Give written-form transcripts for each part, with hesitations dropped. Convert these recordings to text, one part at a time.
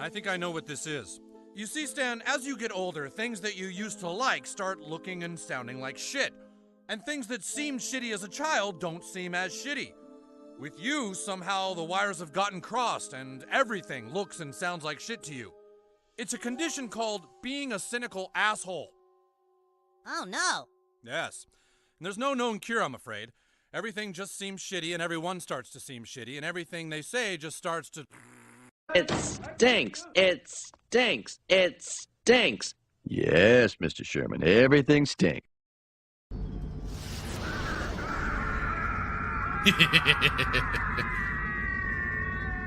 I think I know what this is. You see, Stan, as you get older, things that you used to like start looking and sounding like shit. And things that seemed shitty as a child don't seem as shitty. With you, somehow the wires have gotten crossed and everything looks and sounds like shit to you. It's a condition called being a cynical asshole. Oh no. Yes. And there's no known cure, I'm afraid. Everything just seems shitty and everyone starts to seem shitty and everything they say just starts to... It stinks. It stinks. It stinks. Yes, Mr. Sherman, everything stinks.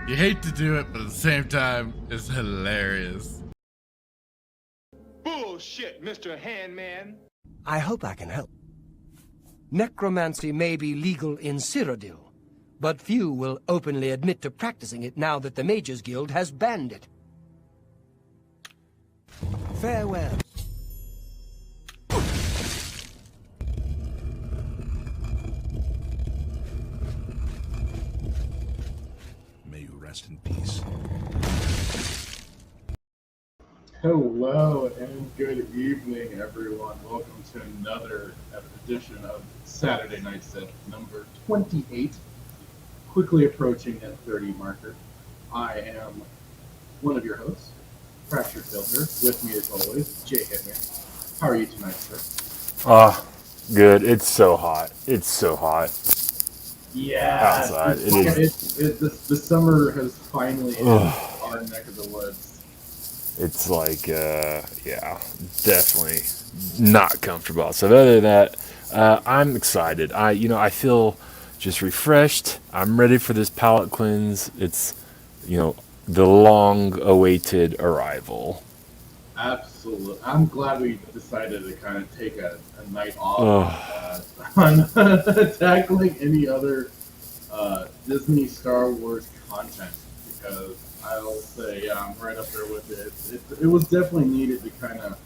You hate to do it, but at the same time, it's hilarious. Bullshit, Mr. Handman. I hope I can help. Necromancy may be legal in Cyrodiil, but few will openly admit to practicing it now that the Mages Guild has banned it. Farewell. May you rest in peace. Hello and good evening, everyone. Welcome to another edition of Saturday Night Sith, number 28. Quickly approaching that 30 marker. I am one of your hosts, Fracture Filter. With me as always, Jay Hitman. How are you tonight, sir? Good. It's so hot. It's so hot. Yeah. Outside. The summer has finally hit our neck of the woods. It's like, yeah, definitely not comfortable. So other than that, I'm excited. I feel just refreshed. I'm ready for this palate cleanse. It's, the long-awaited arrival. Absolutely. I'm glad we decided to kind of take a night off on tackling any other Disney Star Wars content, because I'll say, yeah, I'm right up there with it. It was definitely needed to kind of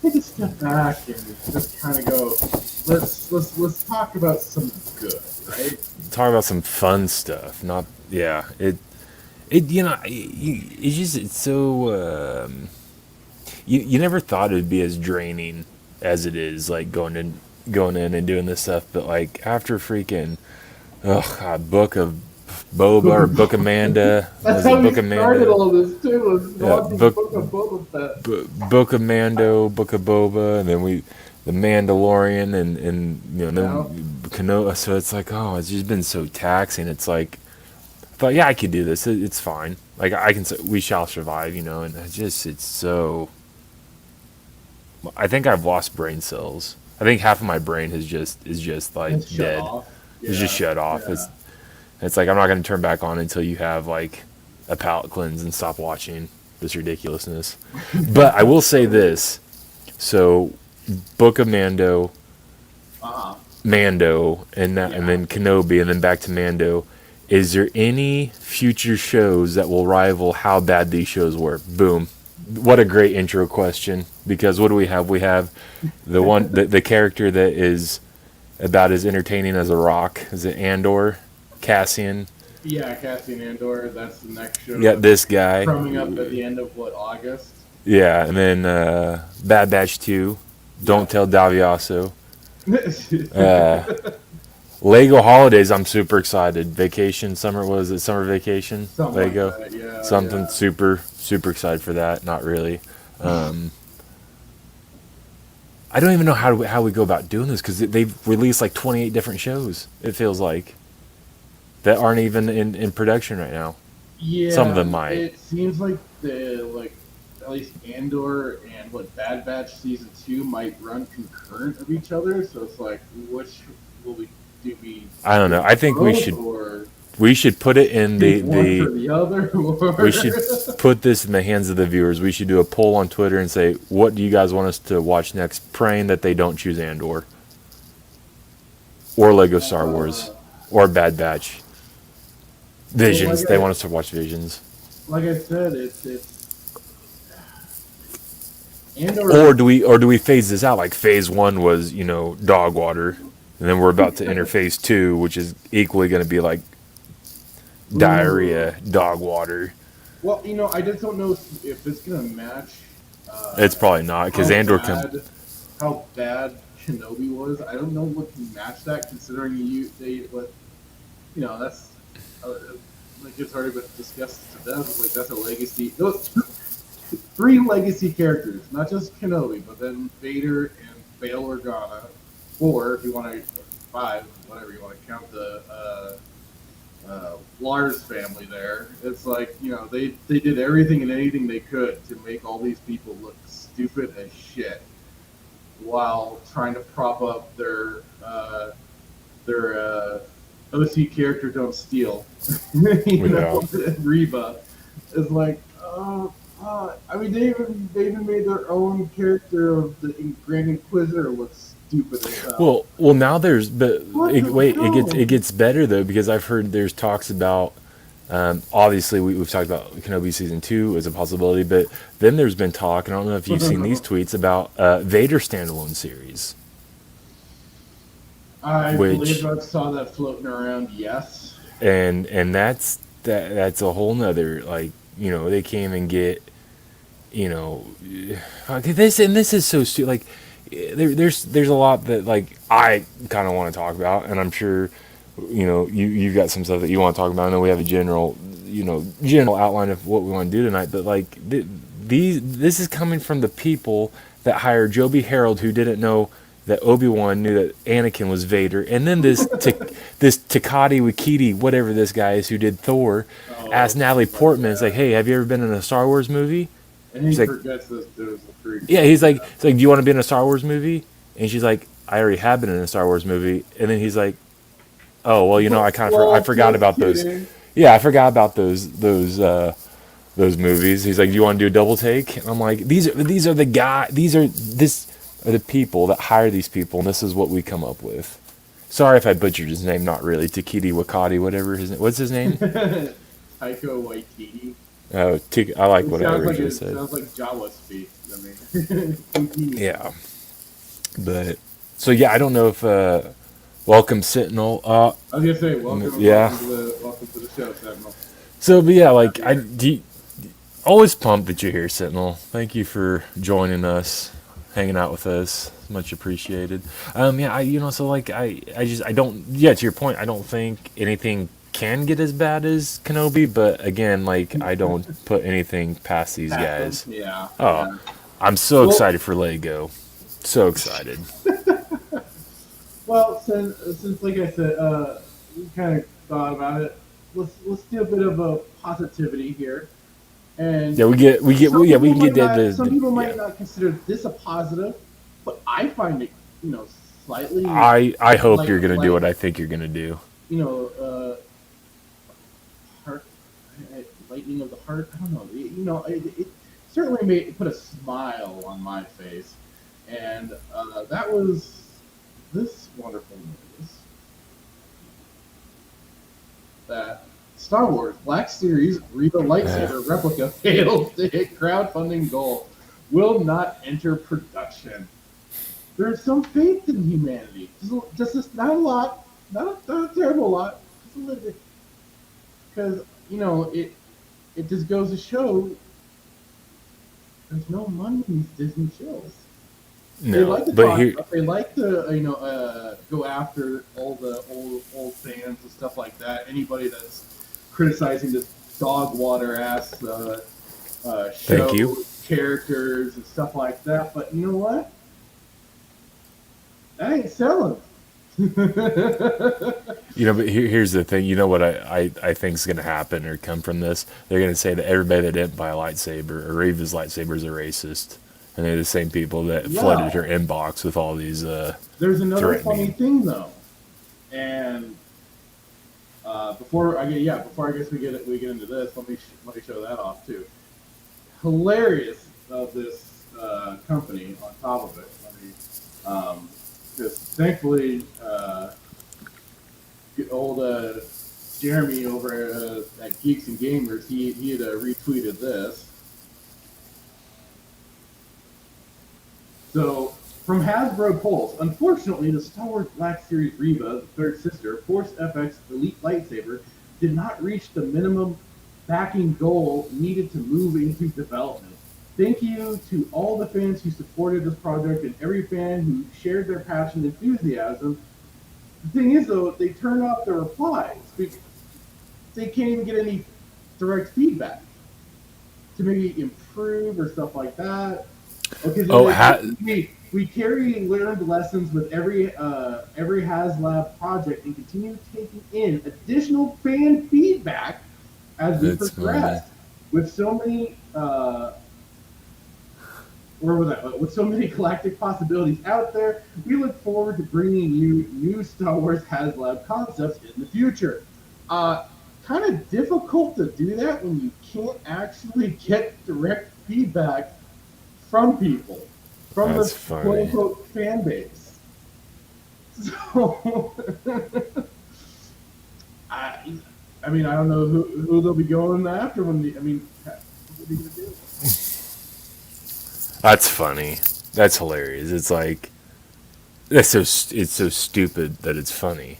take a step back and just kind of go, let's talk about some good, right? Talk about some fun stuff. Not, yeah. It's so. You never thought it'd be as draining as it is, like going in and doing this stuff. But like after freaking, Book of Boba or Book of Manda. That's how we started all this too. Book of Boba Fett. Book of Mando, Book of Boba, and then the Mandalorian, and then Kenobi. So it's like, it's just been so taxing. It's like, I thought, yeah, I could do this. It's fine. Like we shall survive, and it's so. I think I've lost brain cells. I think half of my brain is just like dead. It's just shut off. Yeah. It's like I'm not going to turn back on until you have like a palate cleanse and stop watching this ridiculousness. But I will say this. So Book of Mando, Mando, and then Kenobi, and then back to Mando. Is there any future shows that will rival how bad these shows were? Boom. What a great intro question. Because what do we have? We have the character that is about as entertaining as a rock. Is it Andor? Cassian? Yeah, Cassian Andor. That's the next show. Yeah, this guy. Coming up at the end of, August? Yeah, and then Bad Batch 2. Don't Tell Davioso. Lego Holidays, I'm super excited. Summer vacation? Something Lego. like that, yeah. Something super, super excited for that. Not really. I don't even know how we go about doing this because they've released like 28 different shows. It feels like that aren't even in production right now. Yeah, Some of them might. It seems like at least Andor and Bad Batch season 2 might run concurrent of each other. So it's like, which will we do? I don't know. I think we should put it in the other. We should put this in the hands of the viewers. We should do a poll on Twitter and say, what do you guys want us to watch next? Praying that they don't choose Andor or Lego Star Wars or Bad Batch. Visions. They want us to watch Visions. Like I said, it's Or do we phase this out? Like phase 1 was, dog water, and then we're about to enter phase 2, which is equally going to be like diarrhea, dog water. Well, I just don't know if it's going to match. It's probably not because Andor how bad Kenobi was. I don't know what can match that, considering that's like it's already been discussed to death. Like that's a legacy. Those 3 legacy characters, not just Kenobi, but then Vader and Bail Organa, 4 if you want to, 5, whatever you want to count the Lars family there. It's like, they did everything and anything they could to make all these people look stupid as shit while trying to prop up their OC character don't steal. Reva is like, I mean, they even made their own character of the Grand Inquisitor look stupid as hell. Well, now it gets better though, because I've heard there's talks about. Obviously, we've talked about Kenobi season 2 as a possibility, but then there's been talk, and I don't know if you've seen these tweets about Vader standalone series. I believe I saw that floating around. Yes, and that's a whole nother, like, they came and get, this is so stupid. Like, there's a lot that like I kind of want to talk about, and I'm sure you've got some stuff that you want to talk about. I know we have a general outline of what we want to do tonight, but like this is coming from the people that hired Joby Harold, who didn't know that Obi-Wan knew that Anakin was Vader, and then this Takati Wakiti, whatever this guy is, who did Thor, asked Natalie Portman, it's like, hey, have you ever been in a Star Wars movie? And he forgets that there was a freak. Yeah, he's like, do you want to be in a Star Wars movie? And she's like, I already have been in a Star Wars movie. And then he's like, oh, well, I forgot about those. Yeah, I forgot about those movies. He's like, do you want to do a double take? And I'm like, these are the people that hire these people, and this is what we come up with. Sorry if I butchered his name. Not really. Takiti Wakati, whatever his name. What's his name? Taika Waititi. Oh, I like what I originally said. Sounds like Jawa speak. I mean, yeah. But so yeah, I don't know if welcome Sentinel. I was gonna say welcome. Yeah. Welcome to the show, Sentinel. So, but yeah, like always pumped that you're here, Sentinel. Thank you for joining us, hanging out with us. Much appreciated. Yeah, so like I don't. Yeah, to your point, I don't think anything can get as bad as Kenobi, but again, like I don't put anything past these guys. Yeah. Oh, yeah. I'm so excited for Lego. So excited. Well, since like I said, we kind of thought about it. Let's do a bit of a positivity here. And yeah, we can get that. Some people might not consider this a positive, but I find it, slightly. I hope you're gonna do what I think you're gonna do. Lightning of the heart. I don't know. It certainly put a smile on my face, and that was this wonderful news that Star Wars Black Series Reva Lightsaber replica failed to hit crowdfunding goal. Will not enter production. There's some faith in humanity. Just not a lot. Not a terrible lot. Just a little bit. Because, it just goes to show there's no money in these Disney shows. No, they like to they like to go after all the old fans and stuff like that. Anybody that's criticizing this dog water ass show, characters and stuff like that. But you know what? ain't selling. But here's the thing. You know what I think is going to happen or come from this? They're going to say that everybody that didn't buy a lightsaber or Reva's lightsaber is a racist. And they're the same people that flooded her inbox with all these There's another funny thing, though. And before I guess we get into this, let me show that off, too. Hilarious of this company on top of it. Because thankfully, old Jeremy over at Geeks and Gamers, he had retweeted this. So, from Hasbro Pulse, unfortunately, the Star Wars Black Series Reva, the third sister, Force FX Elite Lightsaber, did not reach the minimum backing goal needed to move into development. Thank you to all the fans who supported this project and every fan who shared their passion and enthusiasm. The thing is, though, they turned off their replies. They can't even get any direct feedback to maybe improve or stuff like that. Okay, we carry learned lessons with every HasLab project and continue taking in additional fan feedback as we progress. With so many with so many galactic possibilities out there, we look forward to bringing you new Star Wars HasLab concepts in the future. Kind of difficult to do that when you can't actually get direct feedback from people, from the quote-unquote fan base. So, I mean, I don't know who they'll be going after what are they going to do? That's funny. That's hilarious. It's like, it's so stupid that it's funny.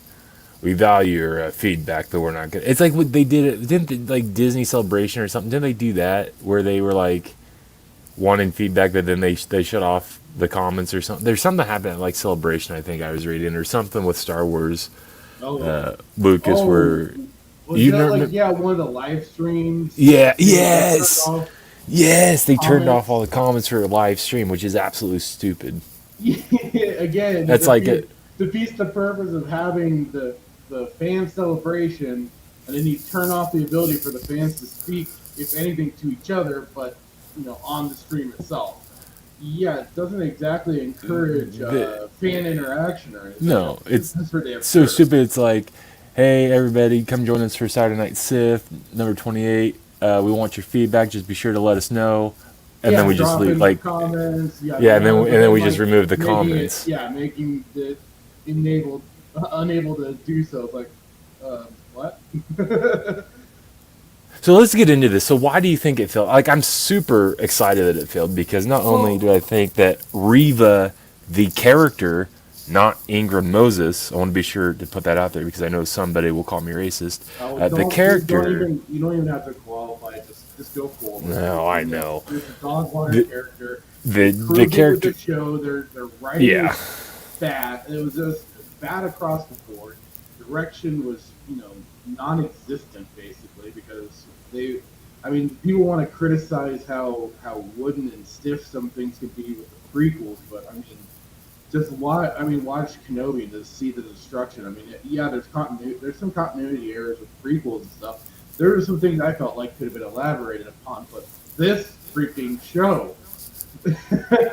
We value your feedback, but we're not good. It's like what they did. Didn't like Disney Celebration or something? Didn't they do that where they were like wanting feedback, but then they shut off the comments or something? There's something that happened at like Celebration, I think I was reading, or something with Star Wars. Lucas, where you remember? One of the live streams. Yeah. Yes. Yes, they turned off all the comments for a live stream, which is absolutely stupid. Yeah, again, that's defeats the purpose of having the fan celebration, and then you turn off the ability for the fans to speak, if anything, to each other, but on the stream itself. Yeah, it doesn't exactly encourage fan interaction or anything. No, it's so stupid. It's like, hey, everybody, come join us for Saturday Night Sith, number 28. We want your feedback. Just be sure to let us know. And then we just leave comments. And then we just remove the comments. Making the unable to do so. It's like, what? So let's get into this. So why do you think it failed? Like, I'm super excited that it failed because not only do I think that Reva, the character, not Ingram Moses, I want to be sure to put that out there because I know somebody will call me racist. The character. You don't even have to qualify. Just go for it. No, I know. There's a Dogwater character. The character. The show. They're writing bad. It was just bad across the board. Direction was non-existent basically because people want to criticize how wooden and stiff some things can be with the prequels, but watch Kenobi to see the destruction. There's some continuity errors with prequels and stuff. There were some things I felt like could have been elaborated upon, but this freaking show.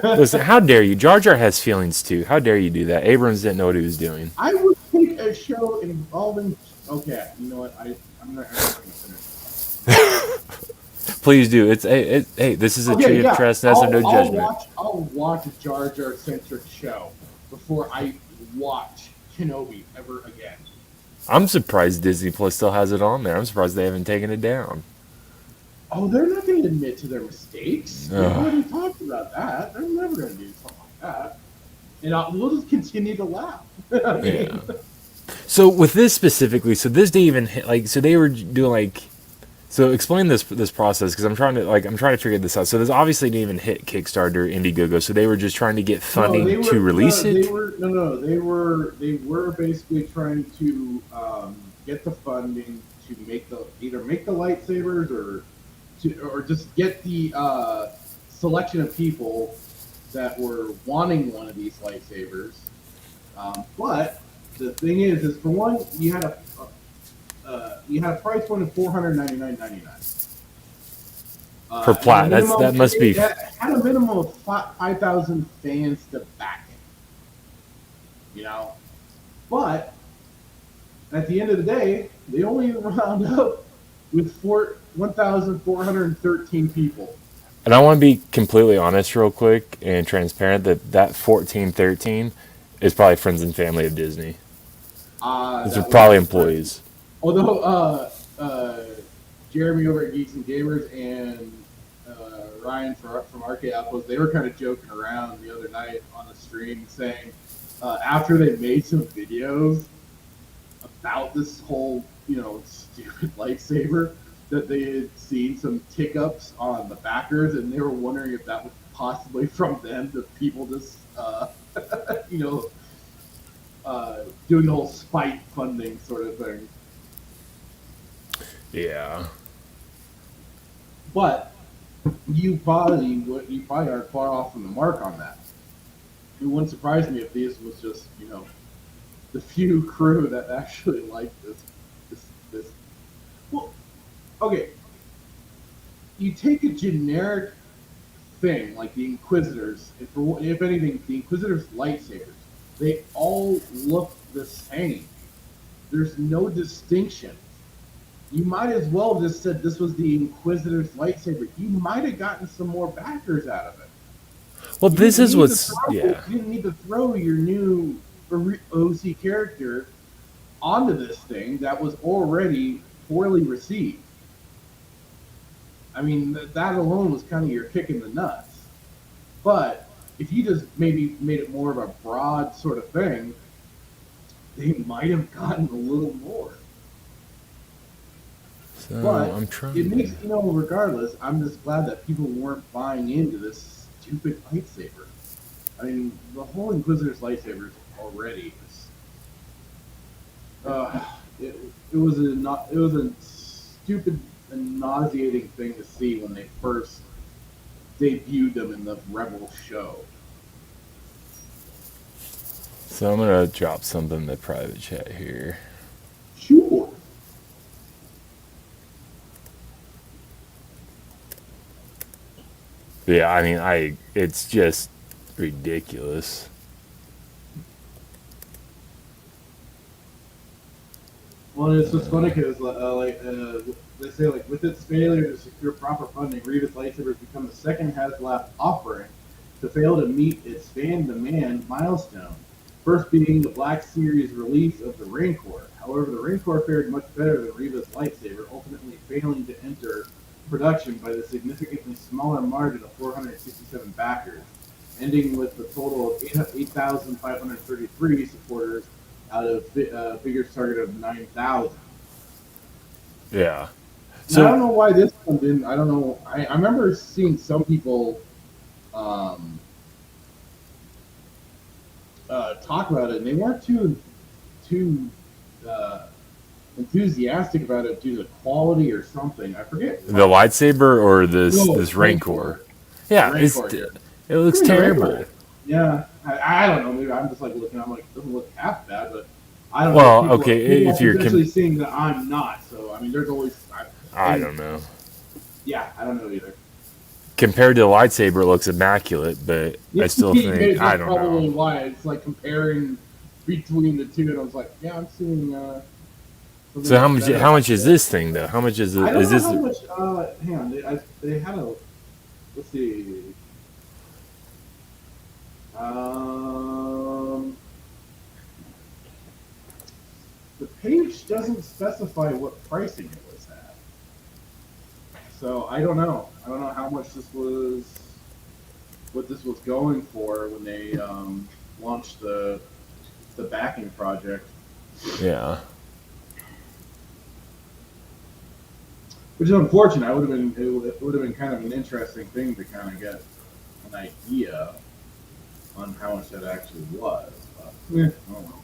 Listen, how dare you? Jar Jar has feelings too. How dare you do that? Abrams didn't know what he was doing. I would think a show involving. Okay, you know what? I'm not going to finish. Please do. Hey, this is a tree of trust. That's no judgment. I'll watch a Jar Jar centric show before I watch Kenobi ever again. I'm surprised Disney Plus still has it on there. I'm surprised they haven't taken it down. Oh, they're not going to admit to their mistakes. They've already talked about that. They're never going to do something like that. And we'll just continue to laugh. Yeah. So with this specifically, so this didn't even hit, so they were doing so explain this process because I'm trying to figure this out. So this obviously didn't even hit Kickstarter, Indiegogo. So they were just trying to get funding to release it. They were basically trying to get the funding to either make the lightsabers or just get the selection of people that were wanting one of these lightsabers But the thing is for one, you had a price point of $499.99 Per plat. That must be. It had a minimum of 5,000 fans to back it. You know, but at the end of the day, they only round up with 1,413 people. And I want to be completely honest, real quick, and transparent that 1413 is probably friends and family of Disney. These are probably employees. Although Jeremy over at Geeks and Gamers and Ryan from Arcade Outpost, they were kind of joking around the other night on the stream saying after they made some videos about this whole, stupid lightsaber, that they had seen some tick-ups on the backers, and they were wondering if that was possibly from them, the people just, doing the whole spite funding sort of thing. Yeah. But you probably aren't far off from the mark on that. It wouldn't surprise me if this was just, the few crew that actually liked this. Well, okay. You take a generic thing like the Inquisitors, if anything, the Inquisitors' lightsabers, they all look the same. There's no distinction. You might as well have just said this was the Inquisitor's lightsaber. You might have gotten some more backers out of it. Well, this is what's... You didn't need to throw your new OC character onto this thing that was already poorly received. I mean, that alone was kind of your kick in the nuts. But if you just maybe made it more of a broad sort of thing, they might have gotten a little more. So but I'm trying. It makes, regardless, I'm just glad that people weren't buying into this stupid lightsaber. I mean, the whole Inquisitor's lightsabers already it was a stupid and nauseating thing to see when they first debuted them in the Rebel show. So I'm gonna drop something in the private chat here. Sure. Yeah, I mean, it's just ridiculous. Well, it's just funny because, they say, with its failure to secure proper funding, Reva's lightsabers become the second HasLab offering to fail to meet its fan demand milestone. First being the Black Series release of the Rancor. However, the Rancor fared much better than Reva's lightsaber, ultimately failing to enter production by the significantly smaller margin of 467 backers, ending with a total of 8,533 supporters out of figures target of 9,000. Yeah. So I don't know why this comes in. I don't know. I remember seeing some people talk about it, and they weren't too enthusiastic about it due to quality or something. I forget. The lightsaber or this Rancor? Yeah, Rancor, it looks terrible. Yeah, I don't know. Maybe I'm just looking. I'm it doesn't look half bad, but I don't know. Well, People, okay, if you're actually seeing that I'm not. So I mean, there's always. I don't know. Yeah, I don't know either. Compared to the lightsaber, it looks immaculate, but I still think I don't know. Probably why it's comparing between the two, and I was like, yeah, I'm seeing. So how much is this thing though? How much is it? I don't is know this? How much? Hang on, they had a. Let's see. The page doesn't specify what pricing it was at, so I don't know. I don't know how much what this was going for when they launched the backing project. Yeah. Which is unfortunate. It would have been kind of an interesting thing to kind of get an idea on how much that actually was. But, I don't know.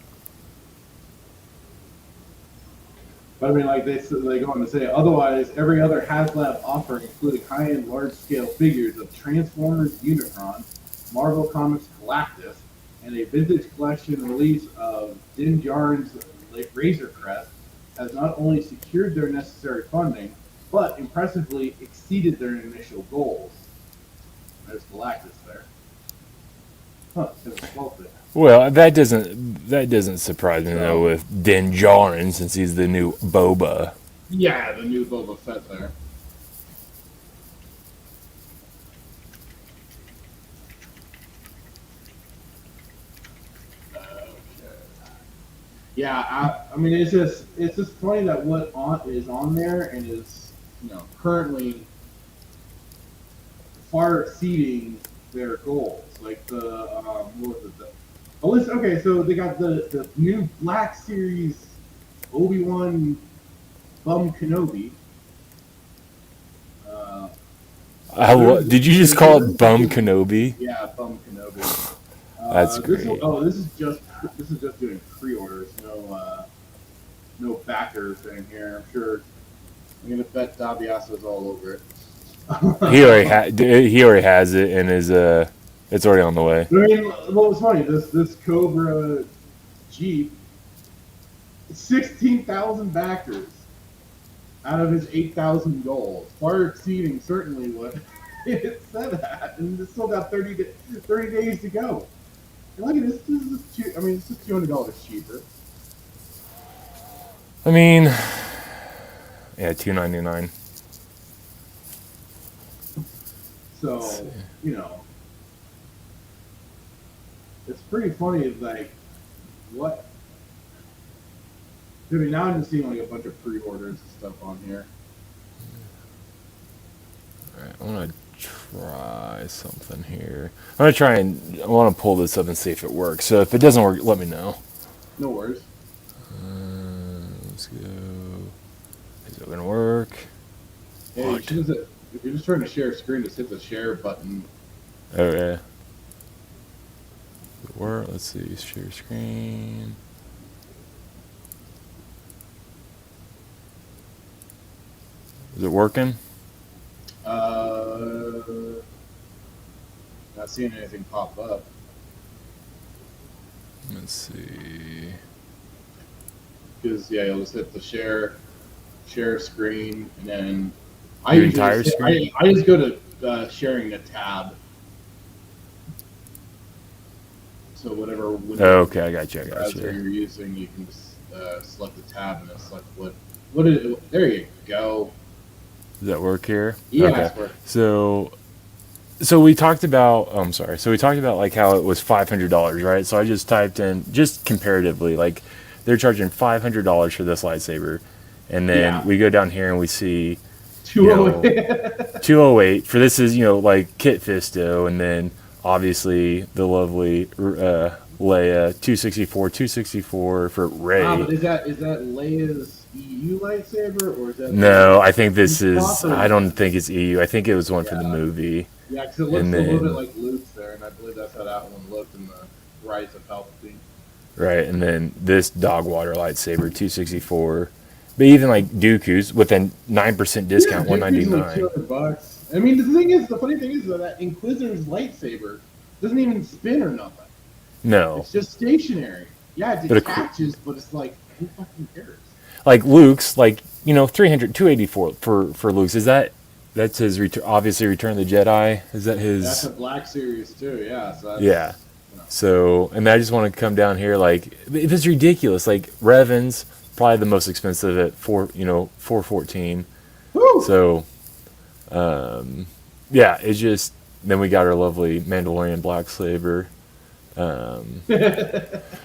But I mean, they go on to say, otherwise, every other HasLab offering, including high-end, large-scale figures of Transformers, Unicron, Marvel Comics Galactus, and a vintage collection release of Din Djarin's Razor Crest has not only secured their necessary funding, but impressively exceeded their initial goals. There's Galactus there. Huh, it's 12 bit. Well, that doesn't surprise me though with Din Djarin, since he's the new Boba. Yeah, the new Boba Fett there. Yeah, I mean, it's just funny that what is on there and is, currently far exceeding their goals. Like what was it? Okay, so they got the new Black Series Obi-Wan Bum Kenobi. Did you just call it Bum Kenobi? Yeah, Bum Kenobi. That's great. This is just doing pre-orders. No backer thing here. I'm sure. I'm gonna bet Dabiasa's all over it. He already has it, and it's already on the way. I mean, what was funny? This Cobra Jeep, 16,000 backers out of his 8,000 goals, far exceeding certainly what it said at, and it's still got 30 days to go. And look at this. This is cheap. I mean, it's just $200 cheaper. I mean, yeah, $299. So, it's pretty funny, like, what? I mean, now I'm just seeing like a bunch of pre-orders and stuff on here. Alright, I want to try something here. I want to pull this up and see if it works. So if it doesn't work, let me know. No worries. Let's go. Is it going to work? Hey, if you're just trying to share a screen, just hit the share button. Oh, yeah. Work. Let's see. Share screen. Is it working? Not seeing anything pop up. Let's see. Because you'll just hit the share screen, and then Entire screen. I just go to sharing a tab. So whatever window Okay, I got you. browser you're using, you can just select the tab and then select what is it? There you go. Does that work here? Yeah, okay. it's working. So we talked about. Oh, I'm sorry. So we talked about like how it was $500, right? So I just typed in just comparatively, like they're charging $500 for this lightsaber, and then we go down here and we see 208. 208 for this is like Kit Fisto, and then obviously the lovely Leia 264 for Rey. But is that Leia's EU lightsaber, or is that? No, I think this is. I don't think it's EU. I think it was one for the movie. Yeah, because it looks a little bit like Luke's there, and I believe that's how that one looked in the Rise of Palpatine. Right, and then this Dogwater lightsaber 264, but even like Dooku's with a 9% discount, $199. Like $200. I mean, the funny thing is that Inquisitor's lightsaber doesn't even spin or nothing. No, it's just stationary. Yeah, it detaches, but it's like, who fucking cares? Like Luke's, like 284 for Luke's. That's his obviously Return of the Jedi? Is that his? That's a Black Series too. Yeah. So that's, yeah. So, and I just want to come down here, like, it's ridiculous. Like Revan's probably the most expensive at $414. Woo! So, yeah, it's just. Then we got our lovely Mandalorian black saber.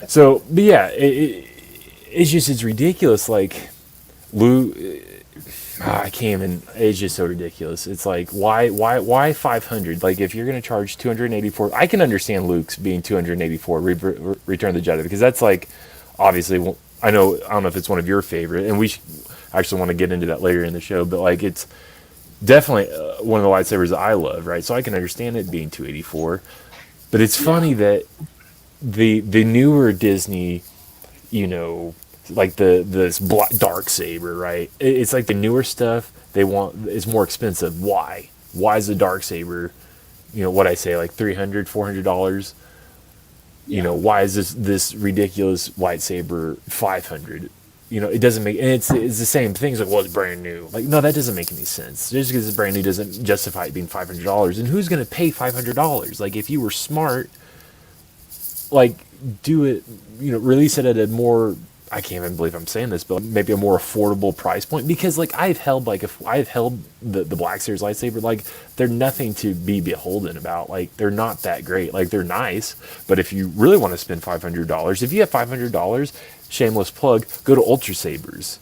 So, but yeah, it's ridiculous. Like, Luke, I can't even. It's just so ridiculous. It's like, why 500? Like, if you're gonna charge 284, I can understand Luke's being 284. Return of the Jedi, because that's like, obviously, I don't know if it's one of your favorite, and we actually want to get into that later in the show. But like, it's definitely one of the lightsabers that I love, right? So I can understand it being 284. But it's funny that the newer Disney, like this dark saber, right? It's like the newer stuff they want is more expensive. Why? Why is the dark saber, what I say, like $300, $400? You know, why is this ridiculous lightsaber $500? You know, it doesn't make, and it's the same thing. It's like, well, it's brand new. Like, no, that doesn't make any sense. Just because it's brand new doesn't justify it being $500. And who's going to pay $500? Like, if you were smart, like, do it, you know, release it at a more, I can't even believe I'm saying this, but maybe a more affordable price point. Because, like, I've held the Black Series lightsaber, like, they're nothing to be beholden about. Like, they're not that great. Like, they're nice, but if you really want to spend $500, if you have $500, shameless plug, go to Ultra Sabers,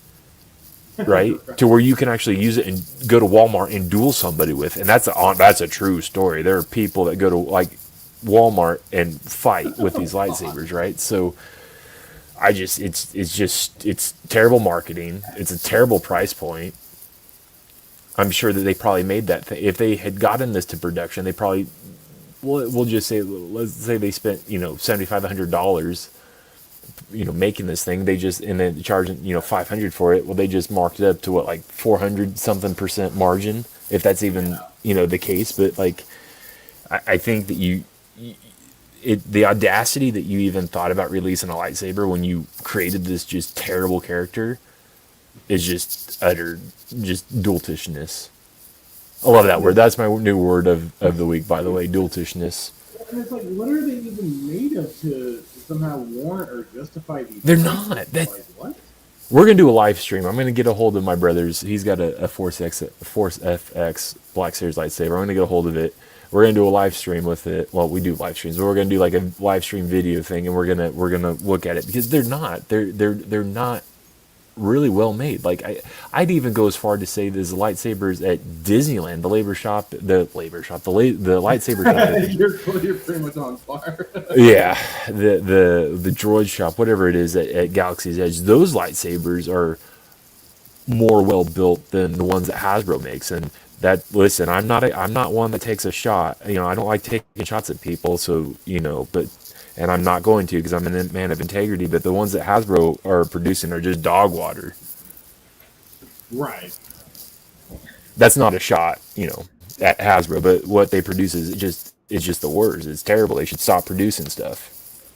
right? To where you can actually use it and go to Walmart and duel somebody with. And that's a true story. There are people that go to, like, Walmart and fight with these lightsabers, right? So it's terrible marketing. It's a terrible price point. I'm sure that they probably made that thing. If they had gotten this to production, they probably, we'll just say, let's say they spent, you know, $7,500, you know, making this thing. They just, and then charging, you know, $500 for it. Well, they just marked it up to what, like 400 something % margin, if that's even, you know, the case. But like, I think that the audacity that you even thought about releasing a lightsaber when you created this just terrible character is just utter, just doultishness. I love that word. That's my new word of the week, by the way, doultishness. And it's like, what are they even made of to somehow warrant or justify these? They're not. Like, what? We're gonna do a live stream. I'm gonna get a hold of my brother's. He's got a Force FX Black Series lightsaber. I'm gonna get a hold of it. We're gonna do a live stream with it. Well, we do live streams, but we're gonna do like a live stream video thing, and we're gonna look at it because they're not really well made. Like I'd even go as far to say there's lightsabers at Disneyland, the lightsaber shop. You're pretty much on fire. Yeah, the droid shop, whatever it is at Galaxy's Edge. Those lightsabers are more well built than the ones that Hasbro makes. And that, listen, I'm not one that takes a shot. You know, I don't like taking shots at people. So, you know, and I'm not going to because I'm a man of integrity. But the ones that Hasbro are producing are just dog water. Right. That's not a shot, you know, at Hasbro. But what they produce is just the worst. It's terrible. They should stop producing stuff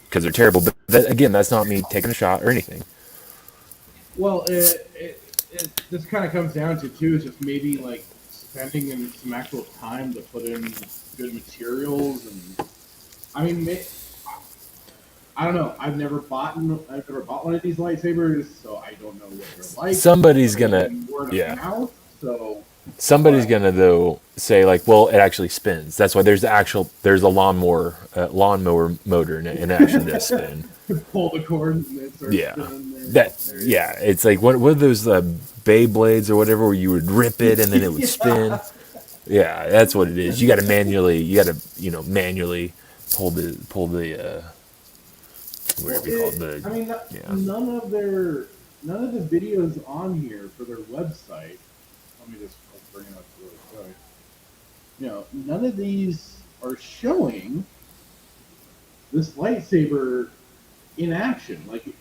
because they're terrible. But again, that's not me taking a shot or anything. Well, it this kind of comes down to too is just maybe like spending in some actual time to put in good materials, and I mean, I don't know. I've never bought one of these lightsabers, so I don't know what they're like. Somebody's gonna, mouth, so. Somebody's gonna though say like, well, it actually spins. That's why there's a lawnmower motor in action that spin. Pull the cord and it starts spinning there. It's like what are those Beyblades or whatever where you would rip it and then it would spin. Yeah, that's what it is. You got to manually pull the whatever you call it. I mean, none of the videos on here for their website. Let me just bring it up really quick. You know, none of these are showing this lightsaber in action, like it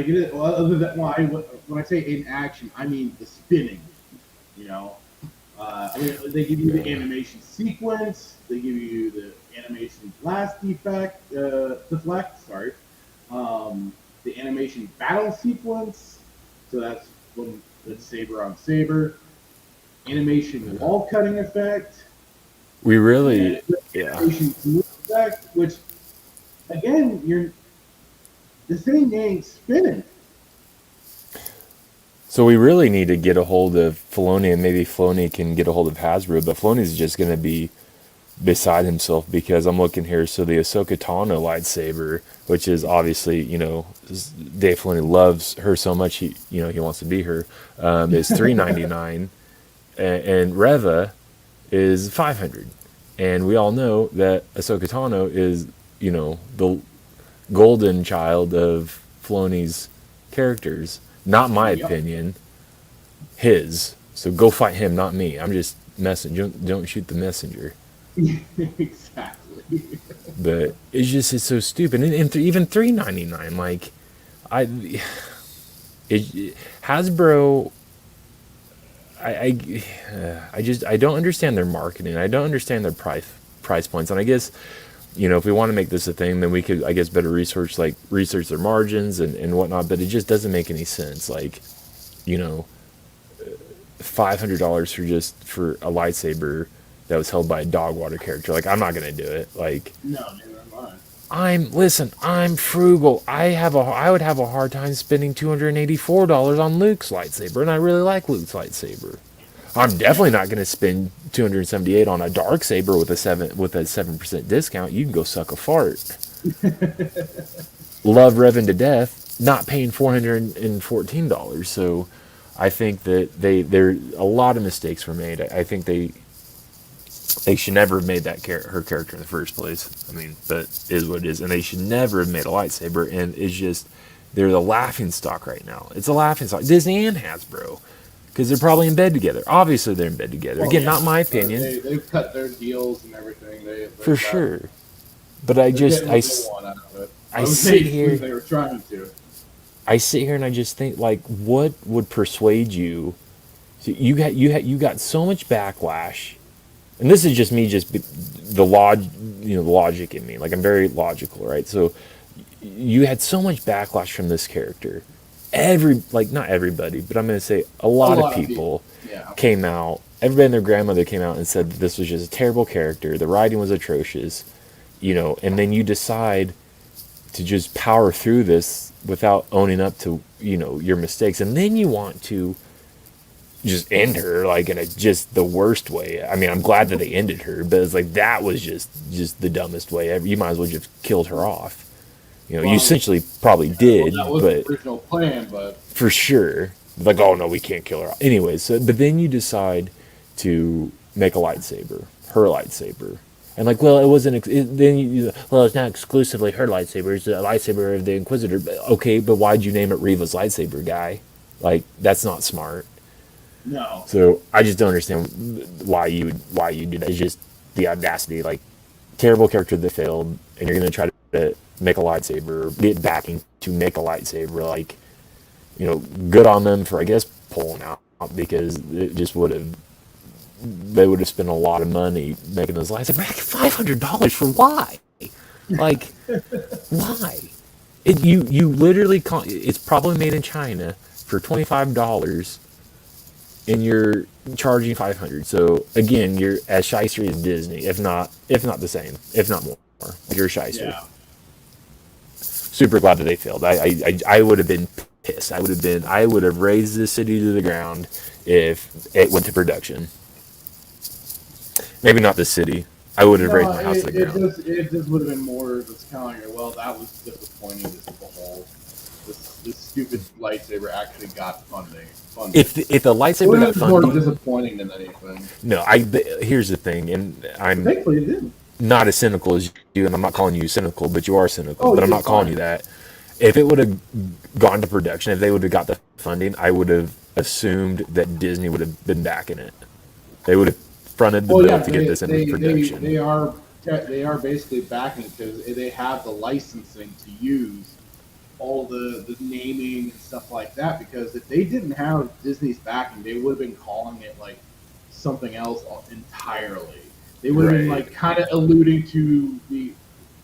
is. Well, other than when I say in action, I mean the spinning. You know, I mean they give you the animation sequence, they give you the animation blast deflect. Sorry, the animation battle sequence. So that's when the saber on saber. Animation wall cutting effect. We really, animation smooth effect, which again, this thing ain't spinning. So we really need to get a hold of Filoni, and maybe Filoni can get a hold of Hasbro, but Filoni's just going to be beside himself because I'm looking here. So the Ahsoka Tano lightsaber, which is obviously, you know, Dave Filoni loves her so much, he wants to be her, is $399. And Reva is $500, and we all know that Ahsoka Tano is, you know, the golden child of Filoni's characters. Not my opinion, his. So go fight him, not me. I'm just messing. Don't shoot the messenger. Exactly. But it's so stupid, and even $399. Like, Hasbro. I don't understand their marketing. I don't understand their price points, and I guess you know, if we want to make this a thing, then we could, I guess, better research their margins and whatnot. But it just doesn't make any sense. Like, you know, $500 for a lightsaber that was held by a dog water character. Like, I'm not gonna do it. Like, No, neither am I. I'm frugal. I would have a hard time spending $284 on Luke's lightsaber, and I really like Luke's lightsaber. I'm definitely not going to spend $278 on a dark saber with a 7% discount. You can go suck a fart. Love Revan to death, not paying $414. So I think that there a lot of mistakes were made. I think they should never have made her character in the first place. I mean, but is what it is. And they should never have made a lightsaber. And it's just, they're the laughing stock right now. It's a laughing stock. Disney and Hasbro. Because they're probably in bed together. Obviously, they're in bed together. Again, not my opinion. They've cut their deals and everything. For sure. But I sit here. They were trying to. I sit here and I just think, like, what would persuade you? So you got so much backlash, and this is just me, the logic in me. Like, I'm very logical, right? So you had so much backlash from this character. Not everybody, but I'm going to say a lot of people came out. Everybody and their grandmother came out and said that this was just a terrible character. The writing was atrocious, you know. And then you decide to just power through this without owning up to, you know, your mistakes, and then you want to just end her like in just the worst way. I mean, I'm glad that they ended her, but it's like that was just the dumbest way ever. You might as well just killed her off. You know, you essentially probably did, that was but the original plan, but for sure, like, oh no, we can't kill her. Anyways, so but then you decide to make a lightsaber, her lightsaber, and like, well, it wasn't. Well, it's not exclusively her lightsaber; it's a lightsaber of the Inquisitor. Okay, but why'd you name it Reva's lightsaber, guy? Like, that's not smart. no. So I just don't understand why you do that. It's just the audacity, like, terrible character that failed, and you're gonna try to make a lightsaber, get backing to make a lightsaber. Like, you know, good on them for, I guess, pulling out, because it just they would have spent a lot of money making those lightsabers. $500 for why? Like, why? You literally it's probably made in China for $25, and you're charging $500. So again, you're as shyster as Disney, if not the same, if not more. You're shyster. Yeah. Super glad that they failed. I would have been pissed. I would have razed the city to the ground if it went to production. Maybe not the city. I would have razed my house to the ground. It just would have been more just kind of like, well, that was disappointing. This stupid lightsaber actually got funding. If the lightsaber got funding, more disappointing than anything. No, here's the thing, and I'm thankfully it didn't. Not as cynical as you, and I'm not calling you cynical, but you are cynical. Oh, but I'm not calling you that. If it would have gone to production, if they would have got the funding, I would have assumed that Disney would have been backing it. They would have fronted the bill to get this into production. They are basically backing it because they have the licensing to use all the naming and stuff like that. Because if they didn't have Disney's backing, they would have been calling it like something else entirely. They would have been like kind of alluding to the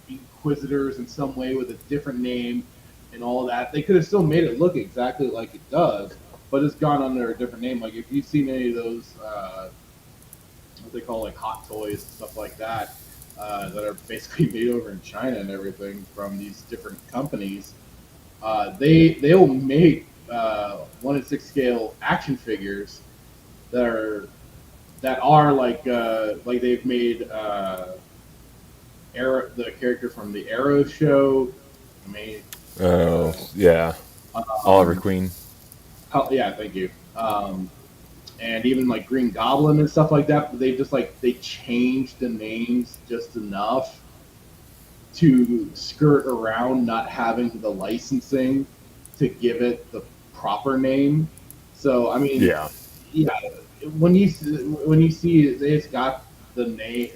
Inquisitors in some way with a different name and all that. They could have still made it look exactly like it does, but it's gone under a different name. Like, if you've seen any of those, what they call like hot toys and stuff like that, that are basically made over in China and everything from these different companies, they'll make 1/6 scale action figures that are like they've made the character from the Arrow show. Oh yeah, Oliver Queen. Yeah, thank you. And even like Green Goblin and stuff like that. But they changed the names just enough to skirt around not having the licensing to give it the proper name. So I mean, yeah. When you see it's got the name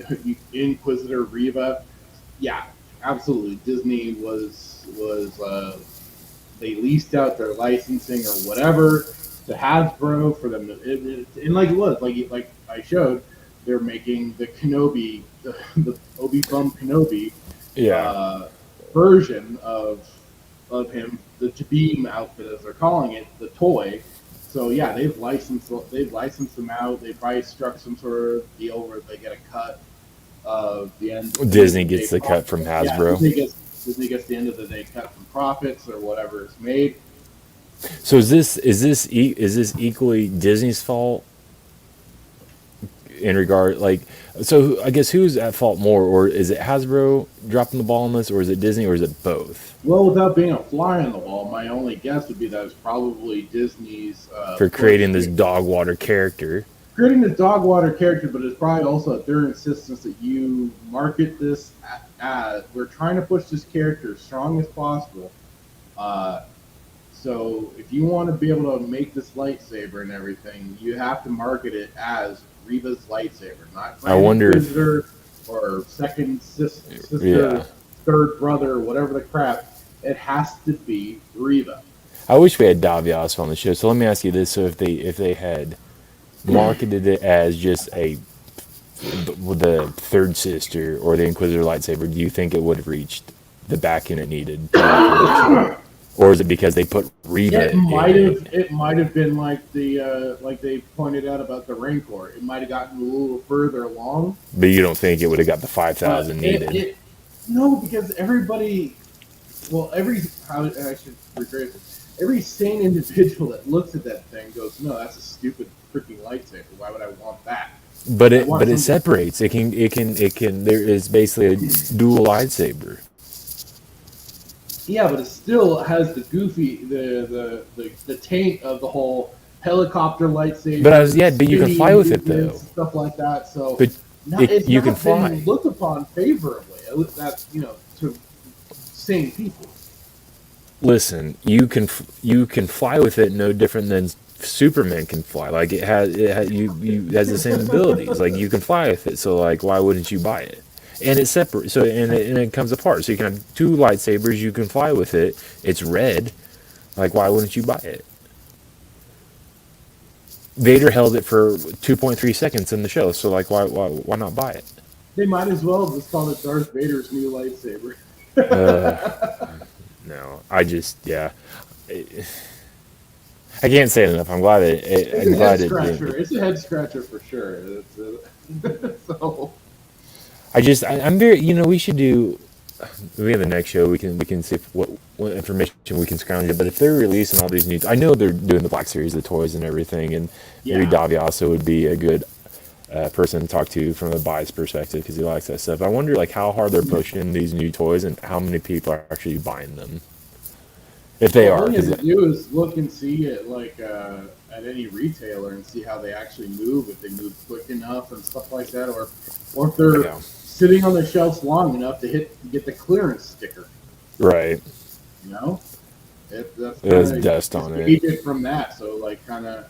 Inquisitor Reva, yeah, absolutely. Disney was they leased out their licensing or whatever to Hasbro for them to, and like it was like I showed, they're making the Kenobi, the Obi-Wan Kenobi version of him, the Jabim outfit as they're calling it, the toy. So yeah, they've licensed them out. They probably struck some sort of deal where they get a cut of the end. Disney gets the cut from Hasbro. Yeah, Disney gets the end of the day cut from profits or whatever is made. So is this equally Disney's fault in regard, like, so I guess who's at fault more, or is it Hasbro dropping the ball on this, or is it Disney, or is it both? Well, without being a fly on the wall, my only guess would be that it's probably Disney's for creating this dog water character. Creating this dog water character, but it's probably also at their insistence that you market this as we're trying to push this character as strong as possible. So if you want to be able to make this lightsaber and everything, you have to market it as Reva's lightsaber, not Inquisitor or second sister, third brother, whatever the crap. It has to be Reva. I wish we had Davias on the show. So let me ask you this: so if they had marketed it as just the third sister or the Inquisitor lightsaber, do you think it would have reached the backing it needed? Or is it because they put Reva? It might have been like like they pointed out about the Rancor. It might have gotten a little further along. But you don't think it would have got the 5,000 needed? No, because everybody. Well, I should rephrase it. Every sane individual that looks at that thing goes, "No, that's a stupid freaking lightsaber. Why would I want that?" But it separates. It can. There is basically a dual lightsaber. Yeah, but it still has the goofy, the taint of the whole helicopter lightsaber. But you can fly with it though. Stuff like that. So, but you can fly. Looked upon favorably. That's to sane people. Listen, you can fly with it no different than Superman can fly. Like it has the same abilities. Like you can fly with it. So like, why wouldn't you buy it? And it's separate, so and it comes apart. So you can have two lightsabers. You can fly with it. It's red. Like, why wouldn't you buy it? Vader held it for 2.3 seconds in the show. So like, why not buy it? They might as well just call it Darth Vader's new lightsaber. No, I can't say it enough. I'm glad it. It's a head scratcher for sure. So. I'm very, we should do, we have the next show, we can see what information we can scrounge it, but if they're releasing all these new, I know they're doing the Black Series, the toys and everything, and maybe Daviaso would be a good person to talk to from a bias perspective, because he likes that stuff. I wonder, like, how hard they're pushing these new toys, and how many people are actually buying them, if they are. All you have to do is look and see it, like, at any retailer, and see how they actually move, if they move quick enough and stuff like that, or if they're sitting on the shelves long enough to get the clearance sticker. Right. There's dust on it. Gauge it from that. So like kind of,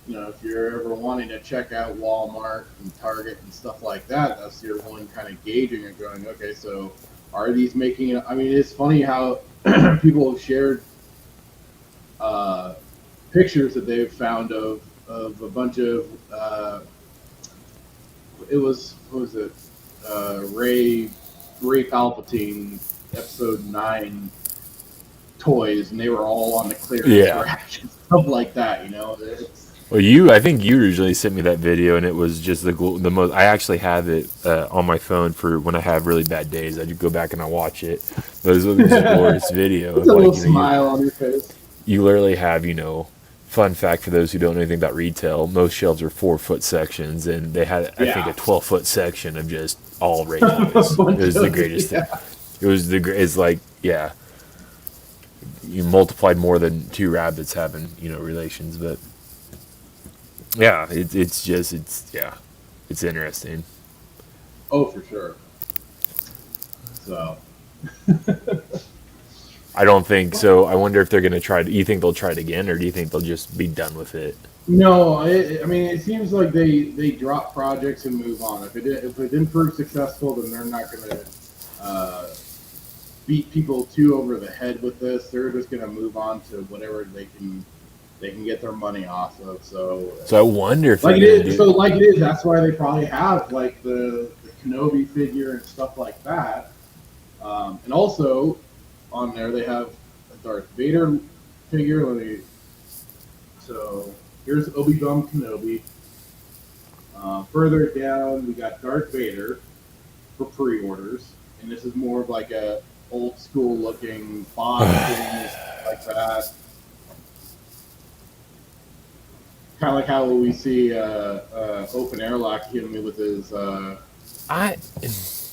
if you're ever wanting to check out Walmart and Target and stuff like that, that's your one kind of gauging and going, okay, so are these making it? I mean, it's funny how people have shared pictures that they've found of a bunch of what was it? Ray Palpatine Episode 9 toys, and they were all on the clearance rack and stuff like that. Well, I think you originally sent me that video, and it was just the most. I actually have it on my phone for when I have really bad days. I just go back and I watch it. But it was a glorious video. It's a little smile on your face. You literally have, fun fact for those who don't know anything about retail, most shelves are 4-foot sections, and they had, I think, a 12-foot section of just all Ray toys. It was the greatest thing. It's like, you multiplied more than two rabbits having, relations, but it's interesting. Oh, for sure. So. I don't think so. I wonder if they're going to try. Do you think they'll try it again, or do you think they'll just be done with it? No, I mean, it seems like they drop projects and move on. If it didn't prove successful, then they're not going to beat people too over the head with this. They're just going to move on to whatever they can they can get their money off of. So I wonder if like they're it gonna is. do. So like it is. That's why they probably have like the Kenobi figure and stuff like that. And also on there they have a Darth Vader figure. So here's Obi-Wan Kenobi. Further down, we got Darth Vader for pre-orders, and this is more of like a old school looking box thing, like that. Kind of like how we see Open Airlock hitting me with his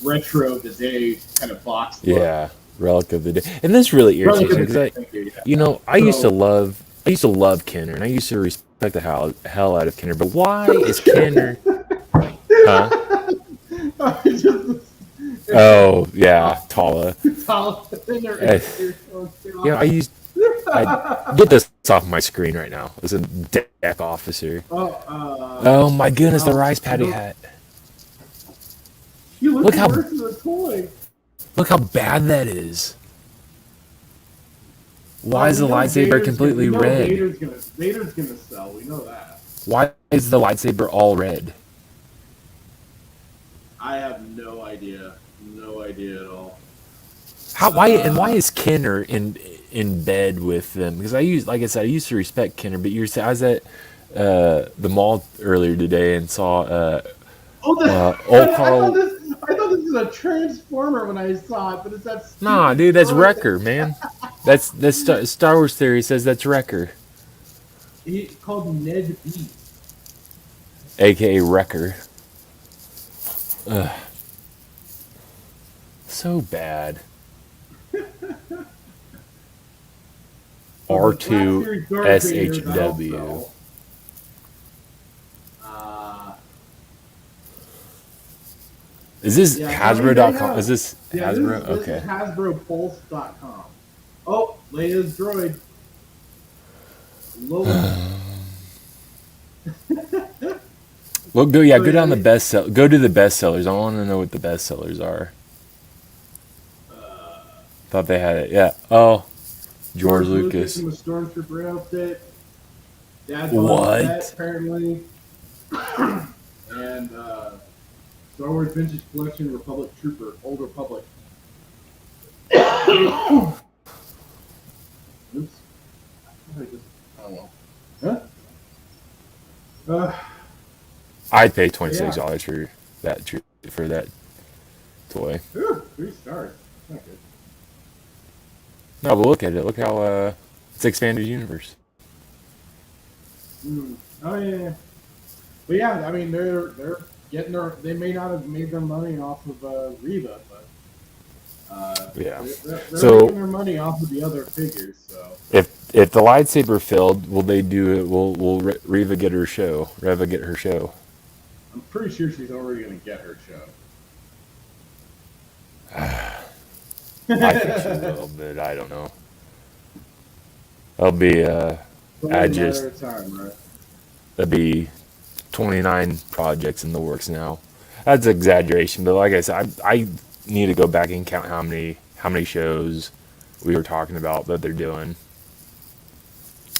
retro today kind of box look. Yeah, relic of the day, and this really irritates me because I used to love Kenner, and I used to respect the hell out of Kenner. But why is Kenner? Huh? Oh yeah, Tala. Yeah, I get this off my screen right now. It's a deck officer. Oh my goodness, the rice paddy hat. Look how bad that is. Why is the lightsaber completely red? Vader's gonna sell. We know that. Why is the lightsaber all red? I have no idea. No idea at all. Why is Kenner in bed with them? Because I used to respect Kenner, but I was at the mall earlier today and saw old Carl. I thought this was a Transformer when I saw it, but it's that. Nah, dude, that's Wrecker, man. That's Star Wars theory says that's Wrecker. He's called Ned B. AKA Wrecker. So bad. R2 SHW. Is this Hasbro.com? Is this Hasbro? This Okay. is HasbroPulse.com. Oh, Leia's droid. Well, go down the bestseller. Go to the bestsellers. I want to know what the bestsellers are. Thought they had it. Yeah. Oh, George Lucas. In the Stormtrooper outfit. Dad's what? Set, apparently. And Star Wars Vintage Collection, Republic Trooper, Old Republic. Oops. Oh well. Huh? I'd pay $26 for that toy. Ooh, 3 stars. Not good. No, but look at it. Look how it's expanded universe. Oh yeah. But yeah, I mean they're getting they may not have made their money off of Reva, but yeah. They're So making their money off of the other figures. So if the lightsaber failed, will they do it? Will Reva get her show? Reva get her show? I'm pretty sure she's already going to get her show. I think she will, but I don't know. I'll be time, right? there'll be 29 projects in the works now. That's an exaggeration, but like I said, I need to go back and count how many shows we were talking about that they're doing.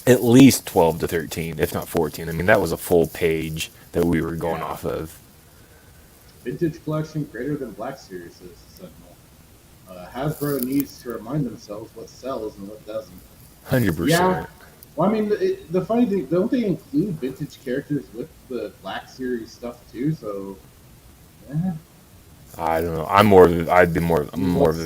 At least 12 to 13, if not 14. I mean, that was a full page that we were going off of. Vintage collection greater than Black Series, says Sentinel. Hasbro needs to remind themselves what sells and what doesn't. 100%. Yeah. Well, I mean, the funny thing, don't they include vintage characters with the Black Series stuff too? So, yeah. I don't know. I'd be more of a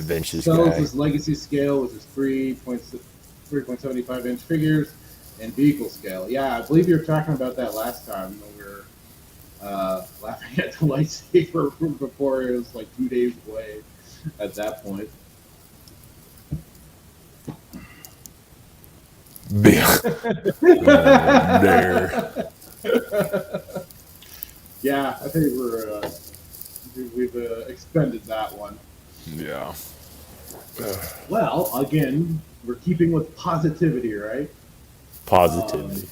vintage sells guy. his legacy scale, which is 3.75 inch figures, and vehicle scale. Yeah, I believe you were talking about that last time when we were laughing at the lightsaber before it was like 2 days away at that point. There. Yeah, I think we've expended that one. Yeah. Well, again, we're keeping with positivity, right? Positivity.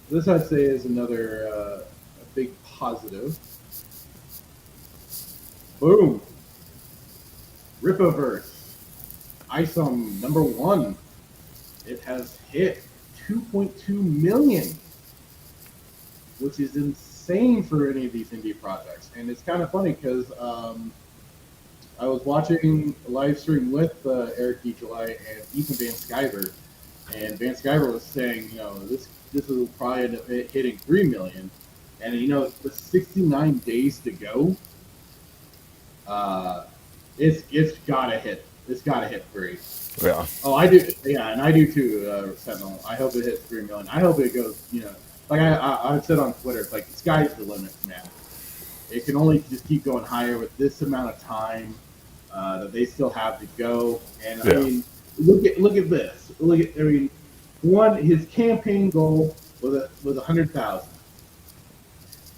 This, I'd say, is another a big positive. Boom. Rippaverse. ISOM #1. It has hit 2.2 million, which is insane for any of these indie projects. And it's kind of funny because I was watching a live stream with Eric DeJoy and Ethan Van Sciver, and Van Sciver was saying, this will probably end up hitting 3 million, and with 69 days to go, it's gotta hit. It's gotta hit 3. Yeah. Oh, I do. Yeah, and I do too, Sentinel. I hope it hits 3 million. I hope it goes. Like I said on Twitter, it's like the sky's the limit, man. It can only just keep going higher with this amount of time that they still have to go. And I mean, look at this. His campaign goal was 100,000.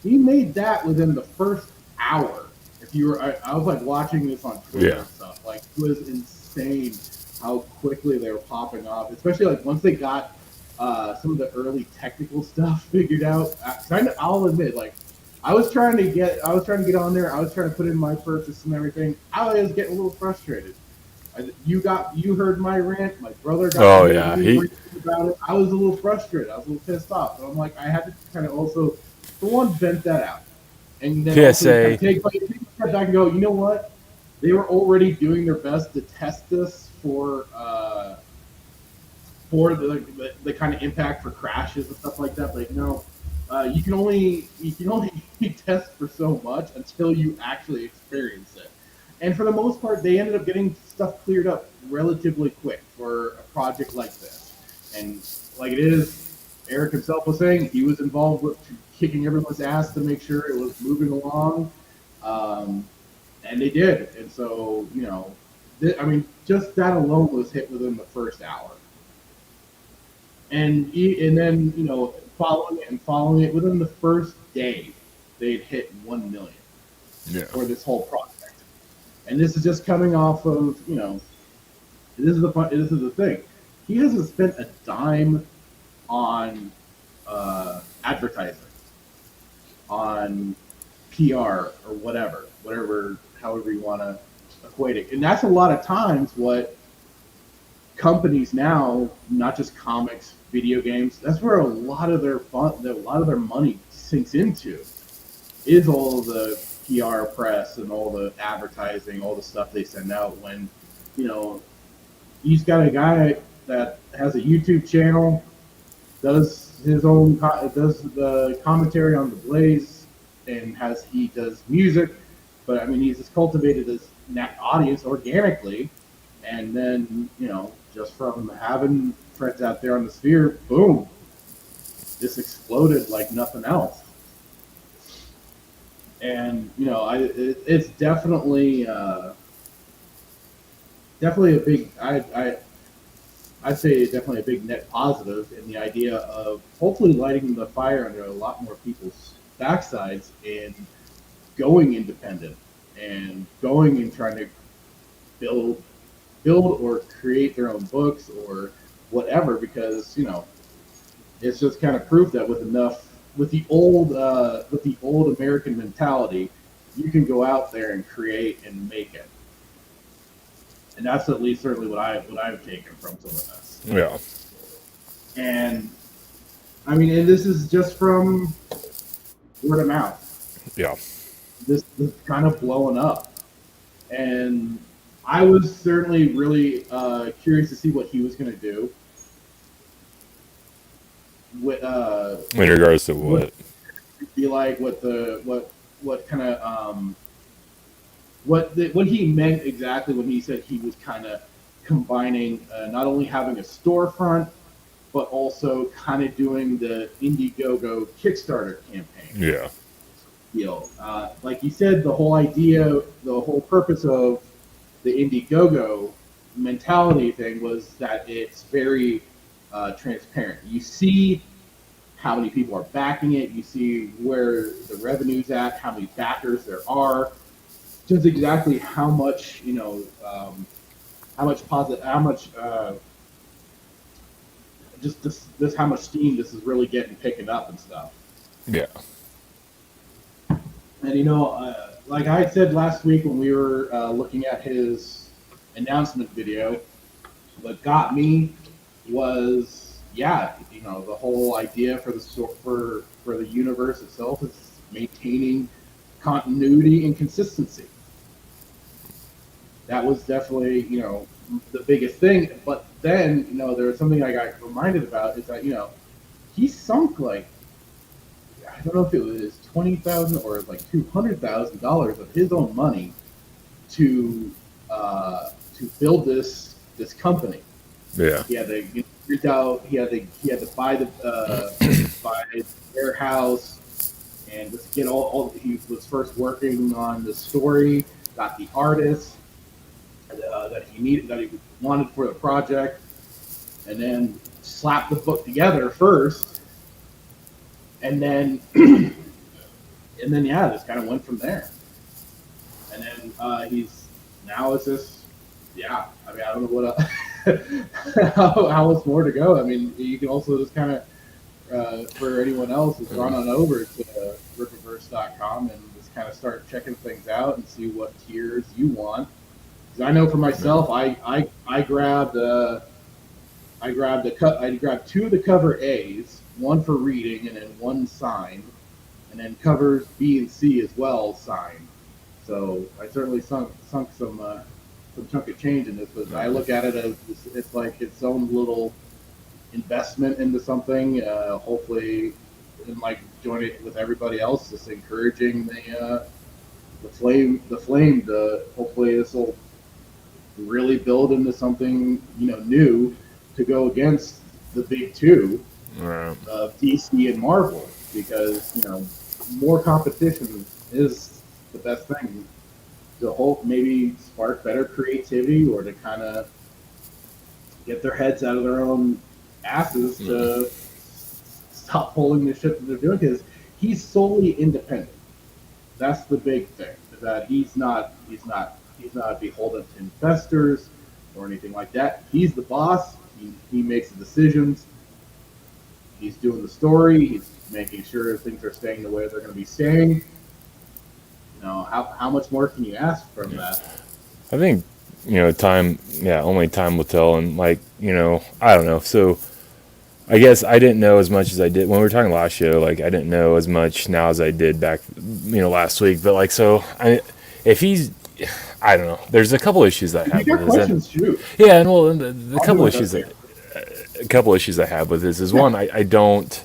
He made that within the first hour. If you were, I was like watching this on Twitter and stuff. Like, it was insane how quickly they were popping off, especially like once they got some of the early technical stuff figured out. I'll admit, like, I was trying to get on there. I was trying to put in my purchase and everything. I was getting a little frustrated. You heard my rant. My brother got about it. I was a little frustrated. I was a little pissed off. So I'm like, I had to kind of also, for one, vent that out, and then PSA. Take a step back and go, you know what? They were already doing their best to test this for the kind of impact for crashes and stuff like that. Like, no, you can only test for so much until you actually experience it. And for the most part, they ended up getting stuff cleared up relatively quick for a project like this. And like it is, Eric himself was saying, he was involved with kicking everyone's ass to make sure it was moving along. And they did. And so, just that alone was hit within the first hour. And then, following it within the first day, they'd hit 1 million for this whole project. And this is just coming off of, this is the thing. He hasn't spent a dime on advertising, on PR or whatever, however you want to equate it. And that's a lot of times what companies now, not just comics, video games, that's where a lot of their money sinks into, is all the PR press and all the advertising, all the stuff they send out. When he's got a guy that has a YouTube channel, does the commentary on the Blaze, and he does music, but he's just cultivated this audience organically, and then just from having friends out there on the sphere, boom, this exploded like nothing else. And it's definitely a big. I'd say definitely a big net positive in the idea of hopefully lighting the fire under a lot more people's backsides and going independent and going and trying to build or create their own books or whatever, because it's just kind of proof that with the old American mentality, you can go out there and create and make it. And that's at least certainly what I've taken from some of this. Yeah. And and this is just from word of mouth. Yeah. This is kind of blowing up. And I was certainly really curious to see what he was going to do. With, in regards to what? Be like what kind of what he meant exactly when he said he was kind of combining not only having a storefront, but also kind of doing the Indiegogo Kickstarter campaign. Yeah. Deal. Like he said, the whole idea, the whole purpose of the Indiegogo mentality thing was that it's very transparent. You see how many people are backing it. You see where the revenue's at, how many backers there are, just exactly how much how much steam this is really getting picking up and stuff. Yeah. And like I said last week when we were looking at his announcement video, what got me was yeah, you know, the whole idea for the universe itself is maintaining continuity and consistency. That was definitely, you know, the biggest thing. But then, you know, there was something I got reminded about is that, you know, he sunk like, I don't know if it was $20,000 or like $200,000 of his own money to build this company. Yeah. He had to he had to buy the warehouse and just get all. He was first working on the story, got the artist that he wanted for the project, and then slapped the book together first, and then yeah, just kind of went from there. And then now it's just, yeah. I mean, I don't know what how much more to go. I mean, you can also just kind of for anyone else, is run on over to Rippaverse.com and just kind of start checking things out and see what tiers you want. Because I know for myself, I grabbed two of the cover A's, one for reading and then one signed, and then covers B and C as well signed. So I certainly sunk some chunk of change in this, but I look at it as it's like its own little investment into something. Hopefully, and like join it with everybody else, just encouraging the flame. To hopefully this will really build into something, you know, new to go against the big two of DC and Marvel, because, you know, more competition is the best thing to hope maybe spark better creativity or to kind of get their heads out of their own asses to stop pulling the shit that they're doing, because he's solely independent. That's the big thing, is that he's not beholden to investors or anything like that. He's the boss. He makes the decisions. He's doing the story. He's making sure things are staying the way they're going to be staying. You know, how much more can you ask from that? I think, you know, only time will tell. And, like, you know, I don't know. So I guess I didn't know as much as I did when we were talking last show. Like, I didn't know as much now as I did back, you know, last week. But, like, so if he's, I don't know. There's a couple issues that I have with questions too. Yeah, and well, the couple issues I have with this is, one, I don't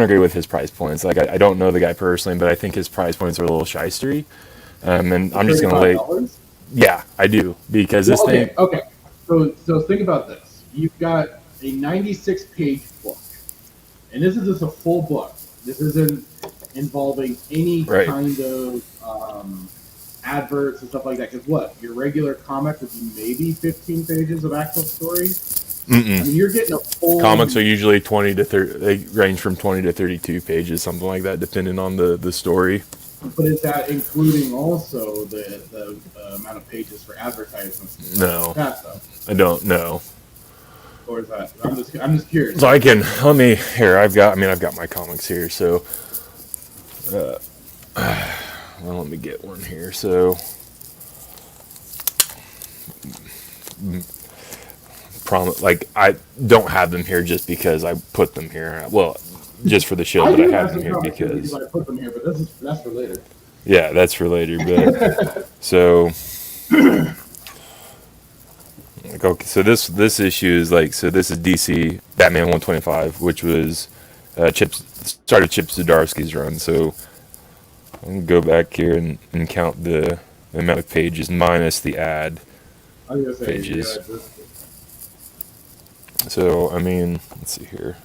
agree with his price points. Like, I don't know the guy personally, but I think his price points are a little shystery. And I'm just gonna lay. Yeah, I do, because this thing. Okay. So think about this. You've got a 96-page book, and this is just a full book. This isn't involving any kind of adverts and stuff like that. Because what, your regular comic would be maybe 15 pages of actual story. I mean, you're getting a full. Comics are usually 20 to 30. They range from 20 to 32 pages, something like that, depending on the story. But is that including also the amount of pages for advertisements? No, I don't know. Or is that? I'm just curious. So I've got my comics here. So, well, let me get one here. So, like, I don't have them here just because I put them here. Well, just for the show, but I have them here because I put them here. But that's for later. Yeah, that's for later. But so, like, okay, so this issue is like, so this is DC Batman 125, which was started Chip Zdarsky's run. So I'm gonna go back here and count the amount of pages minus the ad pages. So, I mean, let's see here.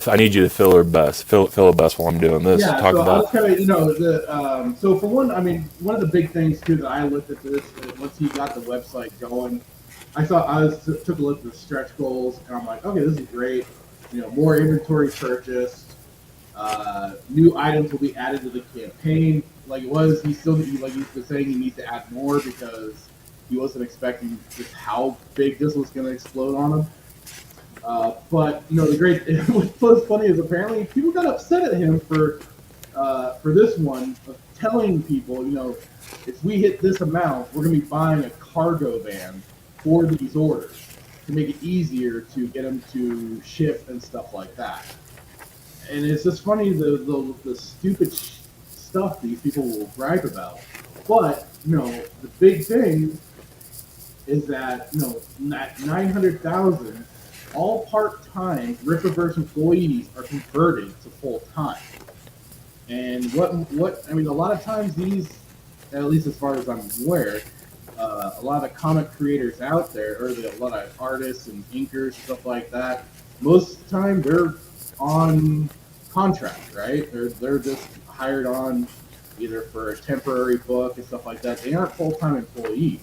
I need you to fill a bus while I'm doing this. Yeah, I was kind of, so for one, I mean, one of the big things too that I looked at this, once he got the website going, took a look at the stretch goals, and I'm like, okay, this is great. You know, more inventory purchased, new items will be added to the campaign. Like it was, he's been saying he needs to add more because he wasn't expecting just how big this was going to explode on him. But you know, what's funny is apparently people got upset at him for this one, of telling people, you know, if we hit this amount, we're going to be buying a cargo van for these orders. to make it easier to get them to ship and stuff like that. And it's just funny the stupid stuff these people will gripe about. But the big thing is that that 900,000 all part-time Rippaverse employees are converted to full-time. And what I mean, a lot of times these, at least as far as I'm aware, a lot of the comic creators out there, or a lot of artists and inkers, stuff like that, most of the time they're on contract, right? They're just hired on either for a temporary book and stuff like that. They aren't full-time employees.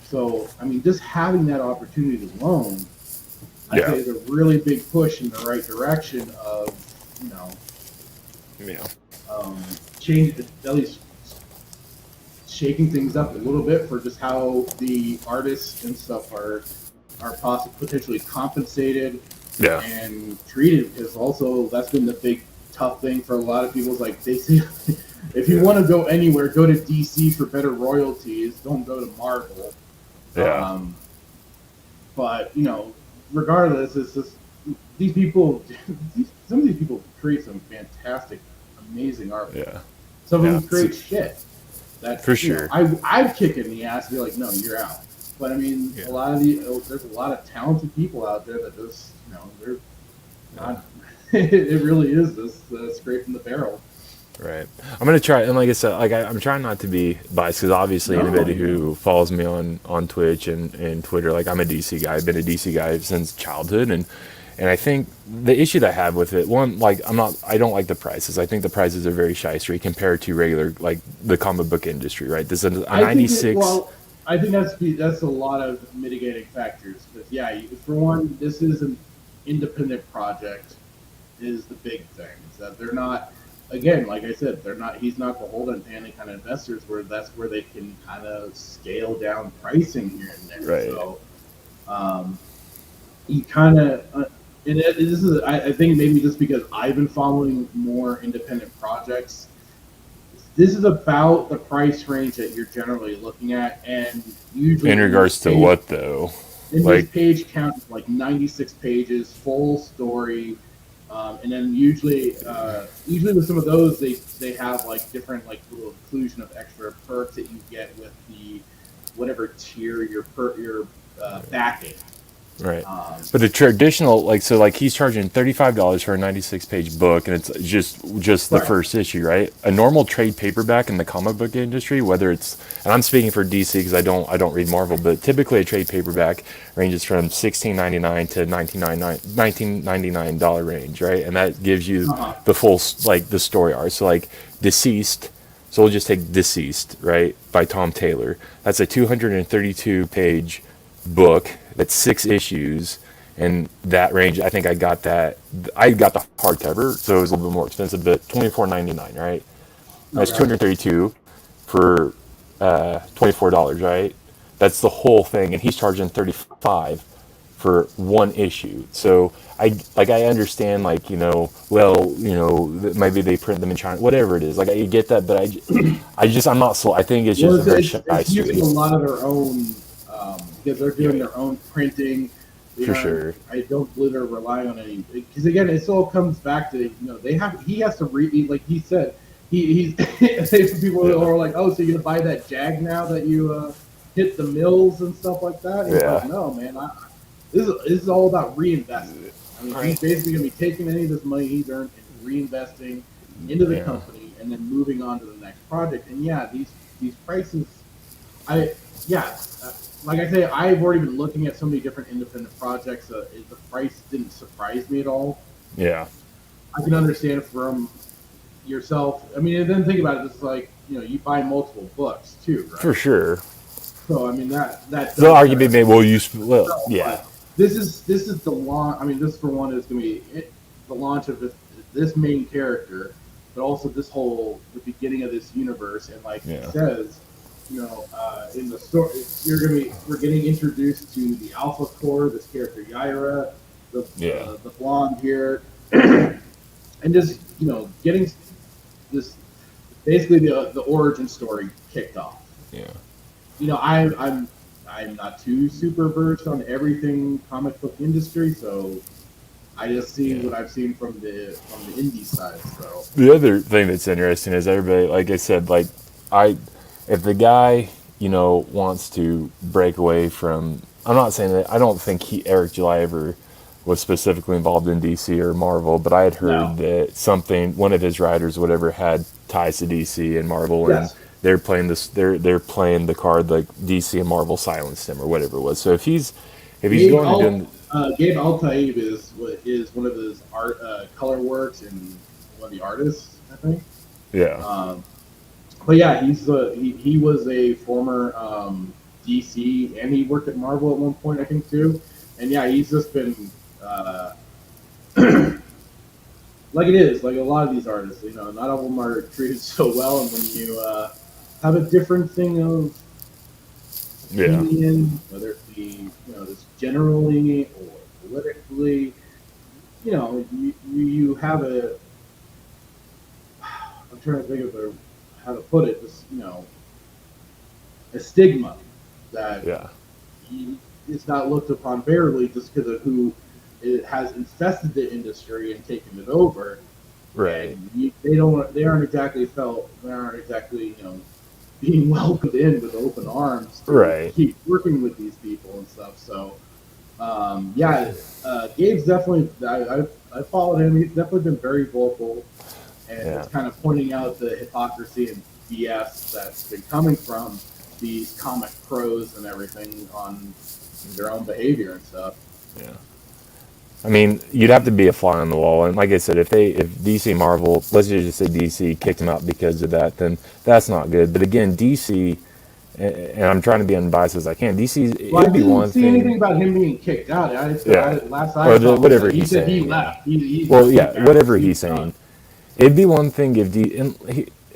So, I mean, just having that opportunity alone, I say is a really big push in the right direction of, change, at least shaking things up a little bit for just how the artists and stuff are potentially compensated and treated. Because also that's been the big tough thing for a lot of people. Is like they say, if you want to go anywhere, go to DC for better royalties. Don't go to Marvel. Yeah. But regardless, it's just these people. Some of these people create some fantastic, amazing art. Yeah. Some of them create shit. That for sure. I'd kick it in the ass and be like, no, you're out. But I mean, a lot of there's a lot of talented people out there that just they're not. It really is this scraping the barrel. Right. I'm gonna try, and like I said, I'm trying not to be biased because obviously anybody who follows me on Twitch and Twitter, like I'm a DC guy. I've been a DC guy since childhood, and I think the issue that I have with it, one, like I don't like the prices. I think the prices are very shystery compared to regular, like the comic book industry, right? This is a 96. I think that's a lot of mitigating factors. Because for one, this is an independent project. Is the big thing that they're not. Again, like I said, they're not. He's not beholden to any kind of investors. Where that's where they can kind of scale down pricing here and there. Right. So, you kind of. This is, I think, maybe just because I've been following more independent projects. This is about the price range that you're generally looking at, and usually in regards to what though? This page count is like 96 pages, full story. And then usually with some of those, they have like different like little inclusion of extra perks that you get with the whatever tier you're backing. Right. But the traditional, he's charging $35 for a 96-page book, and it's just the first issue, right? A normal trade paperback in the comic book industry, whether it's, and I'm speaking for DC because I don't read Marvel, but typically a trade paperback ranges from $16.99 to $19.99 range, right? And that gives you the full the story arc. So Deceased. So we'll just take Deceased, right, by Tom Taylor. That's a 232-page book. That's 6 issues, and that range. I think I got the hardcover, so it was a little bit more expensive, but $24.99, right? That's 232 for $24, right? That's the whole thing, and he's charging $35 for one issue. So I understand, maybe they print them in China, whatever it is. I get that, but I'm not sold. I think it's just it's using a lot of their own. Because they're doing their own printing. For sure. I don't believe they're relying on any. Because again, it all comes back to he has to read. Like he said, he's people who are like, oh, so you're gonna buy that Jag now that you hit the mills and stuff like that? And he's like, no, man, this is all about reinvestment. I mean, he's basically gonna be taking any of this money he's earned and reinvesting into the company, and then moving on to the next project. And these prices, like I say, I've already been looking at so many different independent projects. The price didn't surprise me at all. Yeah. I can understand from yourself. I mean, and then think about it. It's like, you buy multiple books too, right? For sure. So, I mean, that the argument made, yeah. This is the launch. I mean, this for one is going to be the launch of this main character, but also the beginning of this universe. And like it says, in the story, we're getting introduced to the Alpha Core, this character Yaira, the blonde here, and just getting this basically the origin story kicked off. Yeah. I I'm not too super versed on everything comic book industry, so I just see what I've seen from the indie side. So The other thing that's interesting is everybody, like I said, like if the guy, wants to break away from, I'm not saying that, I don't think Eric July ever was specifically involved in DC or Marvel, but I had heard that one of his writers, whatever, had ties to DC and Marvel, and they're playing they're playing the card like DC and Marvel silenced him or whatever it was. So if he's going to do. Gabe Al-Taib is one of his art color works and one of the artists, I think. Yeah. But yeah, he was a former DC, and he worked at Marvel at one point, I think, too. And yeah, he's just been like it is, like a lot of these artists, not all of them are treated so well, and when you have a different thing of opinion, whether it be just generally or politically, you have a. I'm trying to think of how to put it. Just a stigma that it's not looked upon fairly just because of who it has infested the industry and taken it over. Right. And they aren't exactly being welcomed in with open arms to keep working with these people and stuff. So, Gabe's definitely, I followed him. He's definitely been very vocal, and it's kind of pointing out the hypocrisy and BS that's been coming from these comic pros and everything on their own behavior and stuff. Yeah. I mean, you'd have to be a fly on the wall, and like I said, if DC Marvel, let's just say DC kicked him out because of that, then that's not good. But again, DC, and I'm trying to be unbiased as I can. DC, it'd be one thing. I didn't see anything about him being kicked out. Whatever he said. He left. Whatever he's saying. It'd be one thing if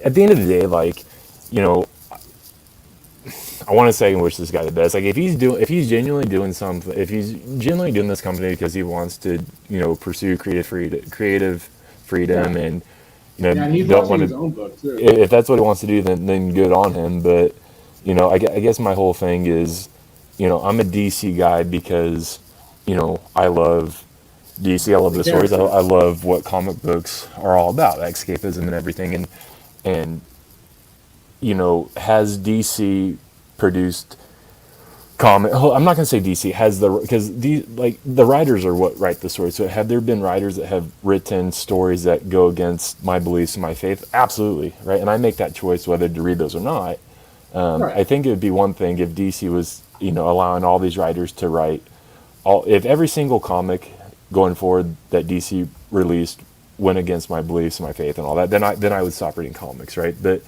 at the end of the day, like, I want to say and wish this guy the best. Like if he's genuinely doing something, if he's genuinely doing this company because he wants to, pursue creative freedom, and and he's don't want his own book too. If that's what he wants to do, then good on him. But I guess my whole thing is, I'm a DC guy because, I love DC. I love the stories. I love what comic books are all about, escapism and everything. And has DC produced comic? I'm not going to say DC has because the writers are what write the stories. So have there been writers that have written stories that go against my beliefs and my faith? Absolutely, right. And I make that choice whether to read those or not. I think it would be one thing if DC was allowing all these writers to write if every single comic going forward that DC released went against my beliefs and my faith and all that, then I would stop reading comics, right? But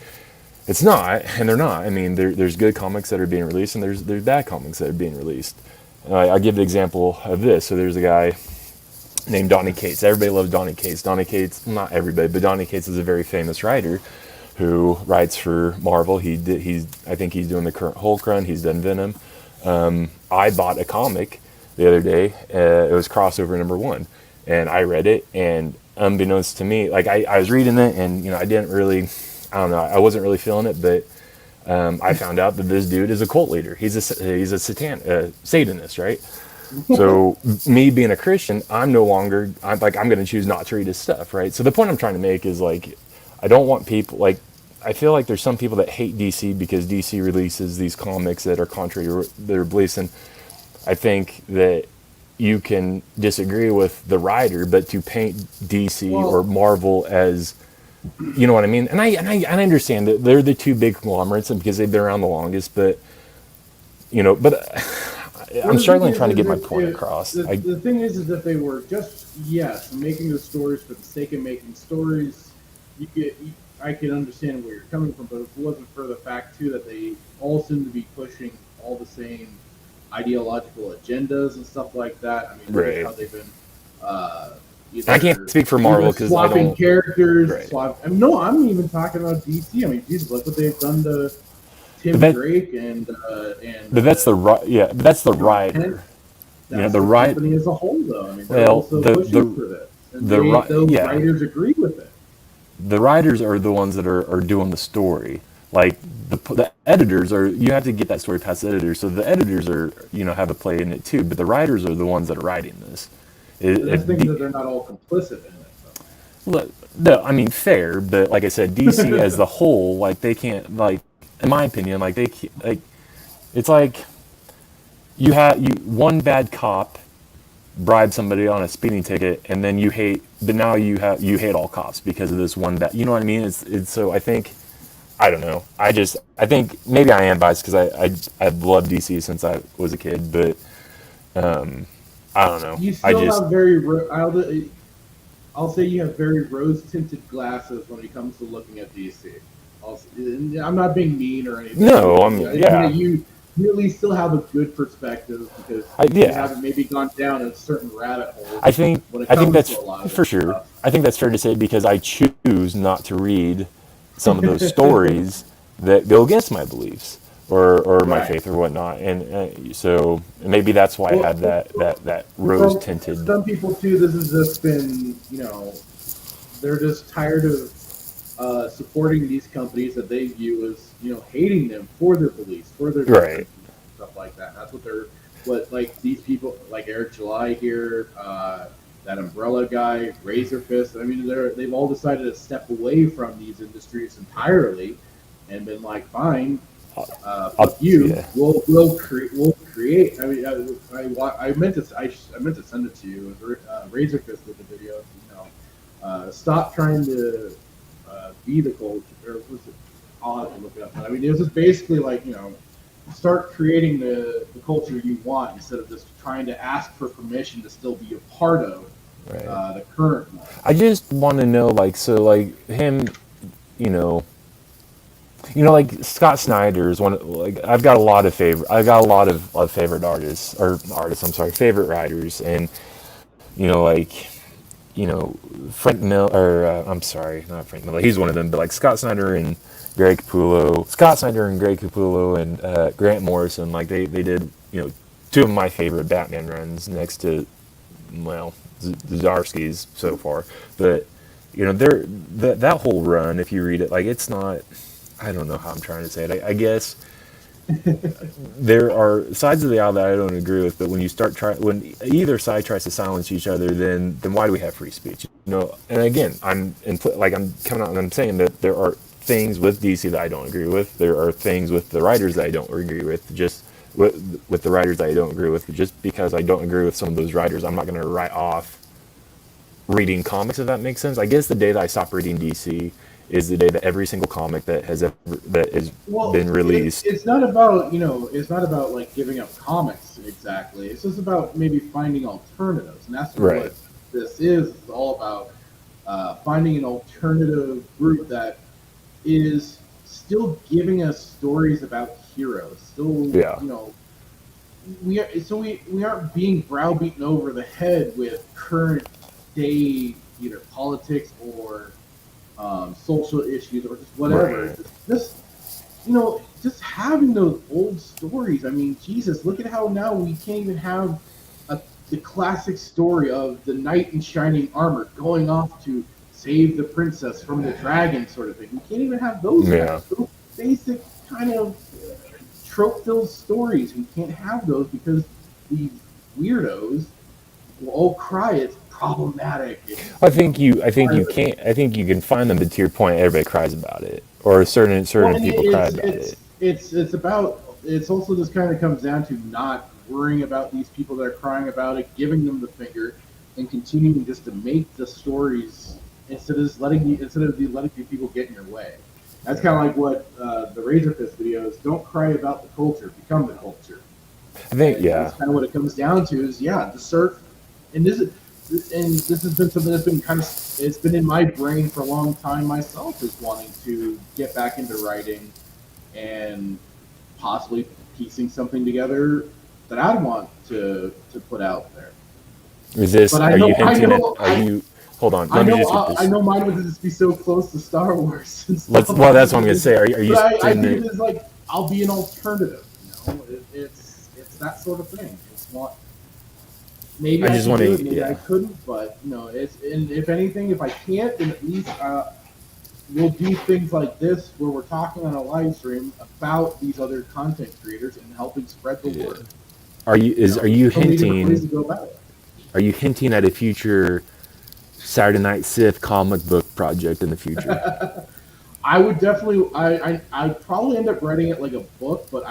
it's not, and they're not. I mean, there's good comics that are being released, and there's bad comics that are being released. I'll give the example of this. So there's a guy named Donny Cates. Everybody loves Donny Cates. Donny Cates, not everybody, but Donny Cates is a very famous writer who writes for Marvel. I think he's doing the current Hulk run. He's done Venom. I bought a comic the other day. It was crossover number 1, and I read it, and unbeknownst to me, like I was reading it, and I didn't really. I don't know. I wasn't really feeling it, but I found out that this dude is a cult leader. He's a Satanist, right? So me being a Christian, I'm going to choose not to read his stuff, right? So the point I'm trying to make is like, I don't want people I feel like there's some people that hate DC because DC releases these comics that are contrary to their beliefs, and I think that you can disagree with the writer, but to paint DC or Marvel as you know what I mean? And I understand that they're the two big conglomerates and because they've been around the longest, but I'm struggling trying to get my point across. The thing is that they were just making the stories for the sake of making stories. I can understand where you're coming from, but if it wasn't for the fact too that they all seem to be pushing all the same ideological agendas and stuff like that. I mean, that's how they've been. I can't speak for Marvel because I don't. Swapping characters. No, I'm even talking about DC. I mean, Jesus, look what they've done to Tim Drake and. But that's the writer. The company as a whole, though. I mean, they're also pushing for this. And those writers agree with it. The writers are the ones that are doing the story. like the editors are, you have to get that story past the editors, so the editors are, you know, have a play in it too, but the writers are the ones that are writing this. I think that they're not all complicit in it, though. Look, no, I mean, fair, but like I said, DC as the whole, like, they can't, like, in my opinion, like, they can't, like, it's like you one bad cop bribe somebody on a speeding ticket, and then but now you hate all cops because of this one bad, you know what I mean? It's so I think, I don't know, I think maybe I am biased because I've loved DC since I was a kid, but I don't know. You still have very, I'll say you have very rose-tinted glasses when it comes to looking at DC. I'm not being mean or anything. No, yeah. You at least still have a good perspective because you haven't maybe gone down a certain rabbit hole. I think that's for sure. Stuff. I think that's fair to say because I choose not to read some of those stories that go against my beliefs or my faith or whatnot, and so maybe that's why I have that rose tinted. Some people too. This has just been, you know, they're just tired of supporting these companies that they view as, you know, hating them for their beliefs, for their right, stuff like that. That's what like these people like Eric July here, that Umbrella guy, Razor Fist. I mean, they've all decided to step away from these industries entirely, and been like, fine, fuck you. Yeah. We'll create. I mean, I meant to send it to you. Razor Fist with the video. You know, stop trying to be the culture, or was it? I'll have to look it up. But I mean, it was just basically like, you know, start creating the culture you want instead of just trying to ask for permission to still be a part of the current one. I just want to know, like, so like him, you know, like Scott Snyder is one. Like I've got a lot of favorite favorite favorite writers, and you know, like, you know, Frank Miller, I'm sorry, not Frank Miller, he's one of them, but like Scott Snyder and Greg Capullo and Grant Morrison, like they did, you know, two of my favorite Batman runs next to, well, Zdarsky's so far, but you know, that whole run, if you read it, like it's not, I don't know how I'm trying to say it, I guess there are sides of the aisle that I don't agree with, but when when either side tries to silence each other, then why do we have free speech? You know, and again, I'm coming out and I'm saying that there are things with DC that I don't agree with. There are things with the writers that I don't agree with. Just with the writers that I don't agree with. Just because I don't agree with some of those writers, I'm not going to write off reading comics, if that makes sense. I guess the day that I stop reading DC is the day that every single comic that has been released. It's not about, you know, it's not about like giving up comics exactly. It's just about maybe finding alternatives, and that's what this is. It's all about finding an alternative group that is still giving us stories about heroes. Still, you know, we aren't being browbeaten over the head with current day either politics or social issues or just whatever. Right. Just, you know, just having those old stories. I mean, Jesus, look at how now we can't even have the classic story of the knight in shining armor going off to save the princess from the dragon sort of thing. We can't even have those, those basic kind of trope-filled stories. We can't have those because these weirdos will all cry it's problematic. I think you can find them, but to your point, everybody cries about it, or certain people cry about it. It's also this kind of comes down to not worrying about these people that are crying about it, giving them the finger, and continuing just to make the stories instead of letting these people get in your way. That's kind of like what the Razor Fist videos. Don't cry about the culture, become the culture. I think that's kind of what it comes down to. Is the surf, and this has been something that's been it's been in my brain for a long time myself, is wanting to get back into writing and possibly piecing something together that I'd want to put out there. Is this? Are you hinting at? Are you? Hold on. I know mine would just be so close to Star Wars. Well, that's what I'm gonna say. Are you? I think it's like I'll be an alternative. You know, it's that sort of thing. It's not. Maybe I just want to. Maybe I couldn't, but you know, it's. And if anything, if I can't, then at least we'll do things like this where we're talking on a live stream about these other content creators and helping spread the word. Are you so many different ways to go about it. Are you hinting at a future Saturday Night Sith comic book project in the future? I would definitely. I'd probably end up writing it like a book, but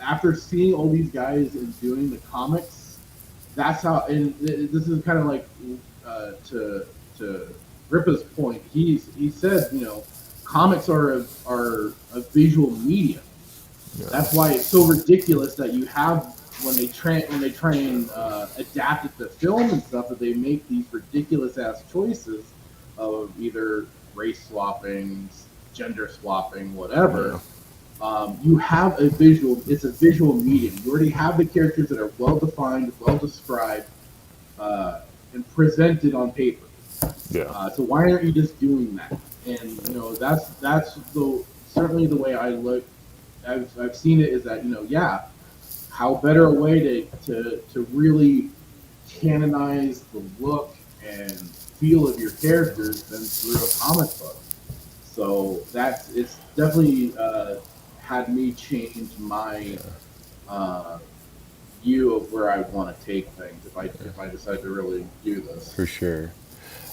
after seeing all these guys and doing the comics, that's how. And this is kind of like to Rippa's point. He said, comics are a visual medium. Yeah. That's why it's so ridiculous that you have when they try and adapt it to film and stuff, that they make these ridiculous ass choices of either race swapping, gender swapping, whatever. Yeah. You have a visual. It's a visual medium. You already have the characters that are well defined, well described, and presented on paper. Yeah. So why aren't you just doing that? And that's certainly the way I look. I've seen it is that how better a way to really canonize the look and feel of your characters than through a comic book. So it's definitely had me change my view of where I want to take things if I decide to really do this. For sure.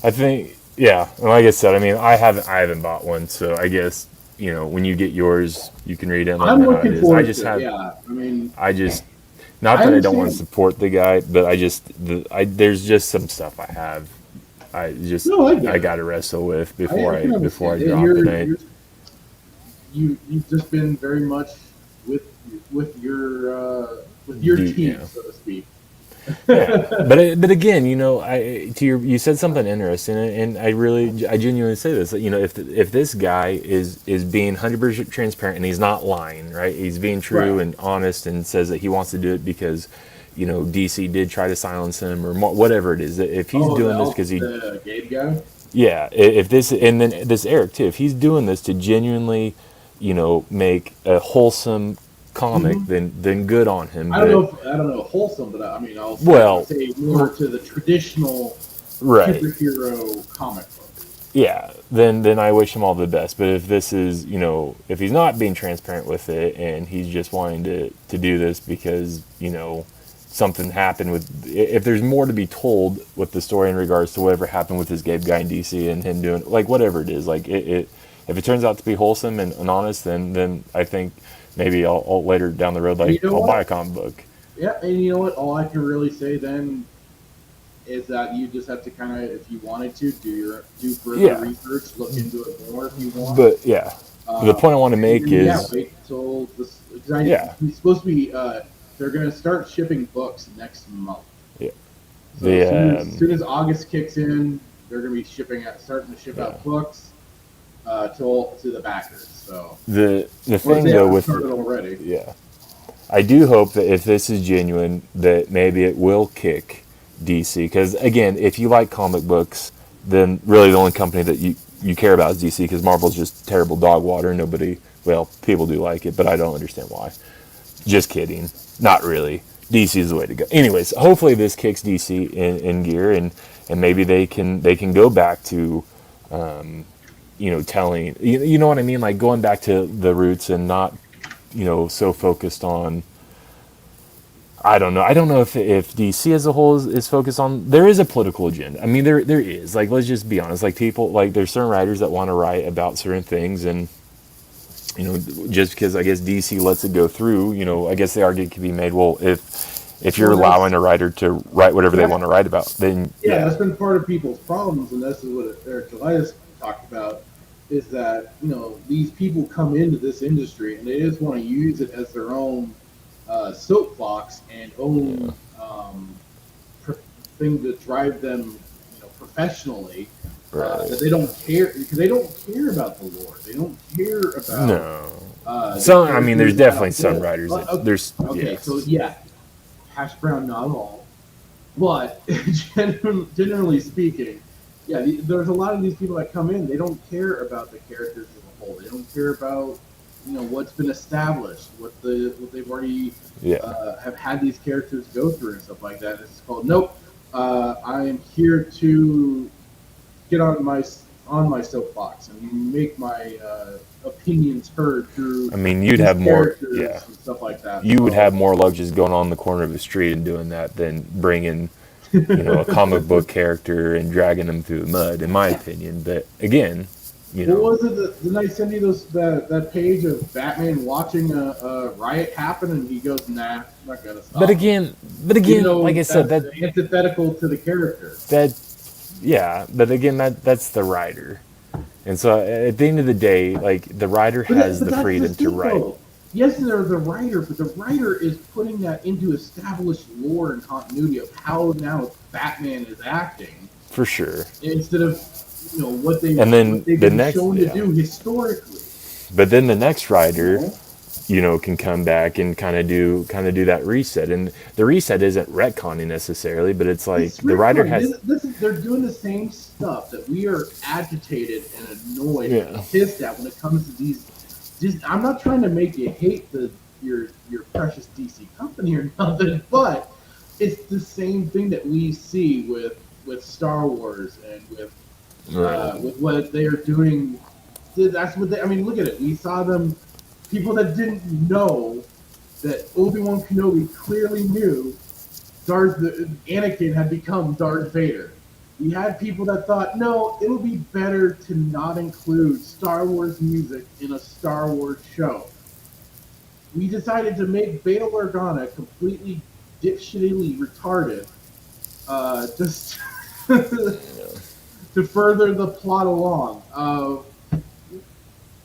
I think, yeah. Like I said, I mean, I haven't bought one, so I guess when you get yours, you can read it. I'm looking forward to it. Yeah, I mean, not that I don't want to support the guy, but there's just some stuff I have. I got to wrestle with before I drop it. You've just been very much with your team, so to speak. Yeah. But again, you said something interesting, and I genuinely say this. If this guy is being 100% transparent and he's not lying, right? He's being true and honest and says that he wants to do it because, DC did try to silence him or whatever it is. If he's doing this because the Gabe guy. Yeah. If this and then this Eric too, if he's doing this to genuinely, make a wholesome comic, then good on him. I don't know wholesome, but I mean, I'll say more to the traditional superhero comic book. Yeah, then I wish him all the best. But if this is, if he's not being transparent with it and he's just wanting to do this because, something happened if there's more to be told with the story in regards to whatever happened with this Gabe guy in DC and him doing, like, whatever it is, like, if it turns out to be wholesome and honest, then I think maybe I'll later down the road, I'll buy a comic book. Yeah, and you know what? All I can really say then is that you just have to kind of, if you wanted to, do further research, look into it more if you want. But the point I want to make is wait till this. He's supposed to be. They're going to start shipping books next month. Yeah. So as soon as August kicks in, they're going to be starting to ship out books to the backers. So the thing though with already. I do hope that if this is genuine, that maybe it will kick DC. Because again, if you like comic books, then really the only company that you care about is DC. Because Marvel's just terrible dog water. People do like it, but I don't understand why. Just kidding. Not really. DC is the way to go. Anyways, hopefully this kicks DC in gear, and maybe they can go back to, telling, you know what I mean, like going back to the roots and not, so focused on. I don't know. I don't know if DC as a whole is focused on. There is a political agenda. I mean, there is. Like, let's just be honest. Like, people, like, there's certain writers that want to write about certain things, and just because I guess DC lets it go through, I guess the argument can be made. Well, if you're allowing a writer to write whatever they want to write about, then that's been part of people's problems, and this is what Eric Jeudy talked about. Is that these people come into this industry and they just want to use it as their own soapbox and own thing to drive them professionally. That they don't care because they don't care about the lore. They don't care about. Some, I mean, there's definitely some writers. Hash brown, not all, but generally speaking, there's a lot of these people that come in. They don't care about the characters as a whole. They don't care about what's been established, what they've already have had these characters go through and stuff like that. It's called nope. I am here to get on my on my soapbox and make my opinions heard through. I mean, you'd these have more, characters yeah. and stuff like that. You would have more luck just going on the corner of the street and doing that than bringing, a comic book character and dragging them through the mud, in my opinion. But again, What was it? Didn't I send you that page of Batman watching a riot happen, and he goes, "Nah, I'm not gonna stop." But again, like I said, that's antithetical to the character. But again, that's the writer, and so at the end of the day, like the writer has the freedom to write. Yes, they're the writer, but the writer is putting that into established lore and continuity of how now Batman is acting. For sure. Instead of what they've the been next, shown to do historically. But then the next writer, can come back and kind of do that reset, and the reset isn't retconning necessarily, but it's like the writer has. They're doing the same stuff that we are agitated and annoyed and pissed at when it comes to these. I'm not trying to make you hate your precious DC company or nothing, but it's the same thing that we see with Star Wars and with what they are doing. That's what look at it. We saw them. People that didn't know that Obi-Wan Kenobi clearly knew Anakin had become Darth Vader. We had people that thought, no, it'll be better to not include Star Wars music in a Star Wars show. We decided to make Bail Organa completely dipshittily retarded, just to further the plot along.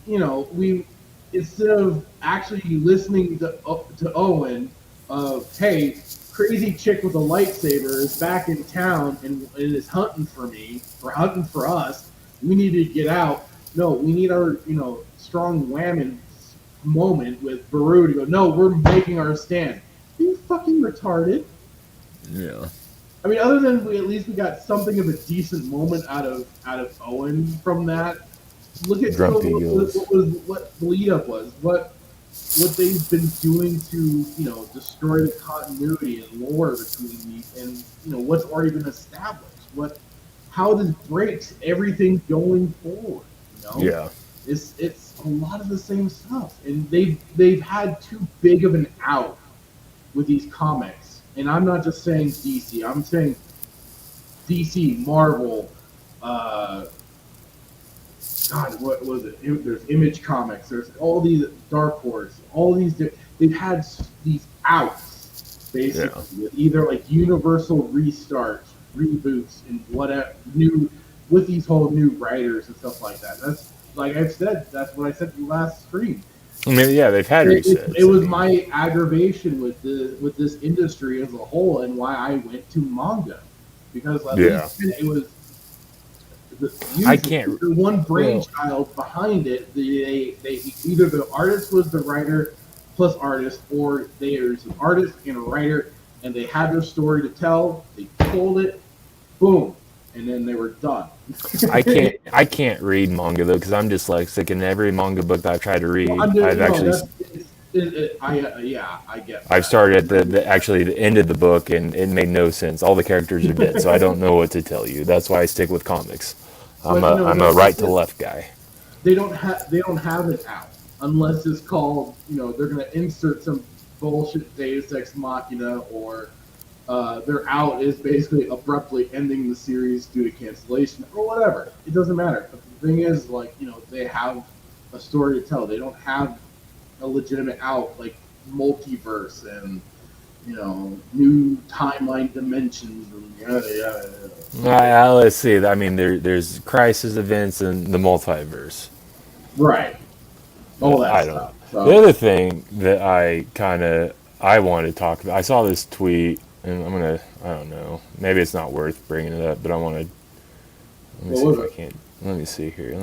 We instead of actually listening to Owen of, hey, crazy chick with a lightsaber is back in town and is hunting for me, or hunting for us. We need to get out. No, we need our, strong whammon moment with Baru to go, no, we're making our stand. Are you fucking retarded? Yeah. I mean, other than we got something of a decent moment out of Owen from that. Look at what the lead up was. What they've been doing to destroy the continuity and lore between these, and what's already been established. How this breaks everything going forward. Yeah. It's a lot of the same stuff, and they've had too big of an out with these comics. And I'm not just saying DC. I'm saying DC, Marvel. God, what was it? There's Image Comics. There's all these Dark Horse. All these. They've had these outs, basically, with either like universal restarts, reboots, and whatever new with these whole new writers and stuff like that. That's like I've said. That's what I said in the last stream. I mean, yeah, they've had resets. It was my aggravation with this industry as a whole, and why I went to manga, because it was. The one brainchild behind it. They either the artist was the writer plus artist, or there's an artist and a writer, and they had their story to tell. They told it, boom, and then they were done. I can't read manga though, because I'm dyslexic, and every manga book that I've tried to read, I get. I've started at the end of the book, and it made no sense. All the characters are dead, so I don't know what to tell you. That's why I stick with comics. I'm a right to left guy. They don't have it out unless it's called, they're gonna insert some bullshit Deus Ex Machina, or their out is basically abruptly ending the series due to cancellation or whatever. It doesn't matter. But the thing is, they have a story to tell. They don't have a legitimate out like multiverse and new timeline dimensions and yada yada yada. Let's see. I mean, there's crisis events and the multiverse. Right. All that stuff. So. The other thing that I want to talk about, I saw this tweet, and I don't know, maybe it's not worth bringing it up, but I want to, let me see here.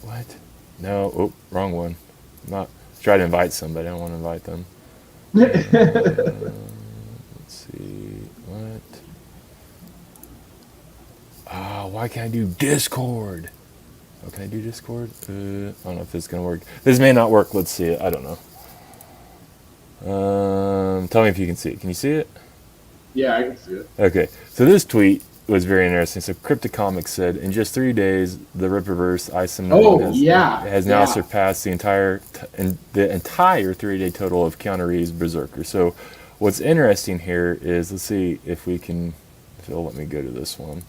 What? No, wrong one. Try to invite somebody. I don't want to invite them. Let's see. What? Why can't I do Discord? Oh, can I do Discord? I don't know if this is going to work. This may not work. Let's see it. I don't know. Tell me if you can see it. Can you see it? Yeah, I can see it. Okay. So this tweet was very interesting. So Cryptic Comics said, in just 3 days, the Rippaverse ISOM has now surpassed the entire 3-day total of Keanu Reeves' Berserker. So what's interesting here is, let's see if we can, if it'll let me go to this one.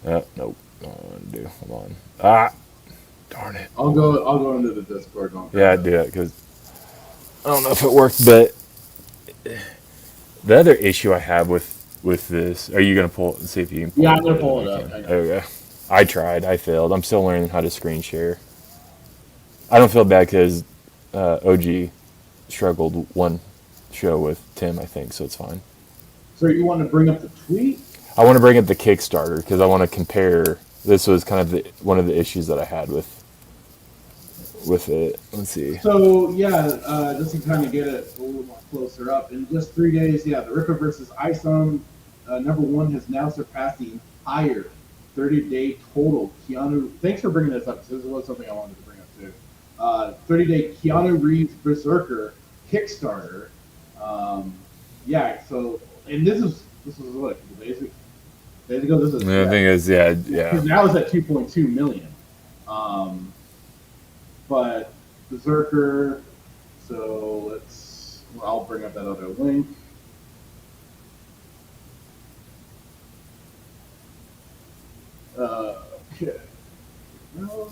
Nope, I don't want to do. Hold on. Darn it. I'll go into the Discord. Yeah, do it, because I don't know if it worked, but the other issue I have with this, are you going to pull it and see if you can pull it? Yeah, I'm going to pull it up. Okay. I tried. I failed. I'm still learning how to screen share. I don't feel bad because OG struggled one show with Tim, I think, so it's fine. So you want to bring up the tweet? I want to bring up the Kickstarter because I want to compare. This was kind of one of the issues that I had with it. Let's see. So yeah, just to kind of get it a little more closer up, in just 3 days, the Rippaverse ISOM #1 has now surpassed the entire 30-day total. Keanu, thanks for bringing this up. This was something I wanted to bring up too. 30-day Keanu Reeves Berserker Kickstarter. So, and this is what, a couple days ago. This is. The thing is, yeah. Because now it's at 2.2 million. But Berserker. So I'll bring up that other link. Okay. No.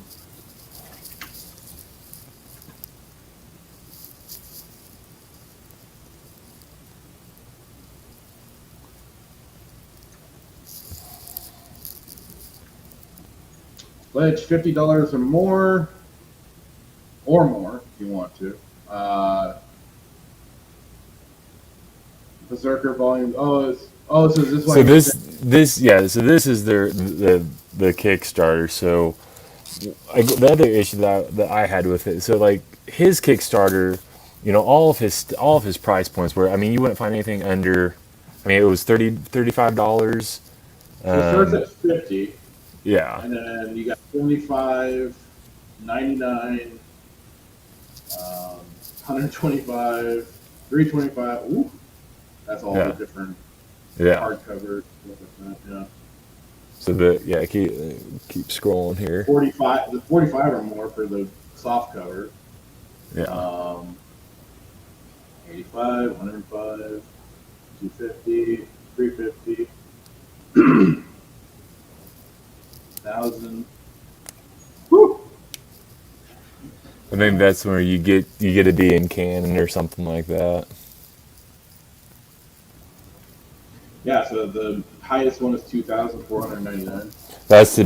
Pledge $50 or more if you want to. Berserker volume. So this one. So this is the Kickstarter. So the other issue that I had with it. So like his Kickstarter, all of his price points were. I mean, you wouldn't find anything under. I mean, it was $35. It starts at 50. Yeah. And then you got 75, 99, 125, 325. Ooh, that's all the different hardcovers. Yeah. So keep scrolling here. 45 or more for the soft cover. Yeah. 85, 105, 250, 350. 1,000. Woo! I think that's where you get to be in canon or something like that. Yeah, so the highest one is 2,499. That's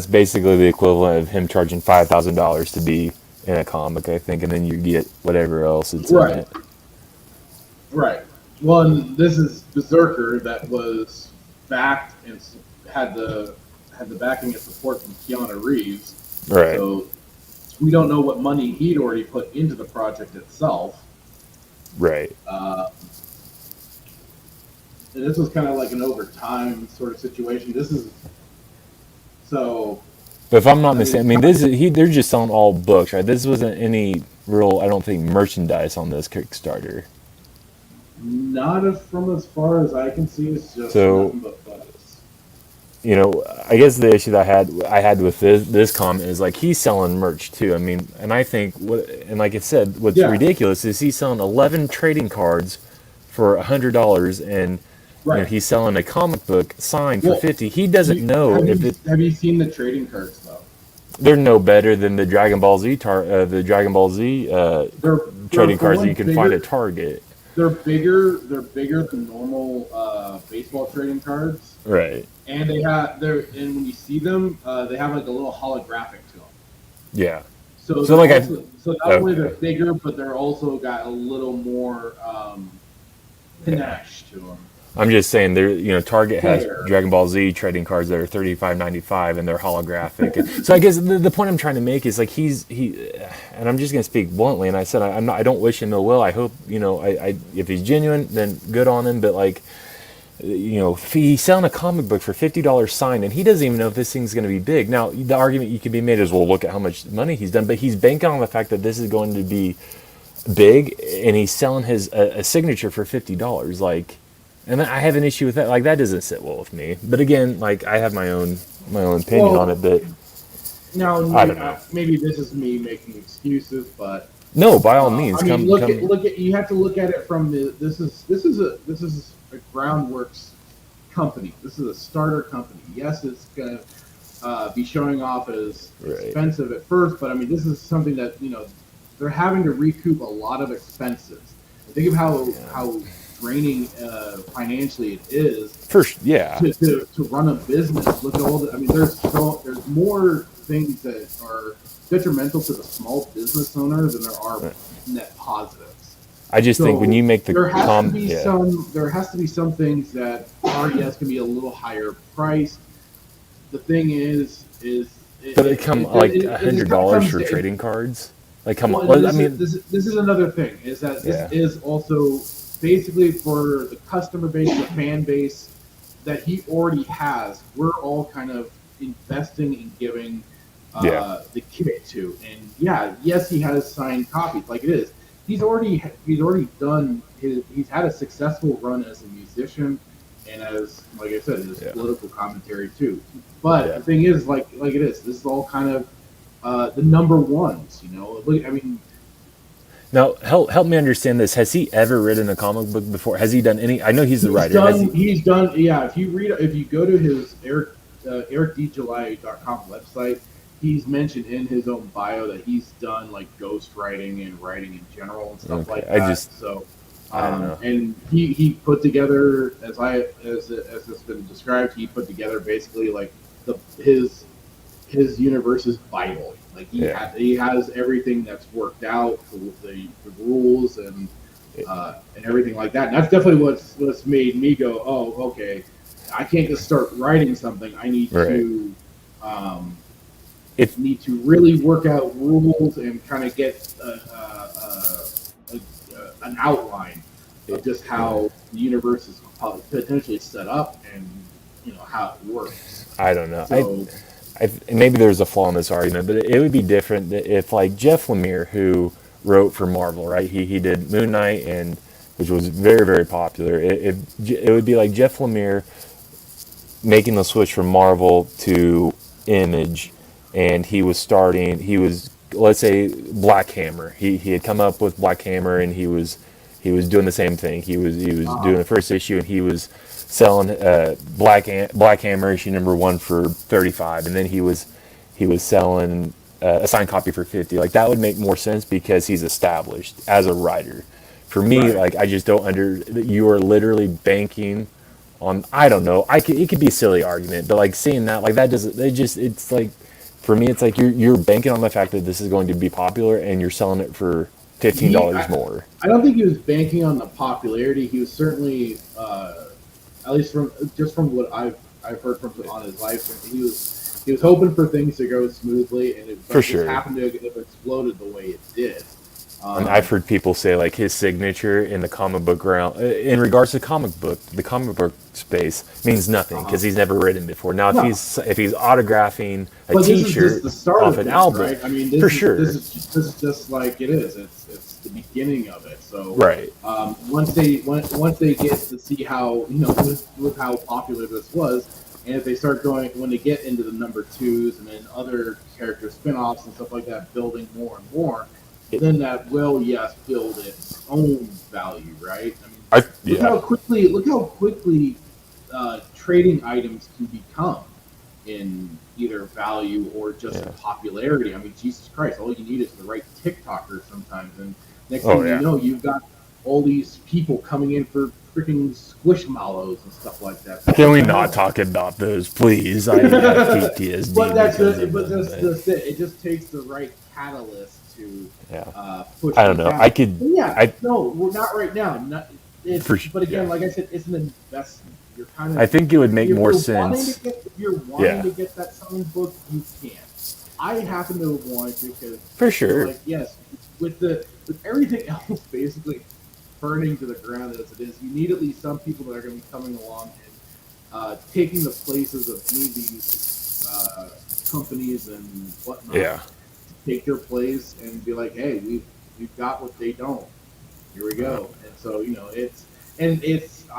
basically the equivalent of him charging $5,000 to be in a comic, I think, and then you get whatever else it's in it. Right. Well, and this is Berserker that was backed and had the backing and support from Keanu Reeves. Right. So we don't know what money he'd already put into the project itself. Right. And this was kind of like an overtime sort of situation. But if I'm not mistaken, I mean, they're just selling all books, right? This wasn't any real, I don't think, merchandise on this Kickstarter. Not from as far as I can see. It's just nothing but buzz. I guess the issue that I had with this comment is like he's selling merch too. I mean, and I think like I said, what's ridiculous is he's selling 11 trading cards for $100, and he's selling a comic book signed for $50. He doesn't know Have you seen the trading cards though? They're no better than the Dragon Ball Z trading cards that you can find at Target. They're bigger than normal baseball trading cards. Right. And and when you see them, they have like a little holographic to them. Yeah. So not only they're bigger, but they're also got a little more panache to them. I'm just saying, Target has Dragon Ball Z trading cards that are $35.95 and they're holographic. So I guess the point I'm trying to make is like and I'm just gonna speak bluntly. And I said I don't wish him ill will. I hope if he's genuine, then good on him. But like, if he's selling a comic book for $50 signed, and he doesn't even know if this thing's gonna be big. Now the argument you could be made is, well, look at how much money he's done, but he's banking on the fact that this is going to be big, and he's selling a signature for $50. Like. And I have an issue with that. Like, that doesn't sit well with me. But again, like, I have my own opinion on it. But now, I don't know. Maybe this is me making excuses, but no, by all means, I mean, look at. You have to look at it from the. This is a Groundworks company. This is a starter company. Yes, it's gonna be showing off as expensive at first, but I mean, this is something that they're having to recoup a lot of expenses. Think of how draining financially it is. First, to run a business. Look at all the. I mean, there's more things that are detrimental to the small business owner than there are net positives. I just think when you make the there has to be some things that are going to be a little higher priced. The thing is but it come like $100 for trading cards. Like, come on. Well, I mean, this is another thing. Is that this is also basically for the customer base, the fan base that he already has. We're all kind of investing in giving the kit to, and yes, he has signed copies. Like it is. He's already done. He's had a successful run as a musician, and as, like I said, his political commentary too. But the thing is, like it is. This is all kind of the number ones. I mean. Now, help me understand this. Has he ever written a comic book before? Has he done any? I know he's the writer. He's done. Yeah, if you go to his ericdjuly.com website, he's mentioned in his own bio that he's done like ghost writing and writing in general and stuff like that. I don't know. And he put together, as it's been described, he put together basically like his universe's Bible. Like he has everything that's worked out, the rules and everything like that. And that's definitely what's made me go, oh, okay, I can't just start writing something. I need to need to really work out rules and kind of get an outline of just how the universe is potentially set up and how it works. I don't know. So, maybe there's a flaw in this argument, but it would be different if, like, Jeff Lemire, who wrote for Marvel, right? He did Moon Knight, which was very, very popular. It would be like Jeff Lemire making the switch from Marvel to Image, and he was, let's say, Black Hammer. He had come up with Black Hammer, and he was doing the same thing. He was doing the first issue, and he was selling Black Hammer issue number 1 for $35, and then he was selling a signed copy for $50. Like, that would make more sense because he's established as a writer. For me, like, I just don't you are literally banking on, I don't know. It could be a silly argument, but like seeing that, like, that doesn't. It's like, for me, it's like you're banking on the fact that this is going to be popular, and you're selling it for $15 more. I don't think he was banking on the popularity. He was certainly, at least from what I've heard from on his live stream, he was hoping for things to go smoothly, and it just happened to have exploded the way it did. And I've heard people say, like, his signature in the comic book in regards to the comic book space means nothing because he's never written before. Now, if he's autographing a T-shirt off an album, right? I mean, this is just like it is. It's the beginning of it. So once they get to see how with how popular this was, and if they start when they get into the number 2s and then other character spin-offs and stuff like that, building more and more. Then that will build its own value, right? I mean, look how quickly trading items can become in either value or just popularity. I mean, Jesus Christ, all you need is the right TikToker sometimes, and next thing you know, you've got all these people coming in for freaking squishmallows and stuff like that. Can we not talk about those, please? I have PTSD. But that's it. It just takes the right catalyst to push. I don't know. Down. No, we're not right now. But again, like I said, it's an investment. You're kind of. I think it would make more sense. If you're wanting to get that signed book, you can. I happen to have wanted because for sure. Like, yes, with everything else basically burning to the ground as it is, you need at least some people that are going to be coming along and taking the places of any of these companies and whatnot. Yeah. Take their place and be like, hey, we've got what they don't. Here we go. And so it's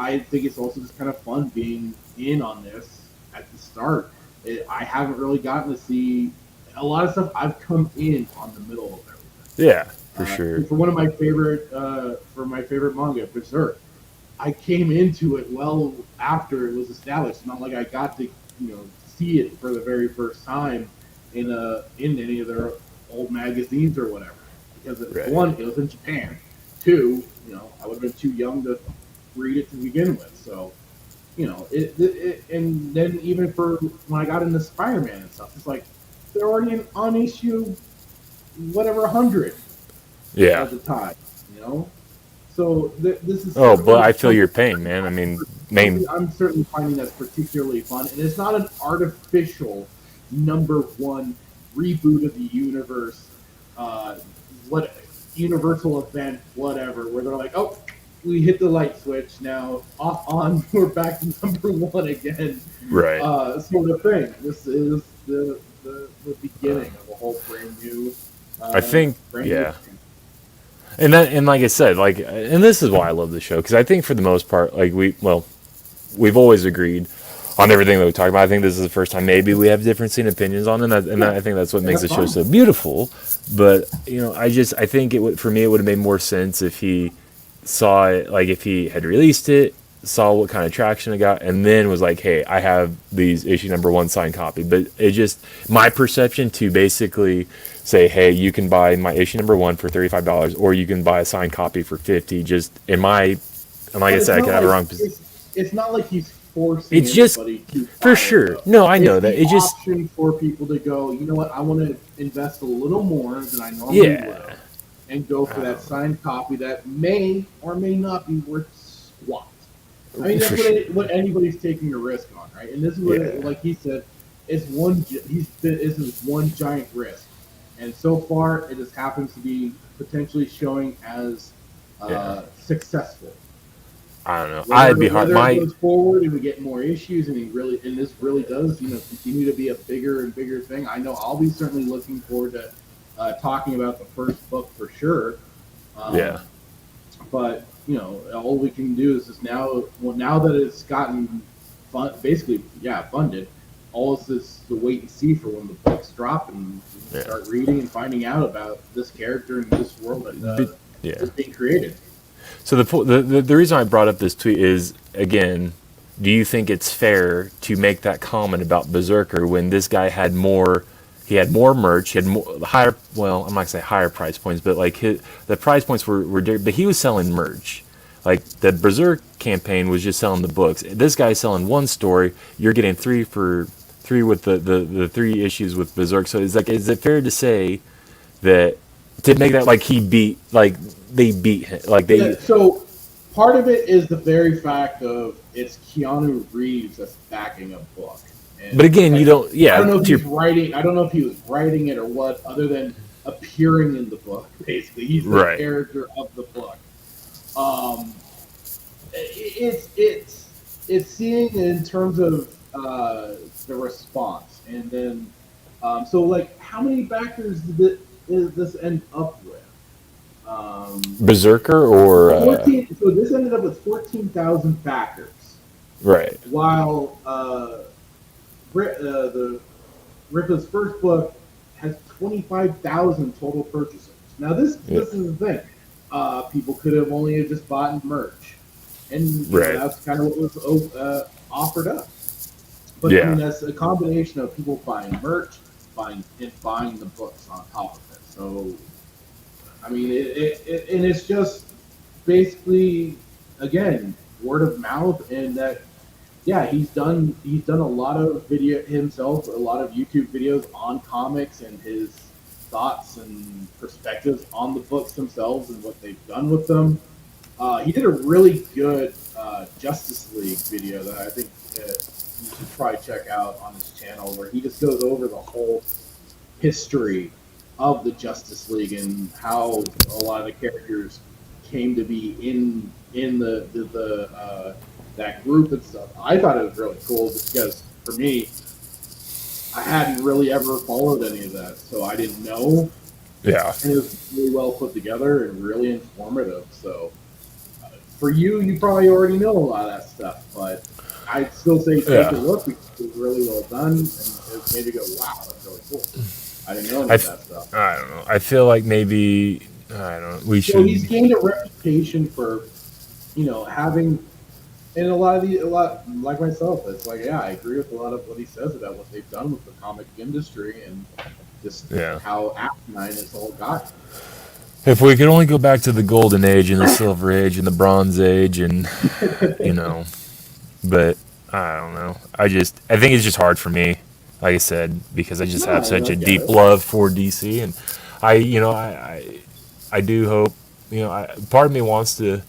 I think it's also just kind of fun being in on this at the start. I haven't really gotten to see a lot of stuff. I've come in on the middle of everything. Yeah, for sure. For one of my favorite, for my favorite manga, Berserk, I came into it well after it was established. It's not like I got to, see it for the very first time in any of their old magazines or whatever. Because one, it was in Japan. Two, I would have been too young to read it to begin with. So, and then even for when I got into Spider-Man and stuff, it's like they're already on issue whatever 100 at the time, So this is. Oh, but I feel your pain, man. I mean, I'm certainly finding that's particularly fun, and it's not an artificial #1 reboot of the universe, universal event, whatever, where they're like, oh, we hit the light switch now, on, we're back to #1 again, right? Sort of thing. This is the beginning of a whole brand new. I think, yeah. And like I said, and this is why I love the show, because I think for the most part, we've always agreed on everything that we talk about. I think this is the first time maybe we have differencing opinions on it, and I think that's what makes the show so beautiful. But I think for me it would have made more sense if he saw it, if he had released it, saw what kind of traction it got, and then was like, hey, I have these issue #1 signed copy. But it just, my perception to basically say, hey, you can buy my issue #1 for $35, or you can buy a signed copy for $50. Just and like I said, I could have a wrong position. It's not like he's forcing anybody to for sure. No, I know that. It's just option for people to go, you know what, I want to invest a little more than I normally will, and go for that signed copy that may or may not be worth squat. I mean, that's what anybody's taking a risk on, right? And this is what, like he said, this is one giant risk. And so far, it just happens to be potentially showing as successful. I don't know. I'd be hard. Whether it goes forward and we get more issues, and this really does, continue to be a bigger and bigger thing. I know I'll be certainly looking forward to talking about the first book for sure. But all we can do is just now that it's gotten funded. All this is to wait and see for when the books drop and start reading and finding out about this character and this world that is being created. So the reason I brought up this tweet is, again, do you think it's fair to make that comment about Berserker when this guy had more? He had more merch. He had more higher. Well, I'm not gonna say higher price points, but the price points were different. But he was selling merch. Like the Berserk campaign was just selling the books. This guy's selling one story. You're getting 3 for 3 with the 3 issues with Berserk. So is it fair to say that to make that they beat him? So part of it is the very fact of it's Keanu Reeves that's backing a book. And but again, you don't. Yeah, I don't know if he's writing. I don't know if he was writing it or what, other than appearing in the book. Basically, he's the character of the book. It's seeing in terms of the response, and then how many backers does this end up with? Berserker or 14, so this ended up with 14,000 backers. Right. While the Rippa's first book has 25,000 total purchasers. Now this is the thing. People could have only just bought merch, and that's kind of what was offered up. But I mean, that's a combination of people buying merch, buying the books on top of it. So, I mean, and it's just basically, again, word of mouth, and that he's done a lot of video himself, a lot of YouTube videos on comics and his thoughts and perspectives on the books themselves and what they've done with them. He did a really good Justice League video that I think you should probably check out on his channel, where he just goes over the whole history of the Justice League and how a lot of the characters came to be in the that group and stuff. I thought it was really cool because for me, I hadn't really ever followed any of that, so I didn't know. Yeah. And it was really well put together and really informative. So for you, you probably already know a lot of that stuff, but I'd still say take a look because it was really well done, and it made you go, wow, that's really cool. I didn't know any of that stuff. I don't know. I feel like maybe, I don't know, we should. So he's gained a reputation for, having, and a lot like myself, it's like, yeah, I agree with a lot of what he says about what they've done with the comic industry and just how asinine it's all gotten. If we could only go back to the golden age and the silver age and the bronze age and, but I don't know. I think it's just hard for me, like I said, because I just have such a deep love for DC, and I do hope, part of me wants to,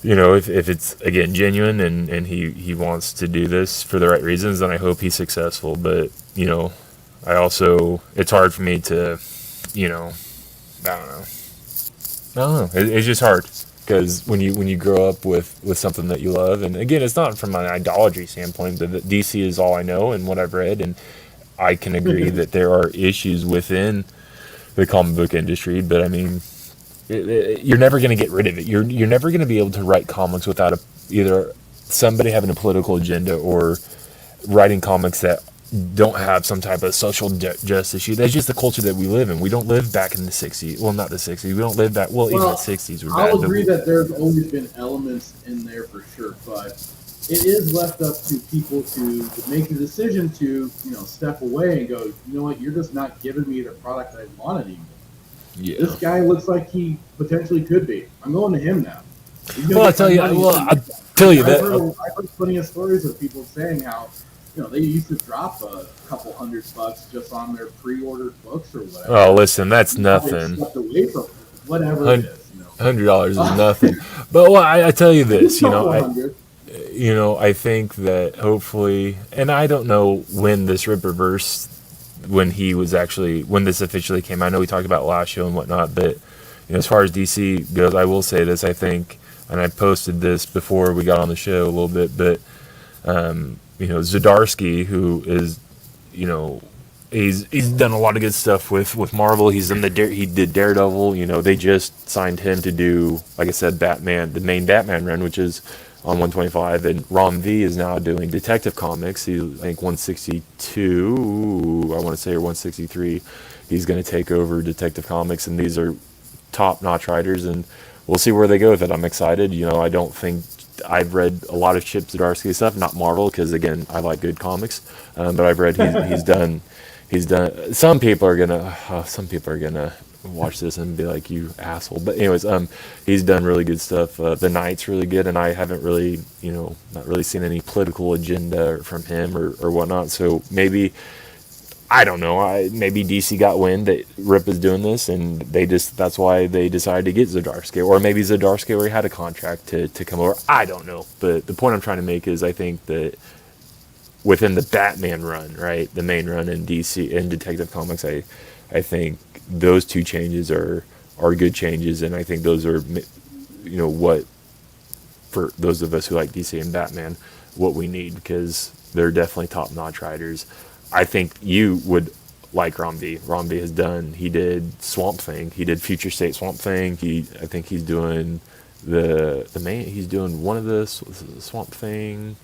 if it's again genuine and he wants to do this for the right reasons, then I hope he's successful. But I also, it's hard for me to, I don't know. It's just hard because when you grow up with something that you love, and again, it's not from an idolatry standpoint, but DC is all I know and what I've read, and I can agree that there are issues within the comic book industry, but I mean, you're never going to get rid of it. You're never going to be able to write comics without either somebody having a political agenda or writing comics that don't have some type of social justice issue. That's just the culture that we live in. We don't live back in the 60s. Well, not the 60s. We don't live back. Well, even the 60s were bad. I'll agree that there's always been elements in there for sure, but it is left up to people to make the decision to, step away and go, you know what, you're just not giving me the product I want anymore. Yeah. This guy looks like he potentially could be. I'm going to him now. Well, I'll tell you that. I've heard plenty of stories of people saying how, they used to drop a couple $100 just on their pre-ordered books or whatever. Oh, listen, that's nothing. Away from whatever it is. $100 is nothing. But I tell you this, I think that hopefully, and I don't know when this Rippaverse, when this officially came. I know we talked about last show and whatnot, but as far as DC goes, I will say this. I think, and I posted this before we got on the show a little bit, but Zdarsky, who is, he's done a lot of good stuff with Marvel. He did Daredevil. They just signed him to do, like I said, Batman, the main Batman run, which is on 125, and Rom V is now doing Detective Comics. I think 162, I want to say, or 163. He's going to take over Detective Comics, and these are top-notch writers, and we'll see where they go with it. I'm excited. I don't think I've read a lot of Chip Zdarsky stuff, not Marvel, because again, I like good comics. But I've read he's done. Some people are gonna watch this and be like, you asshole. But anyways, he's done really good stuff. The Knight's really good, and I haven't really, not really seen any political agenda from him or whatnot. So maybe, I don't know, maybe DC got wind that Rip is doing this, and that's why they decided to get Zdarsky. Or maybe Zdarsky already had a contract to come over. I don't know. But the point I'm trying to make is I think that within the Batman run, right, the main run in DC, in Detective Comics, I think those two changes are good changes, and I think those are, what, for those of us who like DC and Batman, what we need, because they're definitely top-notch writers. I think you would like Rom V. Rom V he did Swamp Thing. He did Future State Swamp Thing. I think he's doing he's doing one of the Swamp Thing.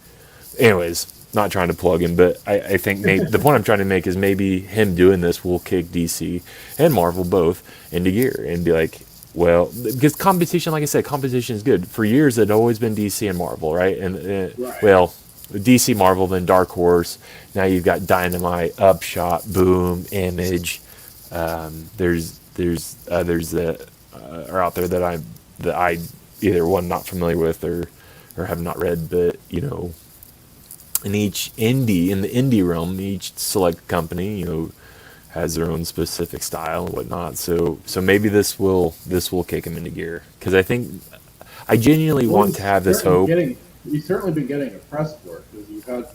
Anyways, not trying to plug him, but I think the point I'm trying to make is maybe him doing this will kick DC and Marvel both into gear and be like, well, because competition, like I said, competition is good. For years, it had always been DC and Marvel, right? And well, DC, Marvel, then Dark Horse. Now you've got Dynamite, Upshot, Boom, Image. There's others that are out there that I either one not familiar with or have not read, but in the indie realm, each select company has their own specific style and whatnot. So maybe this will kick him into gear, because I think I genuinely want to have this hope. You've certainly been getting a press for it, because you've had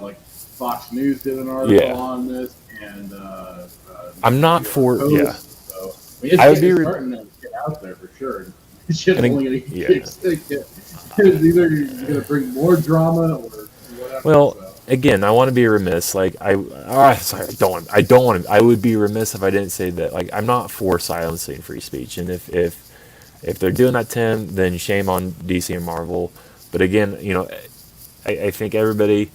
like Fox News did an article on this, and I'm not for Post, yeah. So, I would be starting to get out there for sure. It's just only going to get either you're going to bring more drama or whatever. Well, again, I want to be remiss. Like I would be remiss if I didn't say that. Like, I'm not for silencing free speech, and if If they're doing that, Tim, then shame on DC and Marvel. But again, I think everybody,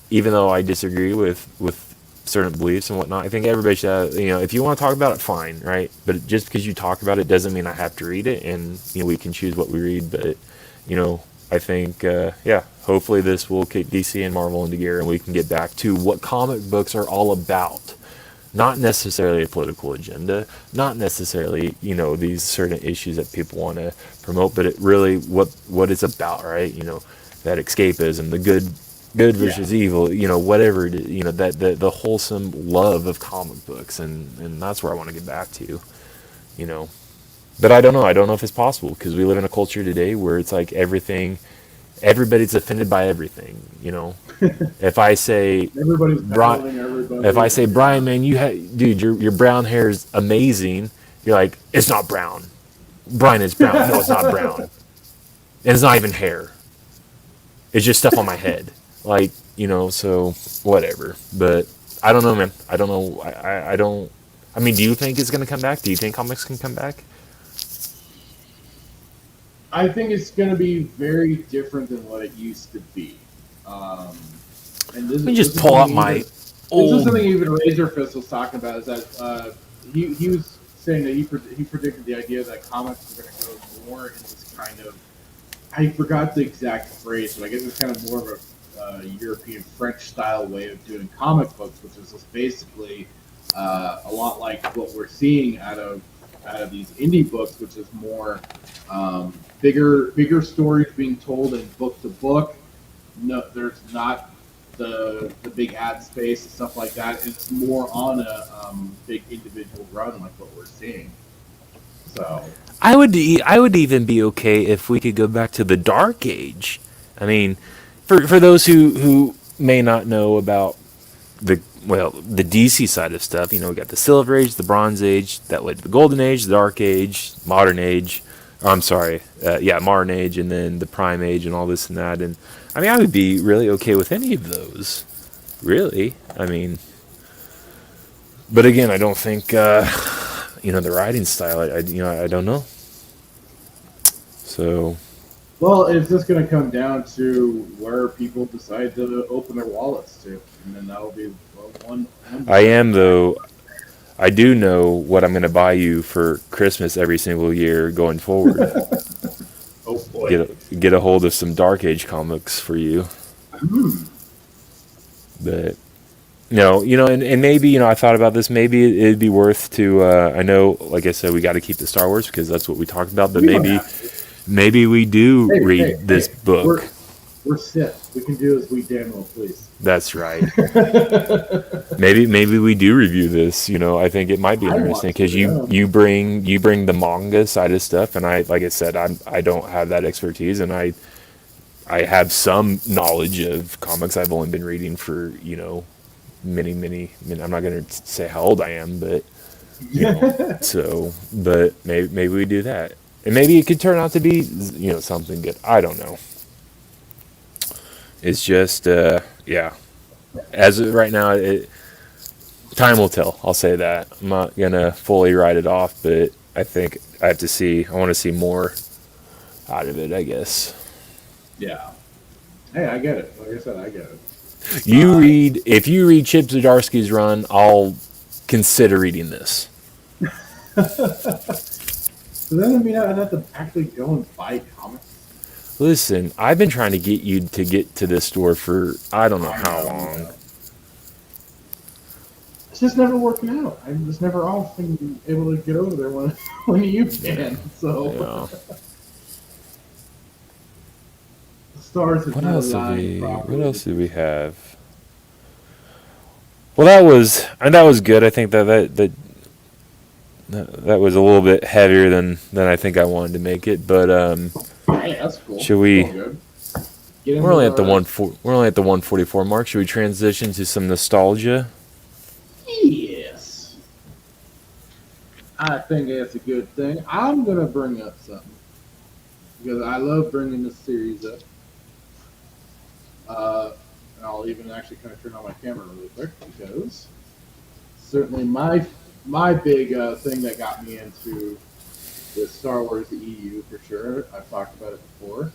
even though I disagree with certain beliefs and whatnot, I think everybody should have, if you want to talk about it, fine, right? But just because you talk about it doesn't mean I have to read it, and we can choose what we read. But I think hopefully this will kick DC and Marvel into gear, and we can get back to what comic books are all about. Not necessarily a political agenda, not necessarily these certain issues that people want to promote, but it really what it's about, right? That escapism, the good versus evil, whatever it is, that the wholesome love of comic books, and that's where I want to get back to, But I don't know if it's possible, because we live in a culture today where it's like everybody's offended by everything, If I say if I say, Brian, man, dude, your brown hair is amazing, you're like, it's not brown. Brian, it's brown. No, it's not brown. And it's not even hair. It's just stuff on my head. Like, so whatever. But I don't know, man. I don't know. I mean, do you think it's going to come back? Do you think comics can come back? I think it's going to be very different than what it used to be. And Let me just pull up my old... This is something even Razorfist was talking about, is that he was saying that he predicted the idea that comics were going to go more in this kind of... I forgot the exact phrase, but I guess it's kind of more of a European French-style way of doing comic books, which is just basically a lot like what we're seeing out of these indie books, which is more bigger stories being told in book to book. No, there's not the big ad space and stuff like that. It's more on a big individual run, like what we're seeing. So I would even be okay if we could go back to the Dark Age. I mean, for those who may not know about the DC side of stuff, we got the Silver Age, the Bronze Age, that led to the Golden Age, the Dark Age, Modern Age. Modern Age, and then the Prime Age, and all this and that. And I mean, I would be really okay with any of those. Really, I mean, but again, I don't think the writing style. I don't know. So, well, it's just going to come down to where people decide to open their wallets to, and then that'll be one. I am, though. I do know what I'm going to buy you for Christmas every single year going forward. Oh boy! Get a hold of some Dark Age comics for you. But and maybe I thought about this. Maybe it'd be worth to. I know, like I said, we got to keep the Star Wars because that's what we talked about. But maybe we do read this book. We're Sith. We can do as we damn well please. That's right. maybe we do review this. I think it might be interesting because you bring the manga side of stuff, and I, like I said, I don't have that expertise, and I have some knowledge of comics. I've only been reading for many. I'm not going to say how old I am, but but maybe we do that, and maybe it could turn out to be something good. I don't know. It's just, as of right now, time will tell. I'll say that. I'm not going to fully write it off, but I think I want to see more out of it, I guess. Yeah. Hey, I get it. Like I said, I get it. If you read Chip Zdarsky's run, I'll consider reading this. So then, I'd have to actually go and buy comics. Listen, I've been trying to get you to get to this store for I don't know how long. It's just never working out. I'm just never often able to get over there when you can. So the stars have What else did we have? Well, that was good. I think that was a little bit heavier than I think I wanted to make it, but hey, that's cool. Should we? We're only at the 144 mark. Should we transition to some nostalgia? Yes. I think that's a good thing. I'm gonna bring up something because I love bringing this series up. And I'll even actually kind of turn on my camera really quick because certainly my big thing that got me into the Star Wars EU for sure. I've talked about it before.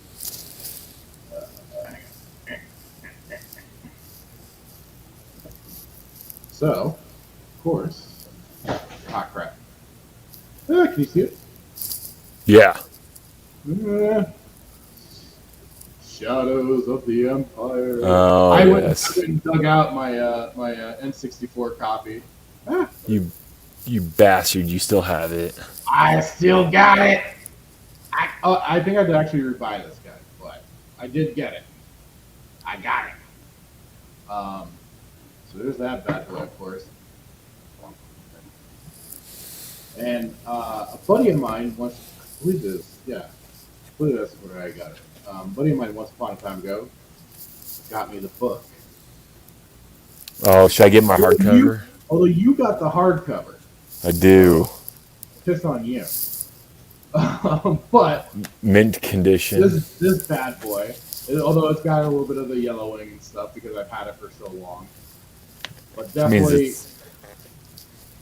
So, of course, crap. Can you see it? Yeah. Shadows of the Empire. Oh, I went yes. and dug out my my N64 copy. You bastard! You still have it. I still got it. I think I could actually rebuy this guy, but I did get it. I got it. So there's that bad boy, of course. And a buddy of mine once, I believe this, yeah, I believe that's where I got it. A buddy of mine once upon a time ago got me the book. Oh, should I get my hardcover? Although you got the hardcover. I do. Piss on you. But Mint condition. this bad boy, although it's got a little bit of the yellowing and stuff because I've had it for so long, but definitely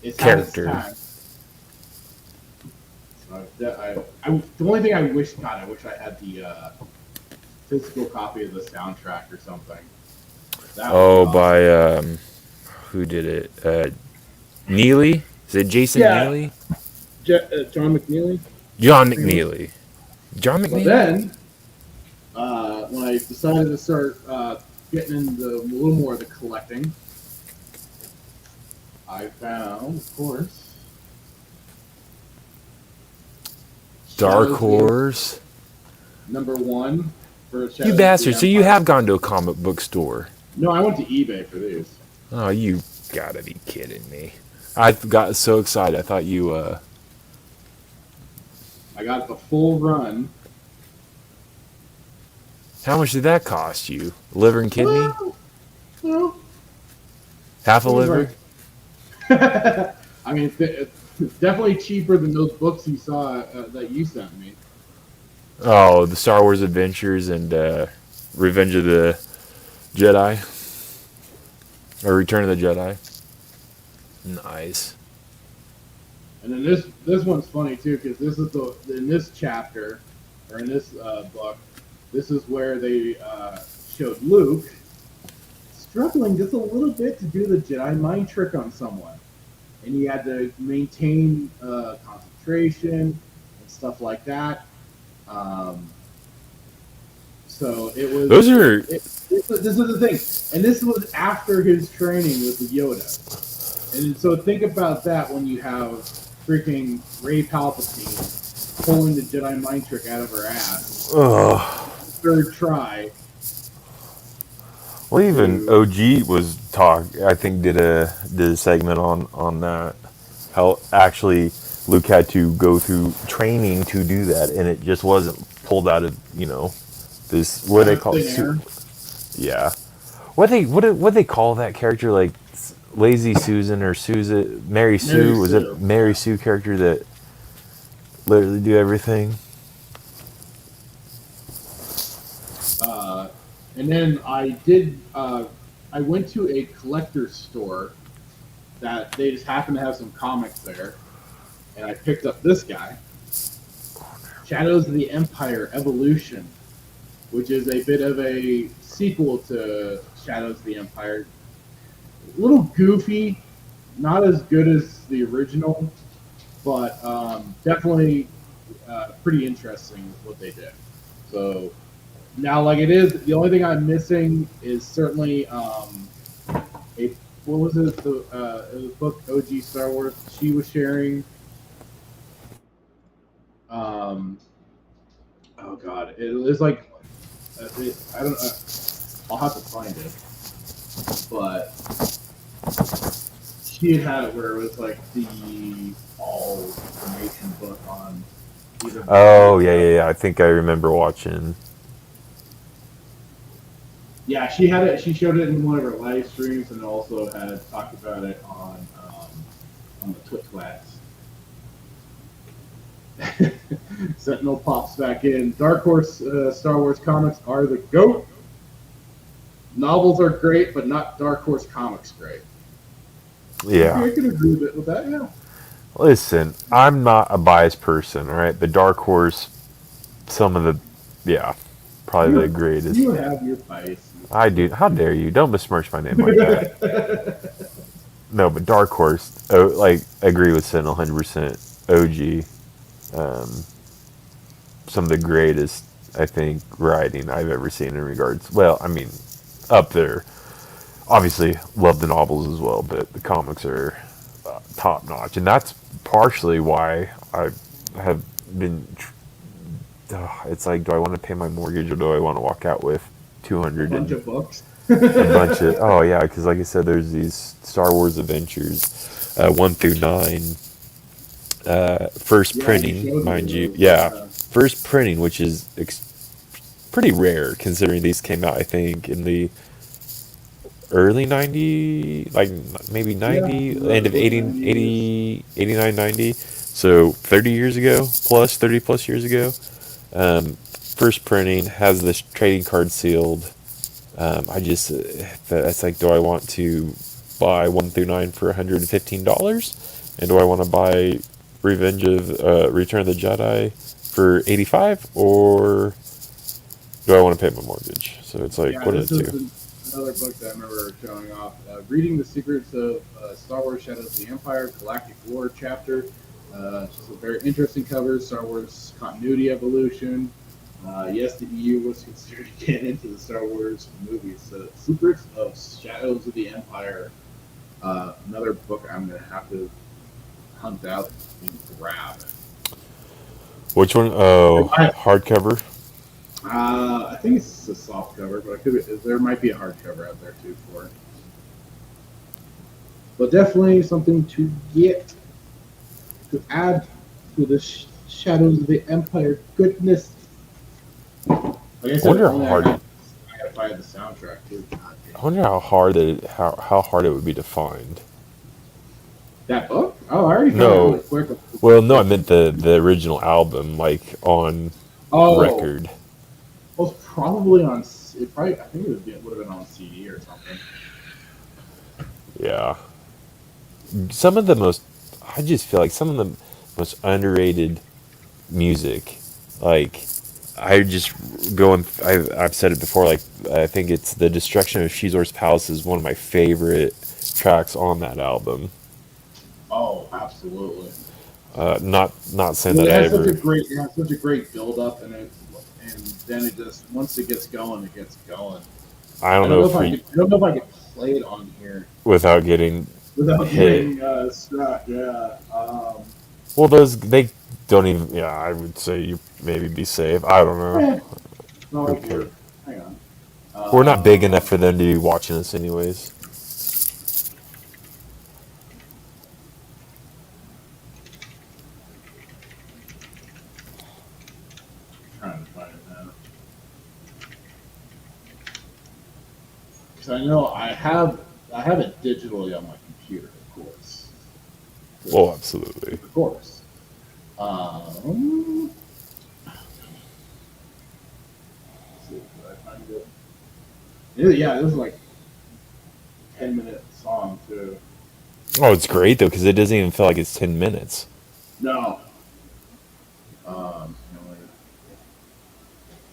it's character. had its time. So the only thing I wish I had the physical copy of the soundtrack or something. That Oh, awesome. by who did it? Neely? Is it Jason Neely? John McNeely. John McNeely. John But McNeely. then, when I decided to start getting into a little more of the collecting, I found, of course, Dark Shadows Horse. #1 for Shadows You of bastard! the So you Empire. have gone to a comic book store. No, I went to eBay for these. Oh, you gotta be kidding me! I got so excited. I thought you I got the full run. How much did that cost you? Liver and kidney? Well, Half a it was liver? I mean, it's definitely cheaper than those books you saw that you sent me. Oh, the Star Wars Adventures and Revenge of the Jedi. Or Return of the Jedi. Nice. And then this one's funny too because this is in this chapter or in this book, this is where they showed Luke struggling just a little bit to do the Jedi mind trick on someone, and he had to maintain concentration and stuff like that. So it was. Those are. This is the thing, and this was after his training with the Yoda. And so think about that when you have freaking Rey Palpatine pulling the Jedi mind trick out of her ass. Ugh. Third try. Well, even OG was I think did a segment on that. How actually Luke had to go through training to do that, and it just wasn't pulled out of this what they call it. Yeah. What they call that character, like Lazy Susan or Mary Sue? Was it Mary Sue character that literally do everything? And then I went to a collector's store that they just happened to have some comics there, and I picked up this guy, Shadows of the Empire Evolution, which is a bit of a sequel to Shadows of the Empire. A little goofy, not as good as the original, but definitely pretty interesting with what they did. So now, like it is, the only thing I'm missing is certainly what was it? The book OG Star Wars she was sharing. Oh God, it was like I don't know. I'll have to find it, but she had it where it was like the all information book on. Oh yeah. I think I remember watching. Yeah, she had it. She showed it in one of her live streams, and also had talked about it on the Twitch Sentinel pops back in. Dark Horse Star Wars comics are the GOAT. Novels are great, but not Dark Horse comics great. Yeah. I can agree with that. Yeah. Listen, I'm not a biased person, all right? The Dark Horse, some of the, yeah, probably the greatest. You have your bias. I do. How dare you? Don't besmirch my name like that. No, but Dark Horse, like, agree with Sin 100%. OG, some of the greatest, I think, writing I've ever seen in regards. Well, I mean, up there. Obviously, love the novels as well, but the comics are top notch, and that's partially why I have been. It's like, do I want to pay my mortgage or do I want to walk out with 200 A bunch of books. a bunch of oh yeah, because like I said, there's these Star Wars Adventures 1 through 9, first printing, mind you, first printing, which is pretty rare considering these came out, I think, in the early 90, like maybe 90, end of 80, 89, 90. So 30 years ago, 30 plus years ago. First printing, has this trading card sealed. That's like, do I want to buy 1 through 9 for $115? And do I want to buy Return of the Jedi for $85? Or do I want to pay my mortgage? So it's like, what are the two? Another book that I remember showing off, Reading the Secrets of Star Wars Shadows of the Empire, Galactic War chapter. Just a very interesting cover, Star Wars continuity evolution. Yes, the EU was considered to get into the Star Wars movies. So, Secrets of Shadows of the Empire. Another book I'm going to have to hunt out and grab. Which one? Oh, hardcover? I think it's a soft cover, but there might be a hardcover out there too for it. But definitely something to get, to add to the Shadows of the Empire goodness. Like I said, I wonder how hard. I gotta buy the soundtrack too. I wonder how hard it would be to find. That book? Oh, I already found it really quick. Well, no, I meant the original album, like on record. Well, it's probably on. I think it would have been on CD or something. Yeah. I just feel like some of the most underrated music, like, I've said it before, like, I think it's The Destruction of Shizor's Palace is one of my favorite tracks on that album. Oh, absolutely. Not saying that I ever. It has such a great build up, and then it just, once it gets going, it gets going. I don't know if I don't know if I can play it on here without getting struck. Yeah. Well, they don't even. Yeah, I would say you maybe be safe. I don't know. No, hang on. We're not big enough for them to be watching us, anyways. Trying to find it now. Because I know I have it digitally on my computer, of course. Oh, absolutely. Of course. Let's see, did I find it? Yeah, this is like a 10-minute song too. Oh, it's great though, because it doesn't even feel like it's 10 minutes. No. I'm gonna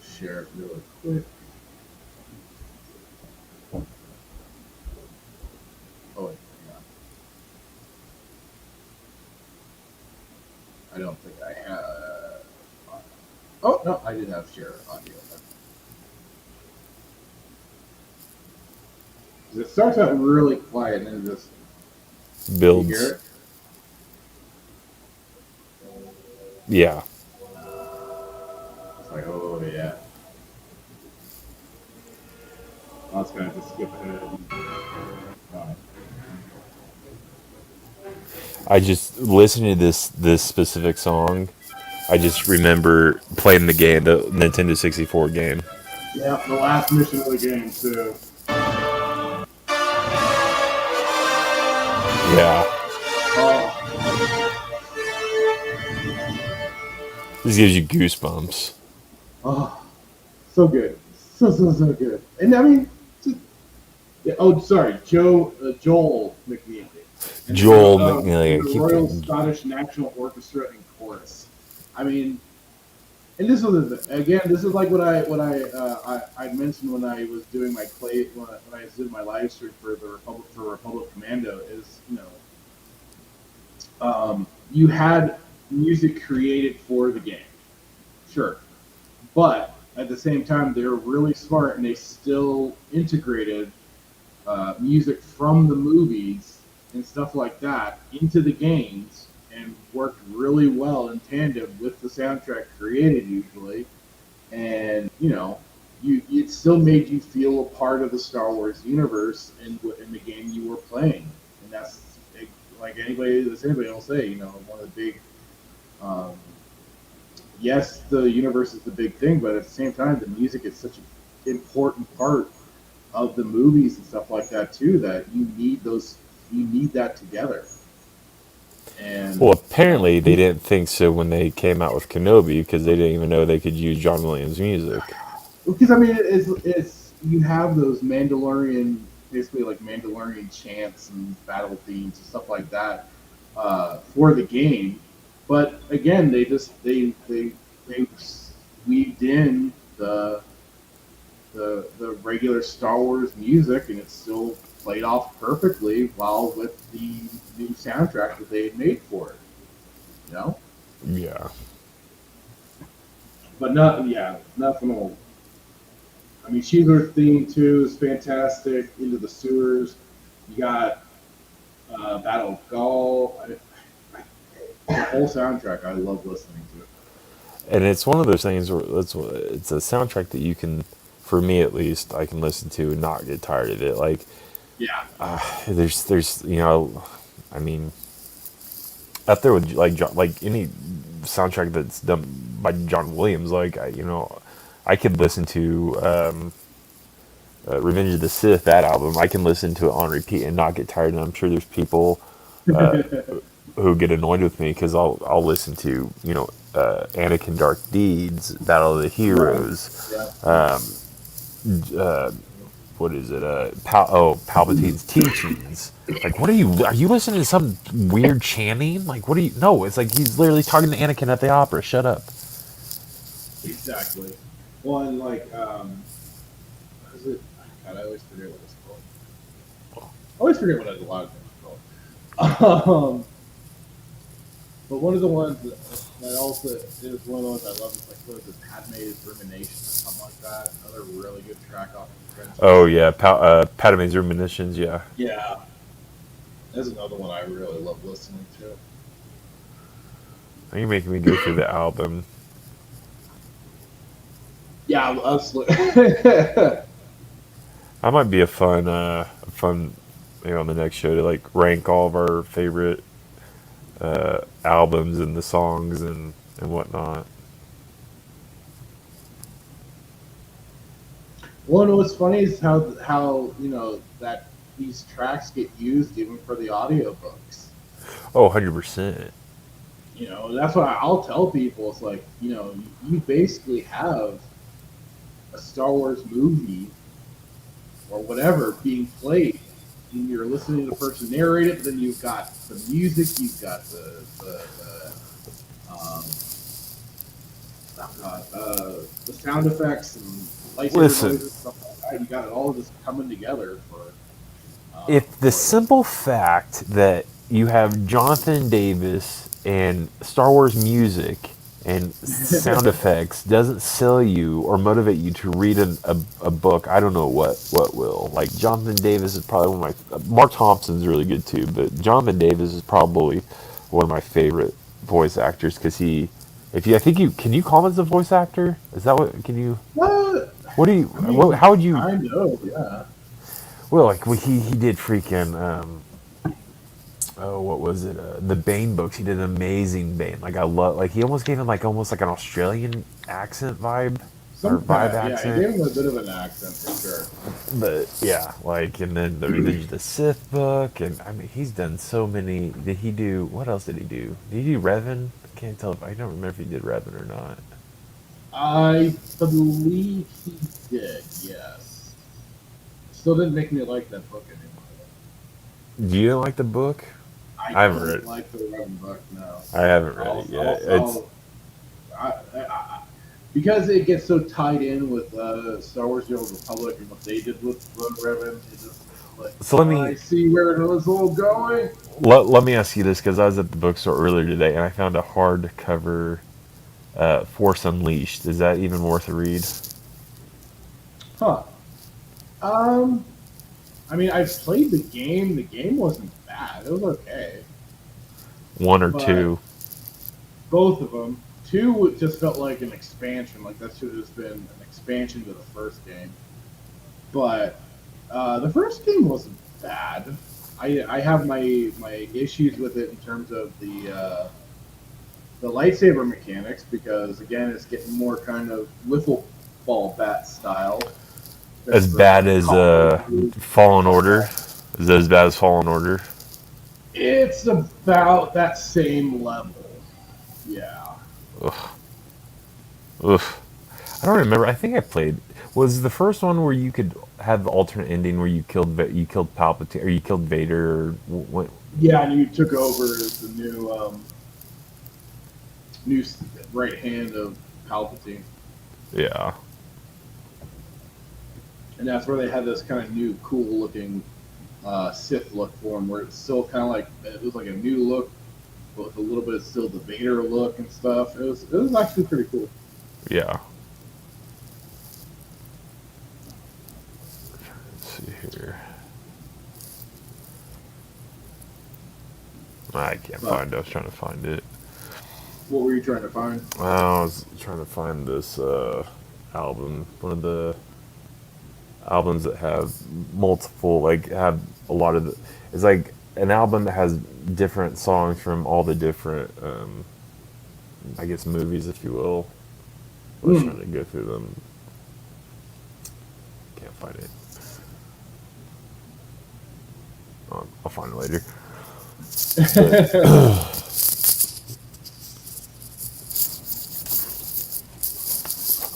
share it really quick. Oh wait, hang on. I don't think I have. Oh no, I did have share audio. It starts out really quiet and then it just Builds. You hear it? Yeah. It's like, oh yeah. I was gonna just skip ahead. I just listening to this specific song. I just remember playing the Nintendo 64 game. Yeah, the last mission of the game too. Yeah. Oh. This gives you goosebumps. Oh, so good, so good. And I mean, yeah, oh, sorry, Joel McNeely. And Joel so, McNeely. the Royal Scottish National Orchestra and Chorus. I mean, and this was again, this is like what I mentioned when I was doing my play when I was doing my live stream for the Republic Commando is you had music created for the game, sure, but at the same time they were really smart and they still integrated music from the movies and stuff like that into the games and worked really well in tandem with the soundtrack created usually, and it still made you feel a part of the Star Wars universe in the game you were playing, and that's like anybody will say, one of the big. Yes, the universe is the big thing, but at the same time, the music is such an important part of the movies and stuff like that too. That you need that together. And well, apparently they didn't think so when they came out with Kenobi because they didn't even know they could use John Williams music. Because I mean, it's you have those Mandalorian, basically like Mandalorian chants and battle themes and stuff like that for the game, but again, they weaved in the regular Star Wars music, and it still played off perfectly while with the new soundtrack that they had made for it. Yeah. But nothing old. I mean, Sheezer's theme too is fantastic. Into the Sewers, you got Battle of Gaul. The whole soundtrack, I love listening to it. And it's one of those things where it's a soundtrack that you can, for me at least, I can listen to and not get tired of it. Like, there's I mean, up there with like any soundtrack that's done by John Williams, like I could listen to Revenge of the Sith, that album. I can listen to it on repeat and not get tired. And I'm sure there's people who get annoyed with me because I'll listen to Anakin Dark Deeds, Battle of the Heroes. What is it? Palpatine's teachings. Like, what are you listening to some weird chanting? Like, what are you? No, it's like he's literally talking to Anakin at the opera. Shut up. Exactly. Well, and like, what is it? God, I always forget what it's called. I always forget what a lot of things are called. But one of the ones that also is one of the ones I love is like, what is it? Padme's Rumination or something like that. Another really good track off of Friends. Oh yeah, Padme's Ruminations. Yeah. Yeah. That's another one I really love listening to. You're making me go through the album. Yeah, absolutely. That might be a fun, on the next show to like rank all of our favorite albums and the songs and whatnot. Well, and what's funny is how that these tracks get used even for the audiobooks. Oh, 100%. That's why I'll tell people, it's like, you basically have a Star Wars movie or whatever being played, and you're listening to the person narrate it, but then you've got the music, you've got the sound effects and lightsaber noises, stuff like that. You got it all just coming together for. If the simple fact that you have Jonathan Davis and Star Wars music and sound effects doesn't sell you or motivate you to read a book, I don't know what will. Like, Jonathan Davis is probably one of my... Mark Thompson's really good too, but Jonathan Davis is probably one of my favorite voice actors because can you call him as a voice actor? Is that what... Can you... What do you... how would you... I know, yeah. Well, like, he did freaking... what was it? The Bane books. He did an amazing Bane. Like, I love... Like, he almost gave him, like, almost like an Australian accent vibe. Accent. Yeah, he gave him a bit of an accent, for sure. But, yeah, like, and then the Revenge of the Sith book, and, I mean, he's done so many... Did he do... What else did he do? Did he do Revan? I can't tell if... I don't remember if he did Revan or not. I believe he did, yes. Still didn't make me like that book anymore. Do you like the book? I haven't read it. Like the Revan book, no. I haven't read it yet. Because it gets so tied in with Star Wars: The Old Republic and what they did with Revan. It's just like, So let me. I see where it was all going. Let me ask you this, because I was at the bookstore earlier today and I found a hardcover Force Unleashed. Is that even worth a read? Huh. I mean, I've played the game. The game wasn't bad. It was okay. One or But two? both of them. Two just felt like an expansion. Like that should have just been an expansion to the first game. But the first game wasn't bad. I have my issues with it in terms of the lightsaber mechanics, because again it's getting more kind of wiffle ball bat style. As bad as Fallen Order? Is that as bad as Fallen Order? It's about that same level. Yeah. Ugh. Ugh. I don't remember. I think I played. Was the first one where you could have the alternate ending where you killed Palpatine or you killed Vader? Or what? Yeah, and you took over as the new right hand of Palpatine. Yeah. And that's where they had this kind of new, cool-looking Sith look for him, where it's still kind of like it was like a new look, but with a little bit of still the Vader look and stuff. It was actually pretty cool. Yeah. Let's see here. I can't find it. I was trying to find it. What were you trying to find? I was trying to find this album. One of the albums that have multiple, like, have a lot of it's like an album that has different songs from all the different I guess movies, if you will. I was trying to go through them. Can't find it. I'll find it later.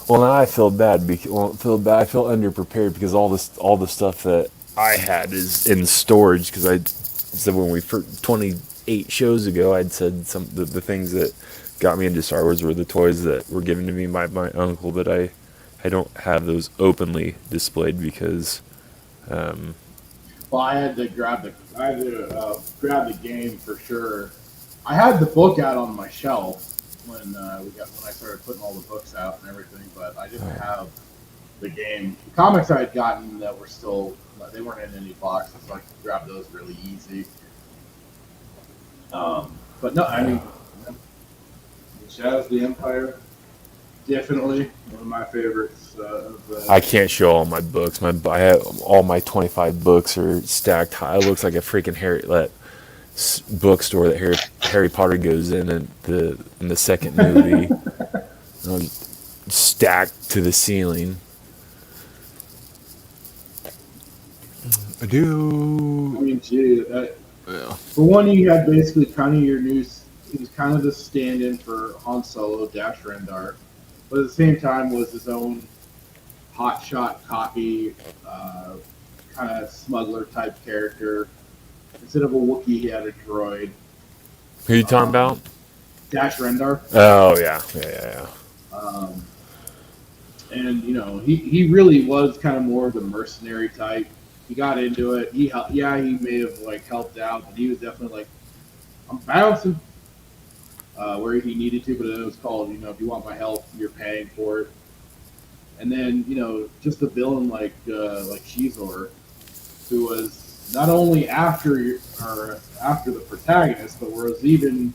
Well, now I feel bad. I feel underprepared because all the stuff that I had is in storage. Because I said when we 28 shows ago, I'd said the things that got me into Star Wars were the toys that were given to me by my uncle, but I don't have those openly displayed because. Well, I had to grab the game for sure. I had the book out on my shelf when I started putting all the books out and everything, but I didn't have the game. The comics I had gotten that were still, they weren't in any boxes, so I could grab those really easy. But no, I mean, Shadows of the Empire, definitely one of my favorites. I can't show all my books. I have all my 25 books are stacked high. It looks like a freaking bookstore that Harry Potter goes in the second movie. Stacked to the ceiling. I do. I mean, gee, for one, you had basically kind of your new. He was kind of the stand-in for Han Solo, Dash Rendar, but at the same time was his own hotshot, cocky, kind of smuggler type character. Instead of a Wookiee, he had a droid. Who are you talking about? Dash Rendar. Oh yeah. And you know, he really was kind of more of the mercenary type. He got into it. He may have like helped out, but he was definitely like, I'm bouncing where he needed to. But it was called, you know, if you want my help, you're paying for it. And then, you know, just a villain like Shizor, who was not only after the protagonist, but was even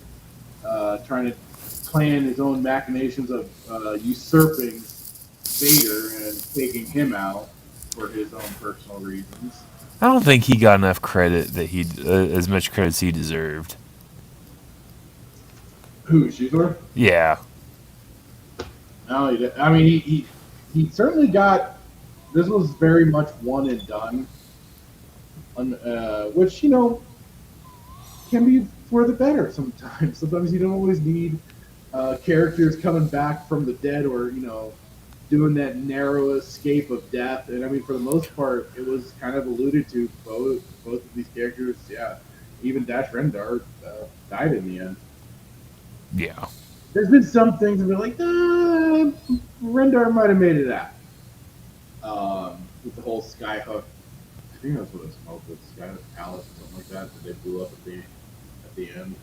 trying to plan his own machinations of usurping Vader and taking him out for his own personal reasons. I don't think he got enough credit that he as much credit as he deserved. Who, Shizor? Yeah. No, I mean he certainly got. This was very much one and done, which, you know, can be for the better sometimes. Sometimes you don't always need characters coming back from the dead, or, you know, doing that narrow escape of death. And I mean, for the most part, it was kind of alluded to both of these characters. Yeah, even Dash Rendar died in the end. Yeah. There's been some things that be like, Rendar might have made it out. With the whole Skyhook, I think that's what it's called, the Skyhook Palace or something like that they blew up at the end.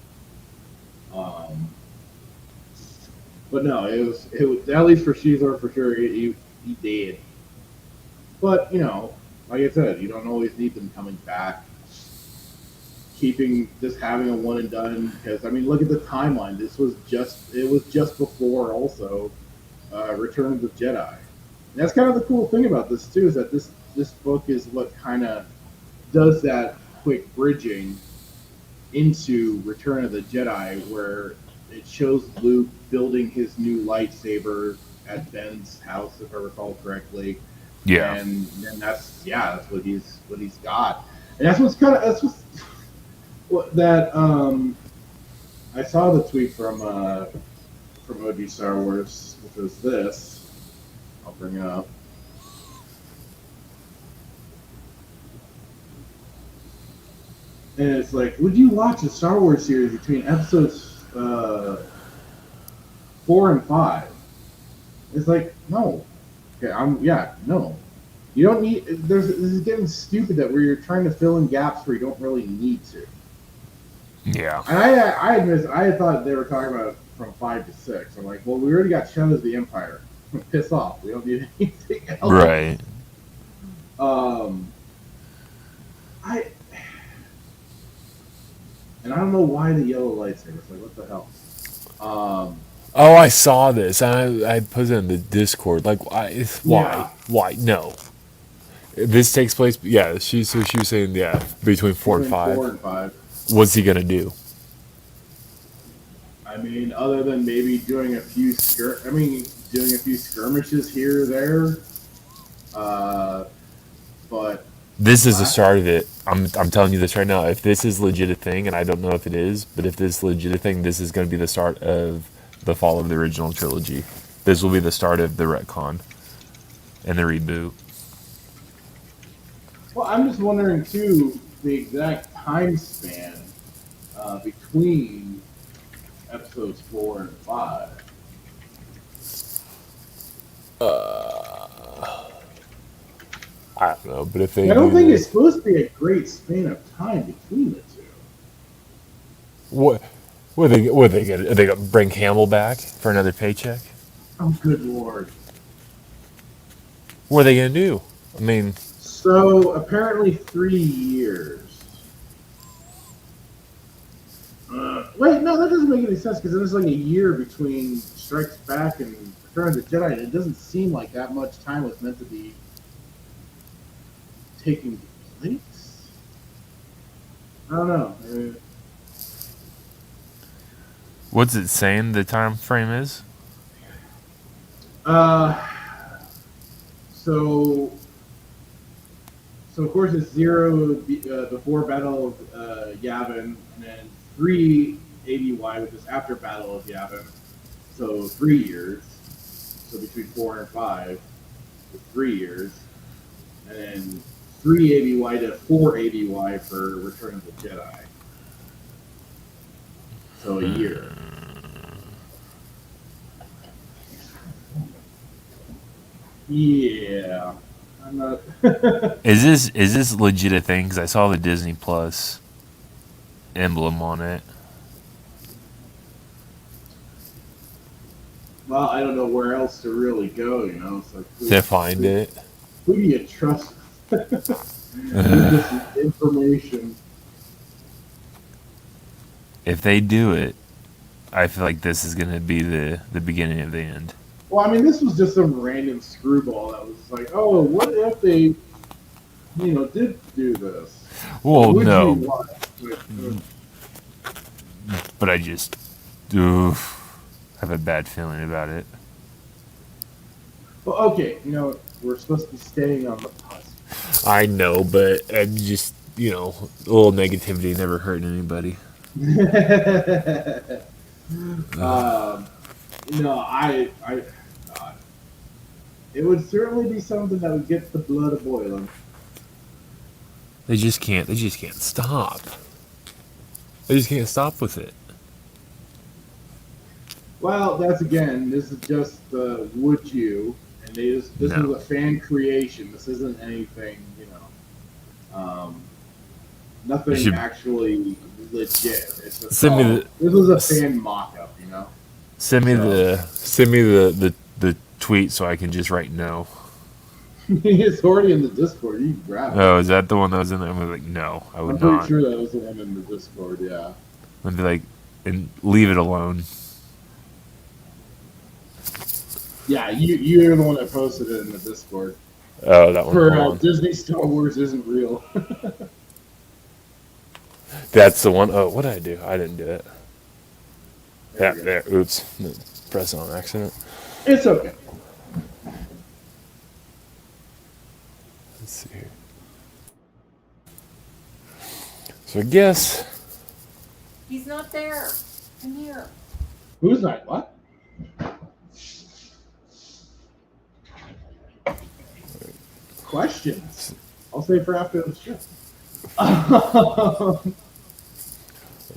But no, it was at least for Shizor for sure. He did. But you know, like I said, you don't always need them coming back. Just having a one and done, because I mean, look at the timeline. It was just before also Return of the Jedi. And that's kind of the cool thing about this too, is that this book is what kind of does that quick bridging into Return of the Jedi, where it shows Luke building his new lightsaber at Ben's house, if I recall correctly. Yeah. And that's what he's got. And that's what I saw the tweet from OG Star Wars, which was this. I'll bring it up. And it's like, would you watch a Star Wars series between episodes 4 and 5? It's like, no. Okay, no. You don't need. This is getting stupid that where you're trying to fill in gaps where you don't really need to. Yeah. And I admit, I thought they were talking about from 5 to 6. I'm like, well, we already got Shadows of the Empire. Piss off. We don't need anything else. Right. And I don't know why the yellow lightsabers. Like, what the hell? Oh, I saw this. I put it in the Discord. Like, why? Yeah. Why? No. This takes place. Yeah, she was saying between 4 and 5. 4 and 5. What's he gonna do? I mean, other than maybe doing a few skirmishes here or there. But this is the start of it. I'm telling you this right now. If this is legit a thing, and I don't know if it is, but if this is legit a thing, this is going to be the start of the fall of the original trilogy. This will be the start of the retcon and the reboot. Well, I'm just wondering too the exact time span between episodes 4 and 5. I don't know, but if they I don't think it's supposed to be a great span of time between the two. What are they gonna? Are they gonna bring Hamill back for another paycheck? Oh, good lord! What are they gonna do? I mean, so apparently 3 years. Wait, no, that doesn't make any sense because there's like a year between Strikes Back and Return of the Jedi, and it doesn't seem like that much time was meant to be taking place. I don't know. what's it saying the time frame is? So of course it's 0 before Battle of Yavin, and then 3 ABY, which is after Battle of Yavin. So 3 years. So between 4 and 5, 3 years, and then 3 ABY to 4 ABY for Return of the Jedi. So a year. Yeah. I'm not. Is this legit a thing? Because I saw the Disney Plus emblem on it. Well, I don't know where else to really go, you know. It's like, To find it. Who do you trust? This information. If they do it, I feel like this is gonna be the beginning of the end. Well, I mean, this was just some random screwball that was like, oh, what if they, did do this? Well, Would no. you watch? But I just have a bad feeling about it. Well, okay, we're supposed to be staying on the cusp. I know, but I'm just, a little negativity never hurt anybody. No, God. It would certainly be something that would get the blood a boiling. They just can't stop. They just can't stop with it. Well, this is just would you, and this is a fan creation. This isn't anything, nothing actually legit. It's just, this was a fan mock-up, Send me the tweet so I can just write no. It's already in the Discord. You can grab it. Oh, is that the one that was in there? I'm like, no, I would not. I'm pretty sure that was the one in the Discord. Yeah. I'd be like, and leave it alone. Yeah, you're the one that posted it in the Discord. Oh, that one. For Disney Star Wars isn't real. That's the one. Oh, what did I do? I didn't do it. There. Oops. Press on accident. It's okay. Let's see here. So I guess. He's not there. Come here. Who's not? What? Questions. I'll save for after the show.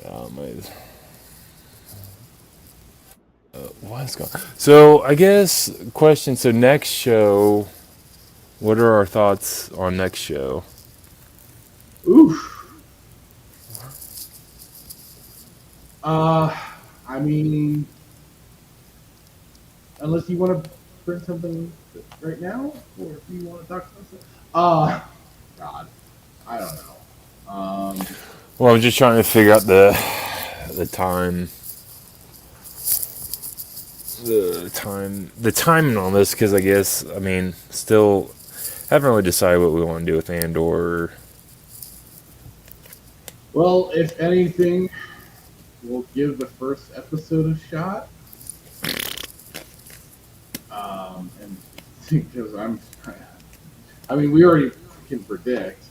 Yeah, what's going on? So I guess question. So next show, what are our thoughts on next show? Oof. I mean, unless you want to bring something right now, or if you want to talk about something. God, I don't know. Well, I'm just trying to figure out the timing on this, because I guess, I mean, still haven't really decided what we want to do with Andor. Well, if anything, we'll give the first episode a shot. And because we already can predict.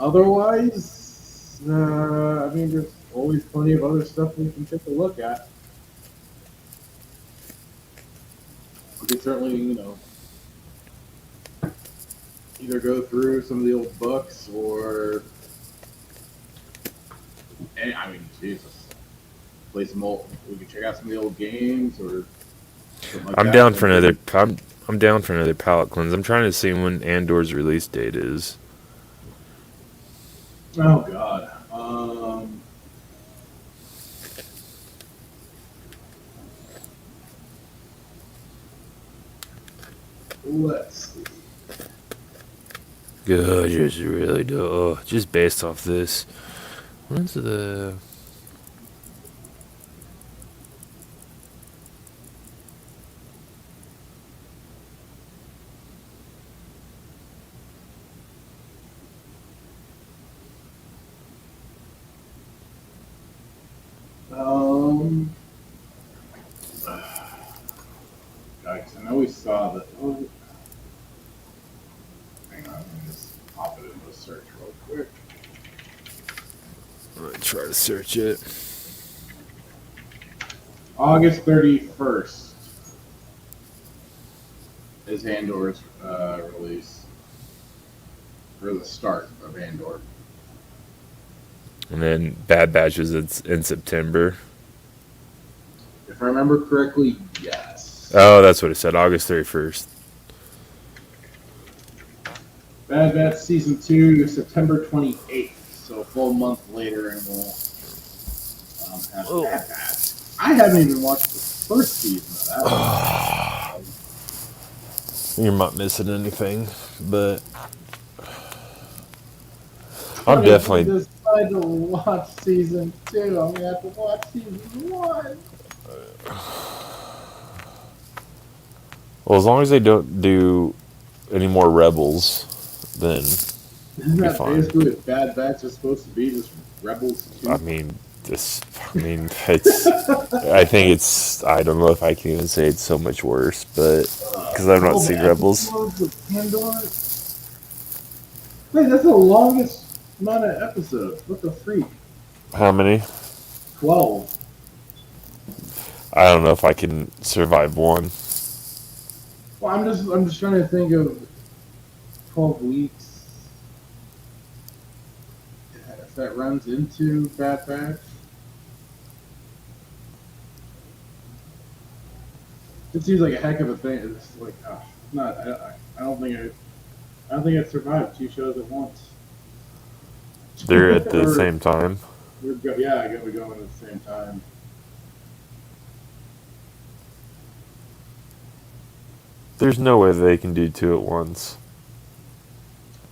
Otherwise, there's always plenty of other stuff we can take a look at. We could certainly, either go through some of the old books or, Jesus, play some old. We could check out some of the old games or. I'm down for another. I'm down for another palate cleanse. I'm trying to see when Andor's release date is. Oh God. Let's see. Good, just really do. Just based off this. When's the? Guys, I know we saw that. Hang on, let me just pop it into the search real quick. I'm gonna try to search it. August 31st is Andor's release. Or the start of Andor. And then Bad Batch is in September. If I remember correctly, yes. Oh, that's what it said. August 31st. Bad Batch Season 2, September 28th. So a full month later, and we'll have Bad Batch. I haven't even watched the first season of that. You're not missing anything, but I'm definitely. If I decide to watch Season 2, I'm going to have to watch Season 1. Well, as long as they don't do any more Rebels, then isn't that basically what Bad Batch is supposed to be? Just Rebels 2? I think it's. I don't know if I can even say it's so much worse, but because I've not seen Rebels. Wait, that's the longest amount of episodes. What the freak? How many? 12. I don't know if I can survive one. Well, I'm just trying to think of 12 weeks. If that runs into Bad Batch. It seems like a heck of a thing. It's like, not. I don't think I'd survive 2 shows at once. They're at the same time. Yeah, I gotta be going at the same time. There's no way they can do 2 at once.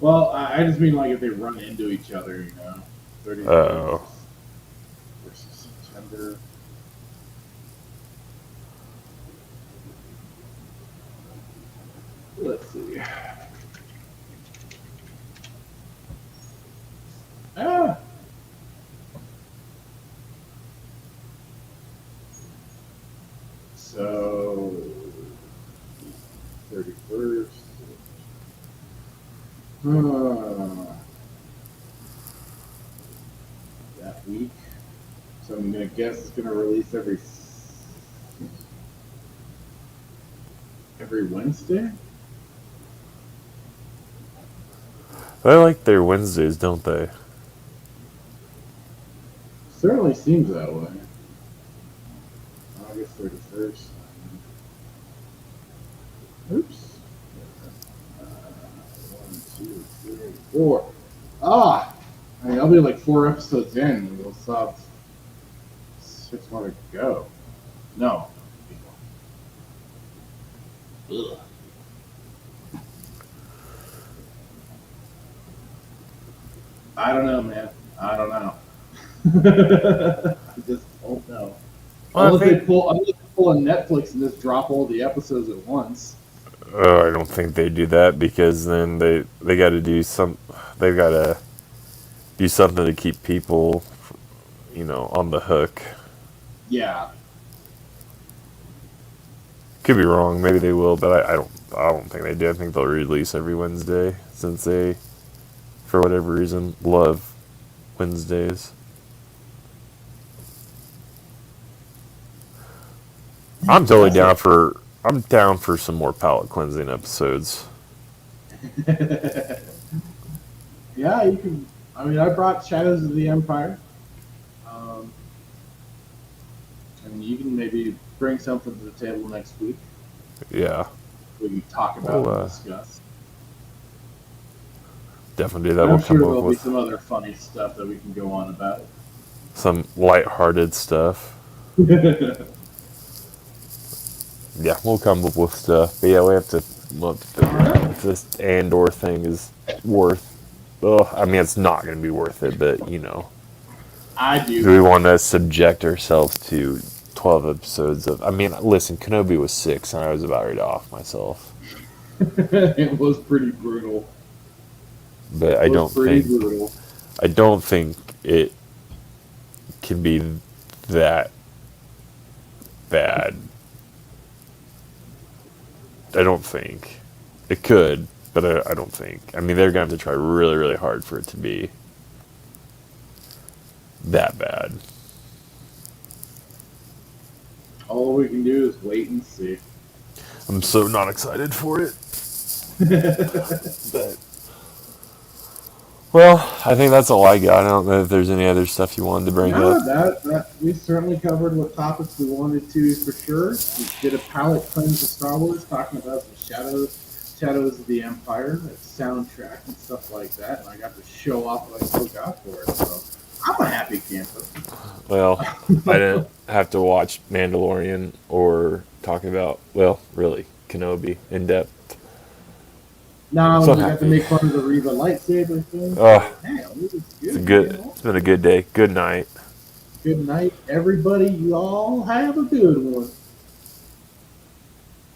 Well, I just mean like if they run into each other, you know. 30 versus September. Let's see. Ah. So 31st. That week. So I'm gonna guess it's gonna release every Wednesday. They like their Wednesdays, don't they? Certainly seems that way. August 31st. Oops. 1, 2, 3, 4. I mean, I'll be like 4 episodes in, and we'll still have 6 more to go. No. Ugh. I don't know, man. I don't know. I just don't know. Unless they pull a Netflix and just drop all the episodes at once. I don't think they do that because then they got to do they've got to do something to keep people, on the hook. Yeah. Could be wrong. Maybe they will, but I don't think they do. I think they'll release every Wednesday since they, for whatever reason, love Wednesdays. I'm totally down for some more palate cleansing episodes. Yeah, you can. I mean, I brought Shadows of the Empire. And you can maybe bring something to the table next week. Yeah. We can talk about and discuss. Definitely do that. I'm sure there'll be some other funny stuff that we can go on about. Some lighthearted stuff. Yeah, we'll come up with stuff. But yeah, we'll have to figure out if this Andor thing is worth. Well, I mean, it's not going to be worth it, but I do. Do we want to subject ourselves to 12 episodes of? I mean, listen, Kenobi was 6, and I was about ready to off myself. It was pretty brutal. But I don't think it can be that bad. I don't think it could, but I don't think. I mean, they're going to have to try really, really hard for it to be that bad. All we can do is wait and see. I'm so not excited for it. But, well, I think that's all I got. I don't know if there's any other stuff you wanted to bring up. That we certainly covered what topics we wanted to for sure. We did a palate cleanse of Star Wars, talking about some Shadows of the Empire, like soundtrack and stuff like that, and I got to show off what I still got for it. So I'm a happy camper. Well, I didn't have to watch Mandalorian or talk about, well, really, Kenobi in depth. No, we got to make fun of the Reva lightsaber thing. It's been a good day. Good night. Good night, everybody. You all have a good one.